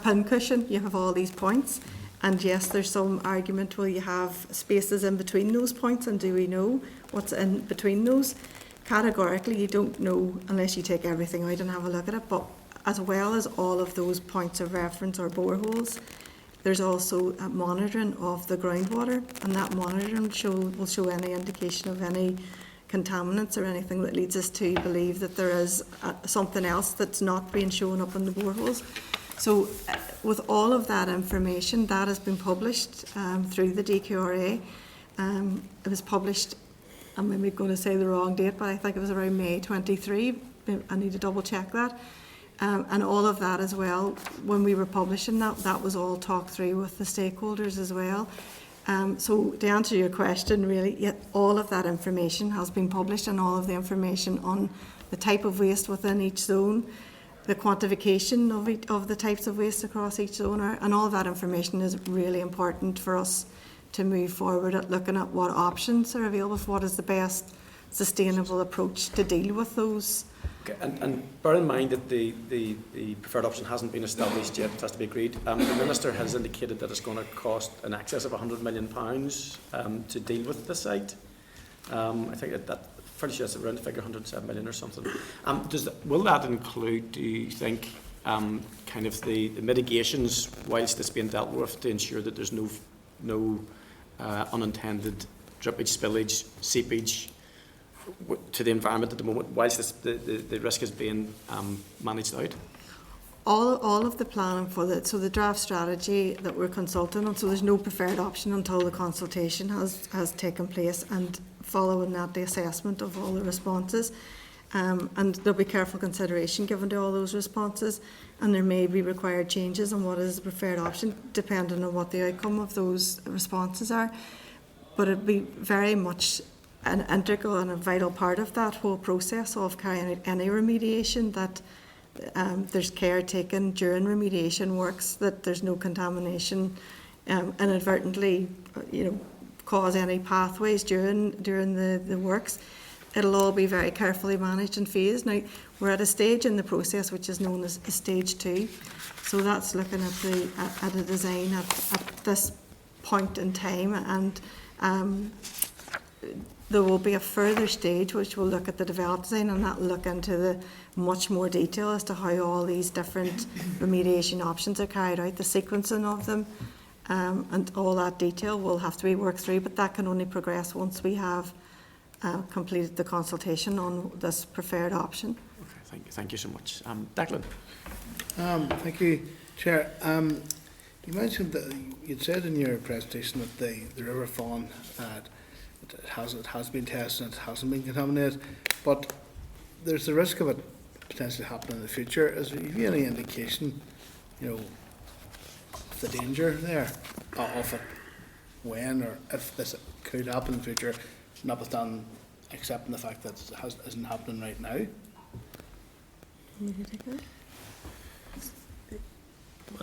pin cushion. You have all these points, and yes, there's some argument, will you have spaces in between those points, and do we know what's in between those? Categorically, you don't know unless you take everything out and have a look at it, but as well as all of those points of reference or boreholes, there's also a monitoring of the groundwater, and that monitoring will show any indication of any contaminants or anything that leads us to believe that there is something else that's not being shown up in the boreholes. So with all of that information, that has been published through the DQRA. It was published, I'm maybe going to say the wrong date, but I think it was around May 23. I need to double check that. And all of that as well, when we were publishing that was all talked through with the stakeholders as well. So to answer your question, really, all of that information has been published, and all of the information on the type of waste within each zone, the quantification of the types of waste across each zone, and all of that information is really important for us to move forward at looking at what options are available, what is the best sustainable approach to deal with those. Okay, and bear in mind that the preferred option hasn't been established yet, it has to be agreed. The Minister has indicated that it's going to cost in excess of £100 million to deal with the site. I think that pretty sure it's around the figure 107 million or something. Will that include, do you think, kind of the mitigations whilst it's being dealt with to ensure that there's no unintended drippage, spillage, seepage to the environment at the moment, whilst the risk is being managed out? All of the planning for the draft strategy that we're consulting on, so there's no preferred option until the consultation has taken place, and following that the assessment of all the responses, and there'll be careful consideration given to all those responses, and there may be required changes on what is the preferred option depending on what the outcome of those responses are, but it'll be very much an integral and a vital part of that whole process of carrying out any remediation, that there's care taken during remediation works, that there's no contamination inadvertently, cause any pathways during the works. It'll all be very carefully managed and phased. Now, we're at a stage in the process which is known as stage 2. So that's looking at a design at this point in time, and there will be a further stage which will look at the developed design, and that will look into the much more detail as to how all these different remediation options are carried out, the sequencing of them, and all that detail will have to be worked through, but that can only progress once we have completed the consultation on this preferred option. Okay, thank you so much. Declan. Thank you, Chair. You mentioned that you'd said in your presentation that the river fawn it has been tested and it hasn't been contaminated, but there's the risk of it potentially happening in the future. Is there any indication, of the danger there of it, when or if this could happen in the future, notwithstanding accepting the fact that it isn't happening right now?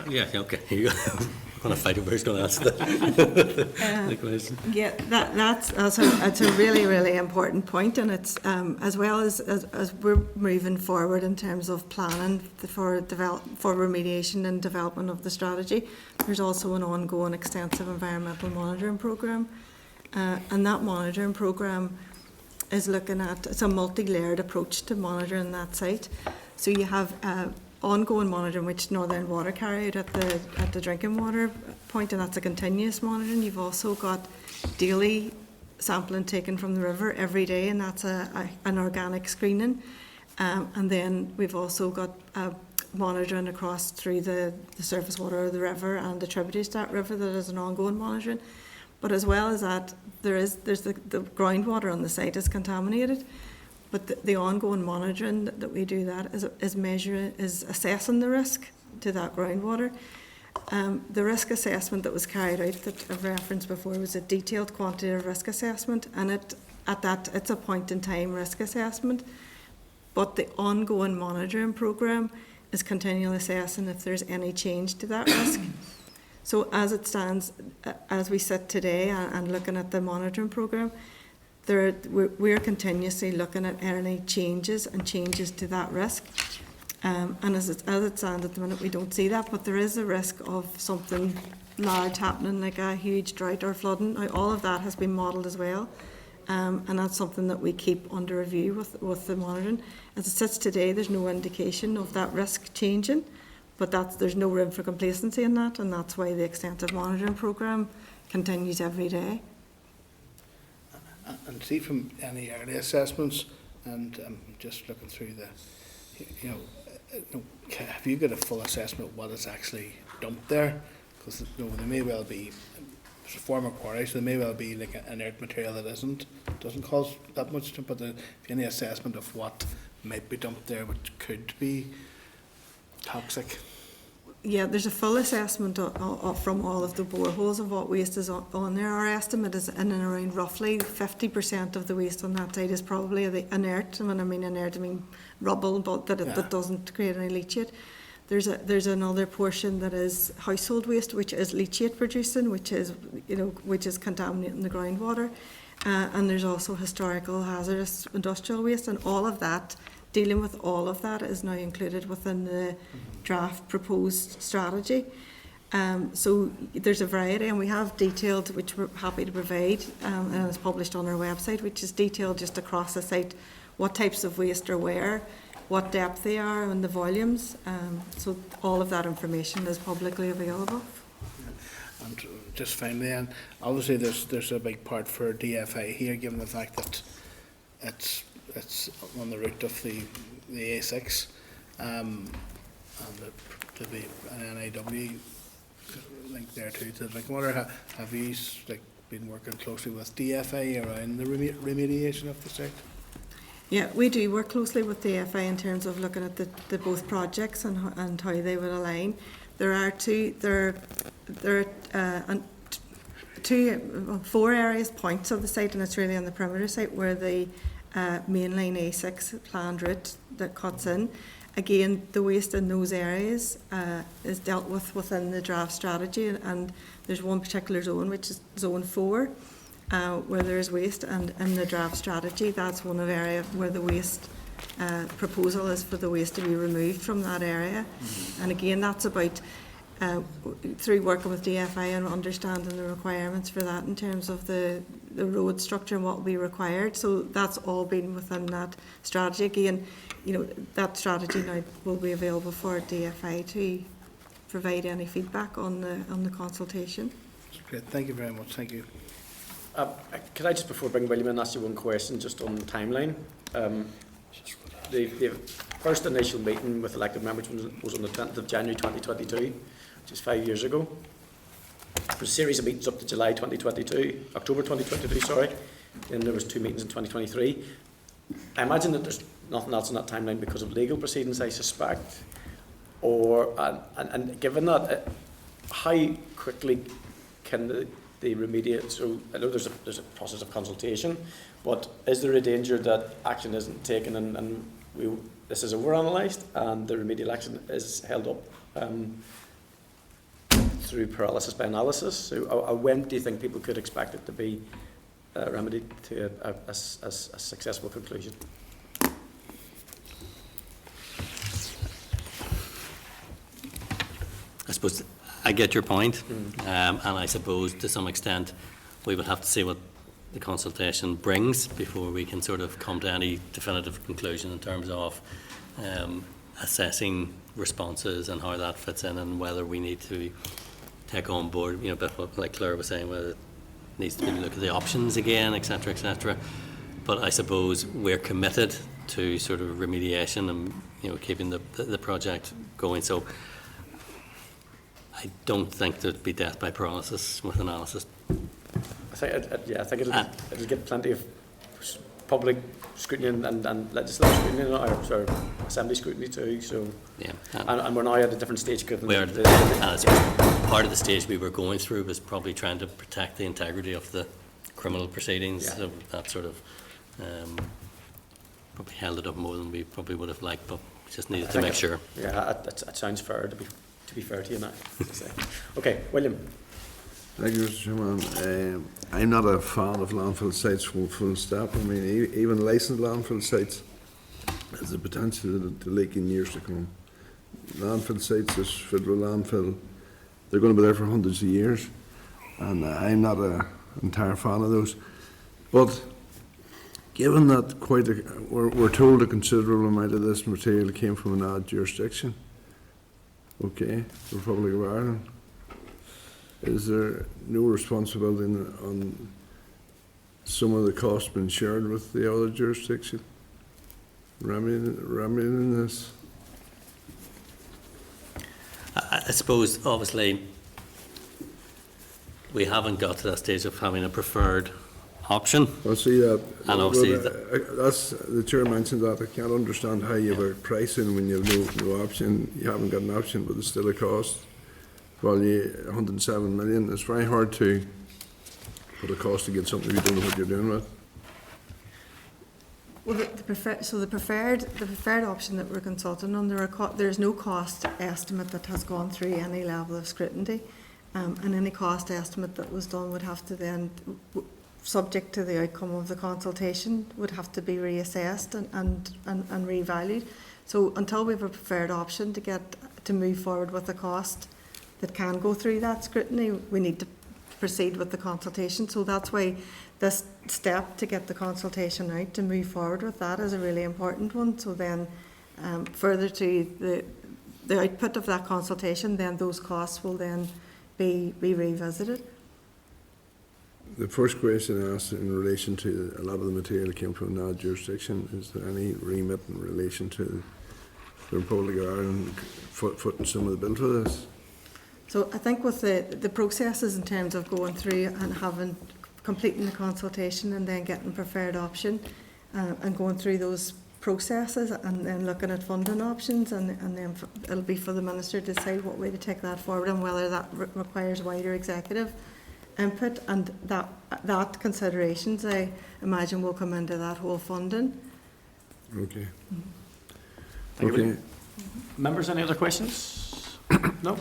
Yeah, okay. You're going to fight over who's going to answer the question. Yeah, that's a really, really important point, and it's as well as we're moving forward in terms of planning for remediation and development of the strategy. There's also an ongoing extensive environmental monitoring programme, and that monitoring programme is looking at, it's a multi-layered approach to monitoring that site. So you have ongoing monitoring which Northern Water carry out at the drinking water point, and that's a continuous monitoring. You've also got daily sampling taken from the river every day, and that's an organic screening. And then we've also got monitoring across through the surface water of the river and the tributaries to that river that is an ongoing monitoring. But as well as that, there's the groundwater on the site is contaminated. But the ongoing monitoring that we do that is assessing the risk to that groundwater. The risk assessment that was carried out that I've referenced before was a detailed quantitative risk assessment, and it's a point in time risk assessment. But the ongoing monitoring programme is continually assessing if there's any change to that risk. So as it stands, as we sit today and looking at the monitoring programme, we're continuously looking at any changes and changes to that risk. And as it stands at the minute, we don't see that, but there is a risk of something large happening, like a huge drought or flooding. Now, all of that has been modelled as well, and that's something that we keep under review with the monitoring. As it sits today, there's no indication of that risk changing, but there's no room for complacency in that, and that's why the extensive monitoring programme continues every day. And see from any early assessments, and just looking through have you got a full assessment of what is actually dumped there? Because there may well be, it's a former quarry, so there may well be like inert material that doesn't cause that much dump, but any assessment of what might be dumped there which could be toxic? Yeah, there's a full assessment from all of the boreholes of what waste is on there. Our estimate is in and around roughly 50% of the waste on that site is probably the inert. When I mean inert, I mean rubble, but that doesn't create any leachate. There's another portion that is household waste, which is leachate producing, which is contaminating the groundwater, and there's also historical hazardous industrial waste, and all of that. Dealing with all of that is now included within the draft proposed strategy. So there's a variety, and we have detailed, which we're happy to provide, and it's published on our website, which is detailed just across the site, what types of waste are where, what depth they are, and the volumes. So all of that information is publicly available. And just finally, and obviously there's a big part for DFI here, given the fact that it's on the route of the A6, and there'll be an NIW link there too to the drinking water. Have you been working closely with DFI around the remediation of the site? Yeah, we do work closely with DFI in terms of looking at the both projects and how they would align. There are four areas, points of the site, and it's really on the perimeter site where the mainline A6 planned route that cuts in. Again, the waste in those areas is dealt with within the draft strategy, and there's one particular zone, which is zone 4, where there is waste, and in the draft strategy, that's one of the area where the waste proposal is for the waste to be removed from that area. And again, that's about through working with DFI and understanding the requirements for that in terms of the road structure and what will be required. So that's all been within that strategy. Again, that strategy now will be available for DFI to provide any feedback on the consultation. That's great. Thank you very much. Thank you. Could I just, before bringing William in, ask you one question just on the timeline? The first initial meeting with elected members was on the 20th of January 2022, which is 5 years ago. There was a series of meetings up to July 2022, October 2022, sorry. Then there was 2 meetings in 2023. I imagine that there's nothing else in that timeline because of legal proceedings, I suspect. And given that, how quickly can the remediate? So I know there's a process of consultation, but is there a danger that action isn't taken and this is overanalyzed and the remedial action is held up through paralysis by analysis? So when do you think people could expect it to be remedied to a successful conclusion? I suppose I get your point, and I suppose to some extent we will have to see what the consultation brings before we can sort of come to any definitive conclusion in terms of assessing responses and how that fits in, and whether we need to take on board, a bit what, like Claire was saying, whether it needs to maybe look at the options again, etc., etc. But I suppose we're committed to sort of remediation and keeping the project going. So I don't think there'd be death by paralysis with analysis. I think it'll get plenty of public scrutiny and legislative scrutiny, or assembly scrutiny too. So yeah, and we're now at a different stage. Part of the stage we were going through was probably trying to protect the integrity of the criminal proceedings. Yeah. So that sort of probably held it up more than we probably would have liked, but we just needed to make sure. Yeah, that sounds fair, to be fair to you now. Okay, William. Thank you, Mr. Chairman. I'm not a fan of landfill sites full stop. I mean, even licensed landfill sites has the potential to leak in years to come. Landfill sites, this federal landfill, they're going to be there for hundreds of years, and I'm not an entire fan of those. But given that we're told a considerable amount of this material came from an odd jurisdiction, okay, Republic of Ireland, is there no responsibility on some of the costs being shared with the other jurisdiction? Remedying this? I suppose, obviously, we haven't got to that stage of having a preferred option. I see that. And obviously, that's the chair mentioned that. I can't understand how you have a pricing when you have no option. You haven't got an option, but it's still a cost. Value 107 million. It's very hard to put a cost against something you don't know what you're doing with. Well, the preferred option that we're consulting on, there's no cost estimate that has gone through any level of scrutiny, and any cost estimate that was done would have to then, subject to the outcome of the consultation, would have to be reassessed and revalued. So until we have a preferred option to move forward with a cost that can go through that scrutiny, we need to proceed with the consultation. So that's why this step to get the consultation out, to move forward with that, is a really important one. So then further to the output of that consultation, then those costs will then be revisited. The first question I asked in relation to a lot of the material came from that jurisdiction. Is there any remit in relation to the Republic of Ireland footing some of the bill for this? So I think with the processes in terms of going through and completing the consultation and then getting preferred option and going through those processes and then looking at funding options, and then it'll be for the Minister to decide what way to take that forward and whether that requires wider executive input, and that considerations, I imagine, will come into that whole funding. Okay. Thank you. Members, any other questions? No?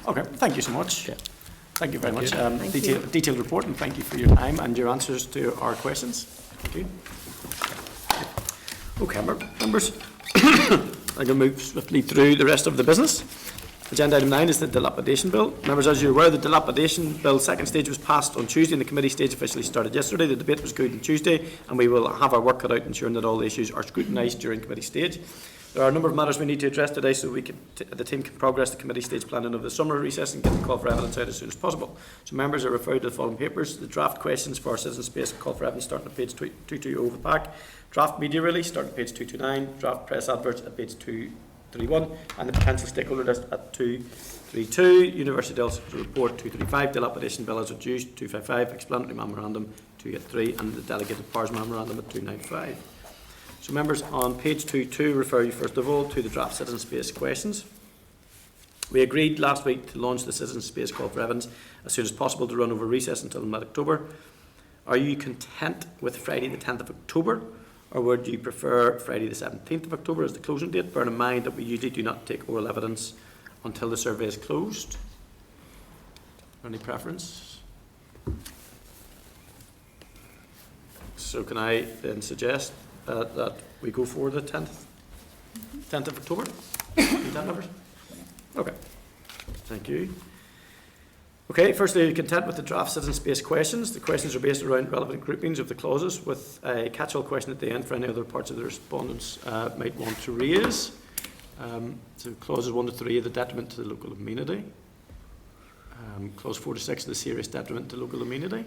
Okay, thank you so much. Yeah. Thank you very much. Detailed report, and thank you for your time and your answers to our questions. Thank you. Okay, members, I'm going to move swiftly through the rest of the business. Agenda item 9 is the dilapidation bill. Members, as you're aware, the dilapidation bill second stage was passed on Tuesday and the committee stage officially started yesterday. The debate was good on Tuesday, and we will have our work cut out ensuring that all the issues are scrutinised during committee stage. There are a number of matters we need to address today so the team can progress the committee stage planning of the summer recess and get the call for evidence out as soon as possible. So members are referred to the following papers: the draft questions for citizen space call for evidence starting at page 220 of the pack, draft media release starting at page 229, draft press adverts at page 231, and the potential stakeholder list at 232, University Dells report 235, dilapidation bill as reduced 255, explanatory memorandum 283, and the delegated powers memorandum at 295. So members, on page 22 refer you first of all to the draft citizen space questions. We agreed last week to launch the citizen space call for evidence as soon as possible to run over recess until mid-October. Are you content with Friday the 10th of October, or would you prefer Friday the 17th of October as the closing date? Bear in mind that we usually do not take oral evidence until the survey is closed. Any preference? So can I then suggest that we go for the 10th of October? Need that, members? Okay. Thank you. Okay, firstly, are you content with the draft citizen space questions? The questions are based around relevant groupings of the clauses with a catch-all question at the end for any other parts of the respondents might want to raise. So clauses 1 to 3 are the detriment to the local amenity. Clause 4 to 6 are the serious detriment to local amenity.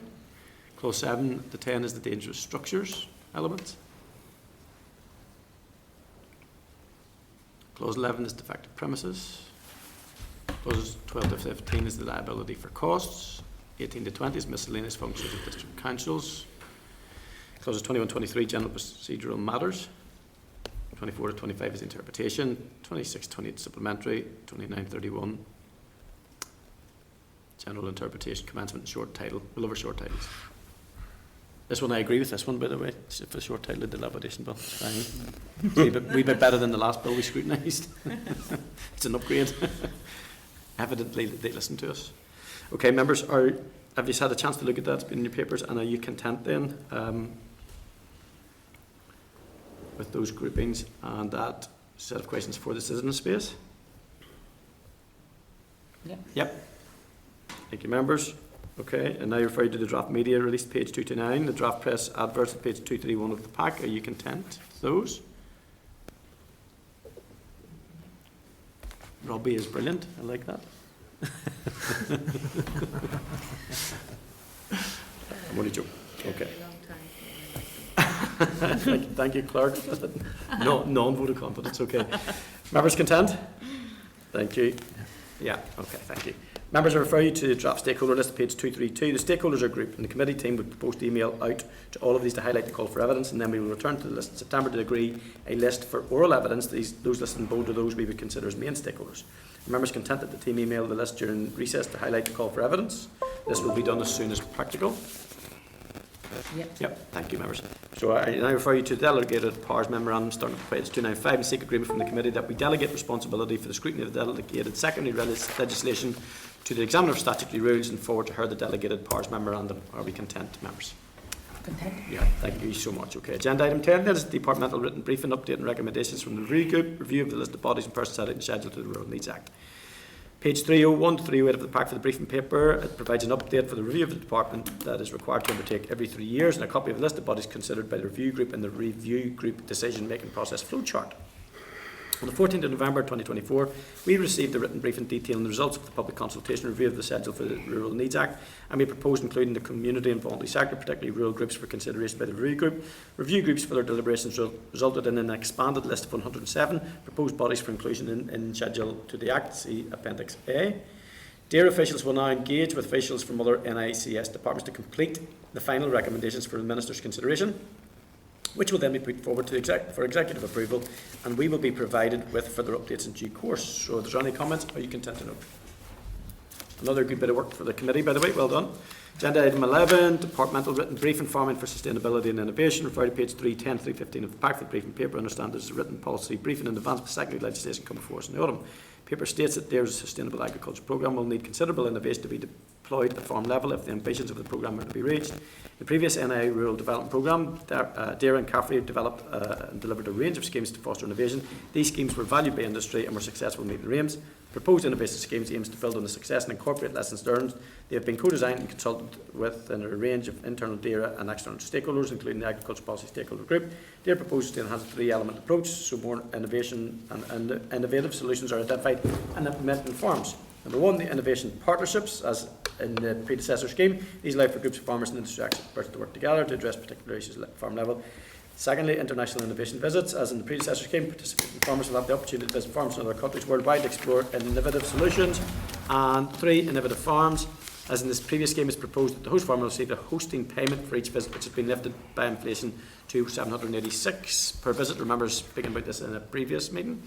Clause 7 to 10 is the dangerous structures element. Clause 11 is defective premises. Clauses 12 to 15 is the liability for costs. 18 to 20 is miscellaneous functions of district councils. Clauses 21 to 23, general procedural matters. 24 to 25 is interpretation. 26 to 28 supplementary. 29 to 31 general interpretation, commencement, and short title. We'll over short titles. This one, I agree with this one, by the way. It's for the short title of the dilapidation bill. It's fine. It's a wee bit better than the last bill we scrutinised. It's an upgrade. Evidently, they listen to us. Okay, members, have you had a chance to look at that? It's been in your papers, and are you content then with those groupings and that set of questions for the citizen space? Yeah. Yep. Thank you, members. Okay, and now you're referring to the draft media release, page 229, the draft press adverts at page 231 of the pack. Are you content with those? Robbie is brilliant. I like that. I'm only joking. Okay. Thank you, Clerk. No, non-vote of confidence. Okay. Members content? Thank you. Yeah. Okay. Thank you. Members, I refer you to the draft stakeholder list, page 232. The stakeholders are grouped, and the committee team would propose to email out to all of these to highlight the call for evidence, and then we will return to the list in September to agree a list for oral evidence. Those listed in bold are those we would consider as main stakeholders. Are members content that the team email the list during recess to highlight the call for evidence? This will be done as soon as practical. Yep. Thank you, members. So I now refer you to the delegated powers memorandum starting at page 295 and seek agreement from the committee that we delegate responsibility for the scrutiny of the delegated secondary legislation to the examiner of statutory rules and forward to her the delegated powers memorandum. Are we content, members? Content. Yeah, thank you so much. Okay, agenda item 10 then is the departmental written briefing, update and recommendations from the review group, review of the list of bodies and persons added and scheduled to the Rural Needs Act. Page 301 to 308 of the pack for the briefing paper, it provides an update for the review of the department that is required to undertake every 3 years, and a copy of the list of bodies considered by the review group and the review group decision-making process flowchart. On the 14th of November 2024, we received a written briefing detailing the results of the public consultation review of the schedule for the Rural Needs Act, and we proposed including the community and voluntary sector, particularly rural groups, for consideration by the review group. Review groups for their deliberations resulted in an expanded list of 107 proposed bodies for inclusion in schedule to the Act, see Appendix A. DARE officials will now engage with officials from other NICS departments to complete the final recommendations for the Minister's consideration, which will then be put forward to for executive approval, and we will be provided with further updates in due course. So if there's any comments, are you content to know? Another good bit of work for the committee, by the way, well done. Agenda item 11, departmental written briefing, farming for sustainability and innovation. Refer to page 310, 315 of the pack for the briefing paper. Understand there's a written policy briefing in advance of secondary legislation coming before us in the autumn. Paper states that there's a sustainable agriculture programme will need considerable innovation to be deployed at farm level if the ambitions of the programme are to be reached. The previous NI Rural Development Programme, DARE and CAFRE developed and delivered a range of schemes to foster innovation. These schemes were valued by industry and were successful in meeting their aims. Proposed innovation schemes aims to build on the success and incorporate lessons learned. They have been co-designed and consulted with a range of internal DARE and external stakeholders, including the Agriculture Policy Stakeholder Group. DARE proposes to enhance a three-element approach, so more innovation and innovative solutions are identified and implemented in farms. Number one, the innovation partnerships, as in the predecessor scheme. These allow for groups of farmers and industry experts to work together to address particular issues at farm level. Secondly, international innovation visits. As in the predecessor scheme, participating farmers will have the opportunity to visit farms in other countries worldwide to explore innovative solutions. And 3, innovative farms. As in this previous scheme, it's proposed that the host farmer will receive a hosting payment for each visit, which has been lifted by inflation to $786 per visit. Remember speaking about this in a previous meeting.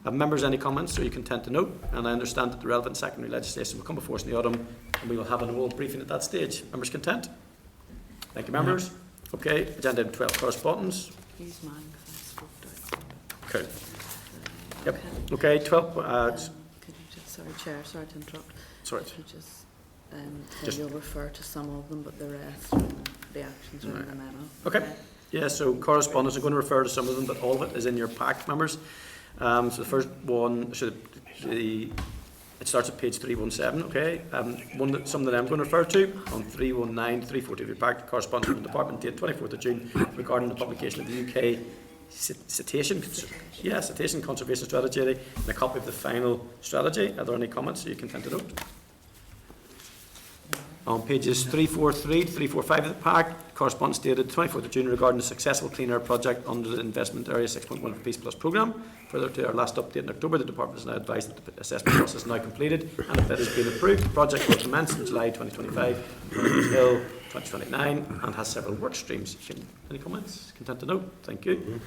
Have members any comments? Are you content to note? And I understand that the relevant secondary legislation will come before us in the autumn, and we will have an oral briefing at that stage. Members content? Thank you, members. Okay, agenda item 12, correspondence. Use mine because I spoke Okay. Yep. Okay, 12. could you just, sorry, Chair, sorry to interrupt. Sorry. Could you just you'll refer to some of them, but the rest, the actions are in the memo. Okay. Yeah, so correspondence, I'm going to refer to some of them, but all of it is in your pack, members. So the first one, it starts at page 317, okay? Some that I'm going to refer to, on 319, 340 of your pack, correspondence from the department, date 24th of June, regarding the publication of the UK cetacean conservation strategy, and a copy of the final strategy. Are there any comments? Are you content to note? On pages 343 to 345 of the pack, correspondence dated 24th of June regarding the successful clean air project under the investment area 6.1 of the Peace Plus programme. Further to our last update in October, the department has now advised that the assessment process is now completed and if it has been approved, the project will commence in July 2025 until 2029 and has several work streams. Any comments? Content to note? Thank you.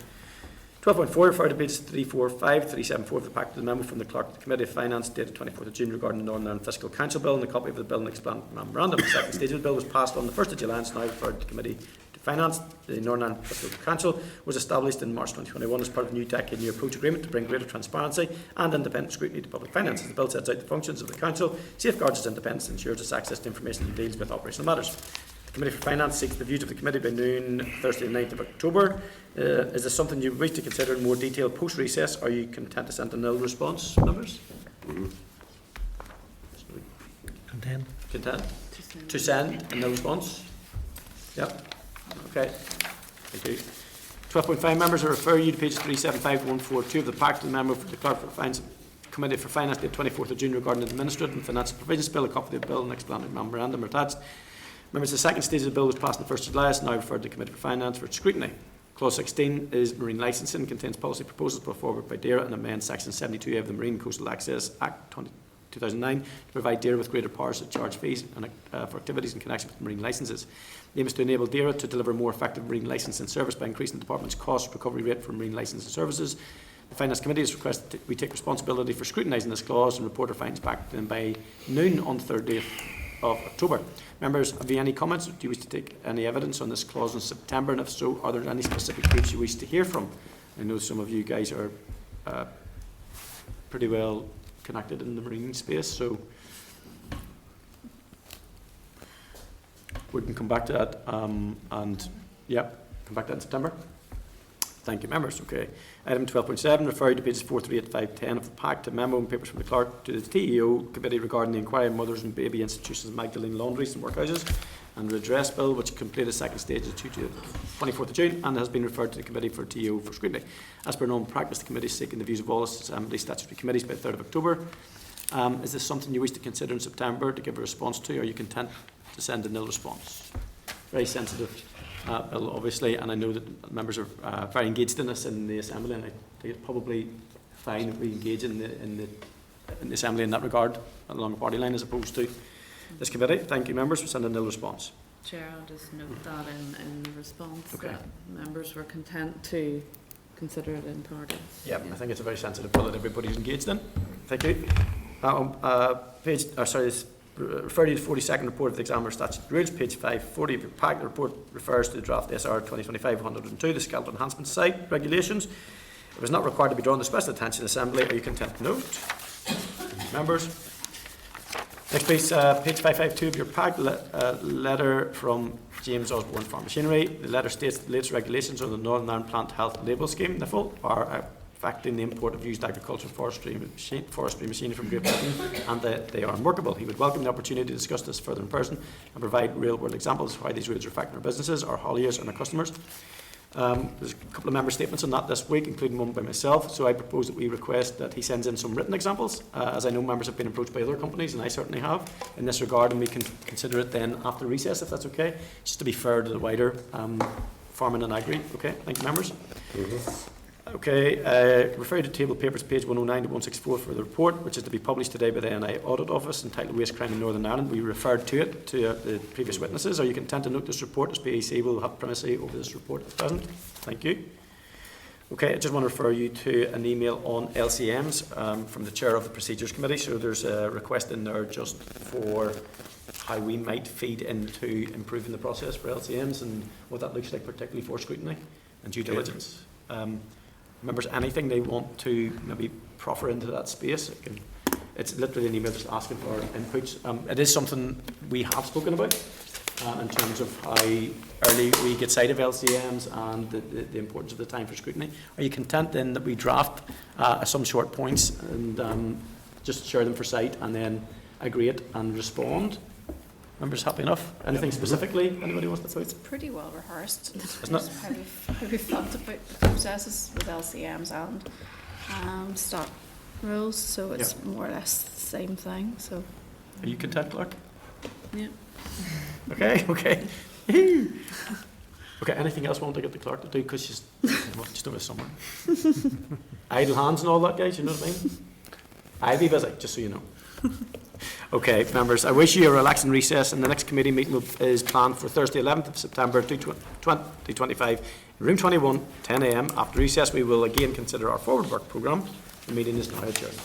12.4, refer to pages 345, 374 of the pack to the memo from the Clerk of the Committee of Finance dated 24th of June regarding the Northern Ireland Fiscal Council Bill, and a copy of the bill and explanatory memorandum. The second stage of the bill was passed on the 1st of July and is now referred to the Committee Finance. The Northern Ireland Fiscal Council was established in March 2021 as part of a new decade-year approach agreement to bring greater transparency and independent scrutiny to public finances. The bill sets out the functions of the Council, safeguards its independence, and ensures its access to information and deals with operational matters. The Committee for Finance seeks the views of the Committee by noon Thursday the 9th of October. Is this something you wish to consider in more detail post-recess? Are you content to send a nil response, members? Content. Content? To send a nil response? Yep. Okay. Thank you. 12.5 members, I refer you to pages 375 to 142 of the Pact and memo for the Clerk for Finance Committee for Finance dated 24th of June regarding the Administrative and Financial Provisions Bill. A copy of the bill and explanatory memorandum are attached. Members, the second stage of the bill was passed on the 1st of July. It's now referred to the Committee for Finance for its scrutiny. Clause 16 is marine licensing, contains policy proposals brought forward by DAERA and amends Section 72A of the Marine Coastal Access Act 2009 to provide DAERA with greater powers to charge fees and, for activities in connection with marine licences. The aim is to enable DAERA to deliver more effective marine licensing service by increasing the Department's cost recovery rate for marine licensing services. The Finance Committee has requested that we take responsibility for scrutinising this clause and report our findings back to them by noon on the 3rd of October. Members, have you any comments? Do you wish to take any evidence on this clause in September? And if so, are there any specific groups you wish to hear from? I know some of you guys are pretty well connected in the marine space, so we can come back to that and yeah, come back to that in September. Thank you, members. Okay. Item 12.7, referred to pages 438 to 510 of the Pact, a memo and papers from the Clerk to the TEO Committee regarding the inquiry on mothers and baby institutions, Magdalene laundries and workhouses, and redress bill, which completed the second stage of 24th of June and has been referred to the Committee for TEO for scrutiny. As per normal practice, the Committee is seeking the views of all Assembly statutory committees by the 3rd of October. Is this something you wish to consider in September to give a response to, or are you content to send a nil response? Very sensitive bill, obviously, and I know that members are very engaged in this in the Assembly, and I think it's probably fine if we engage in the Assembly in that regard along the party line as opposed to this committee. Thank you, members, for sending a nil response. Chair, I'll just note that in the response Okay. that members were content to consider it in party. Yeah, I think it's a very sensitive bill that everybody's engaged in. Thank you. Refer you to the 42nd report of the Examiner Statute Rules, page 540 of your pack. The report refers to the draft SR 2025-102, the Skeleton Enhancement Site Regulations. It was not required to be drawn to special attention in the Assembly. Are you content to note? Members. Next page, page 552 of your pack, letter from James Osborne Farm Machinery. The letter states the latest regulations on the Northern Ireland Plant Health Label Scheme, NIFL, are affecting the import of used agricultural forestry machinery from Great Britain, and that they are unworkable. He would welcome the opportunity to discuss this further in person and provide real-world examples of how these rules are affecting our businesses, our hauliers and our customers. There's a couple of member statements on that this week, including one by myself, so I propose that we request that he sends in some written examples, as I know members have been approached by other companies, and I certainly have, in this regard, and we can consider it then after recess, if that's okay, just to be fair to the wider farming and agri. Okay, thank you, members. Okay, refer to table papers, page 109 to 164 for the report, which is to be published today by the NI Audit Office, entitled Waste Crime in Northern Ireland. We referred to it to the previous witnesses. Are you content to note this report, as PAC will have primacy over this report at present? Thank you. Okay, I just want to refer you to an email on LCMs from the Chair of the Procedures Committee. So there's a request in there just for how we might feed into improving the process for LCMs and what that looks like, particularly for scrutiny and due diligence. Members, anything they want to maybe proffer into that space, it's literally an email just asking for inputs. It is something we have spoken about in terms of how early we get sight of LCMs and the importance of the time for scrutiny. Are you content then that we draft some short points and just share them for sight and then agree it and respond? Members happy enough? Anything specifically anybody wants to say? It's pretty well rehearsed. Isn't it? How we've thought about the processes with LCMs and stock rules, so it's more or less the same thing. So, are you content, Clark? Yeah. Okay. Okay, anything else we want to get the Clerk to do? Because she's just over somewhere. Idle hands and all that, guys, you know what I mean? I'll be busy, just so you know. Okay, members, I wish you a relaxing recess, and the next committee meeting is planned for Thursday 11th of September 2025 in room 21, 10 a.m. After recess, we will again consider our forward work programme. The meeting is now adjourned.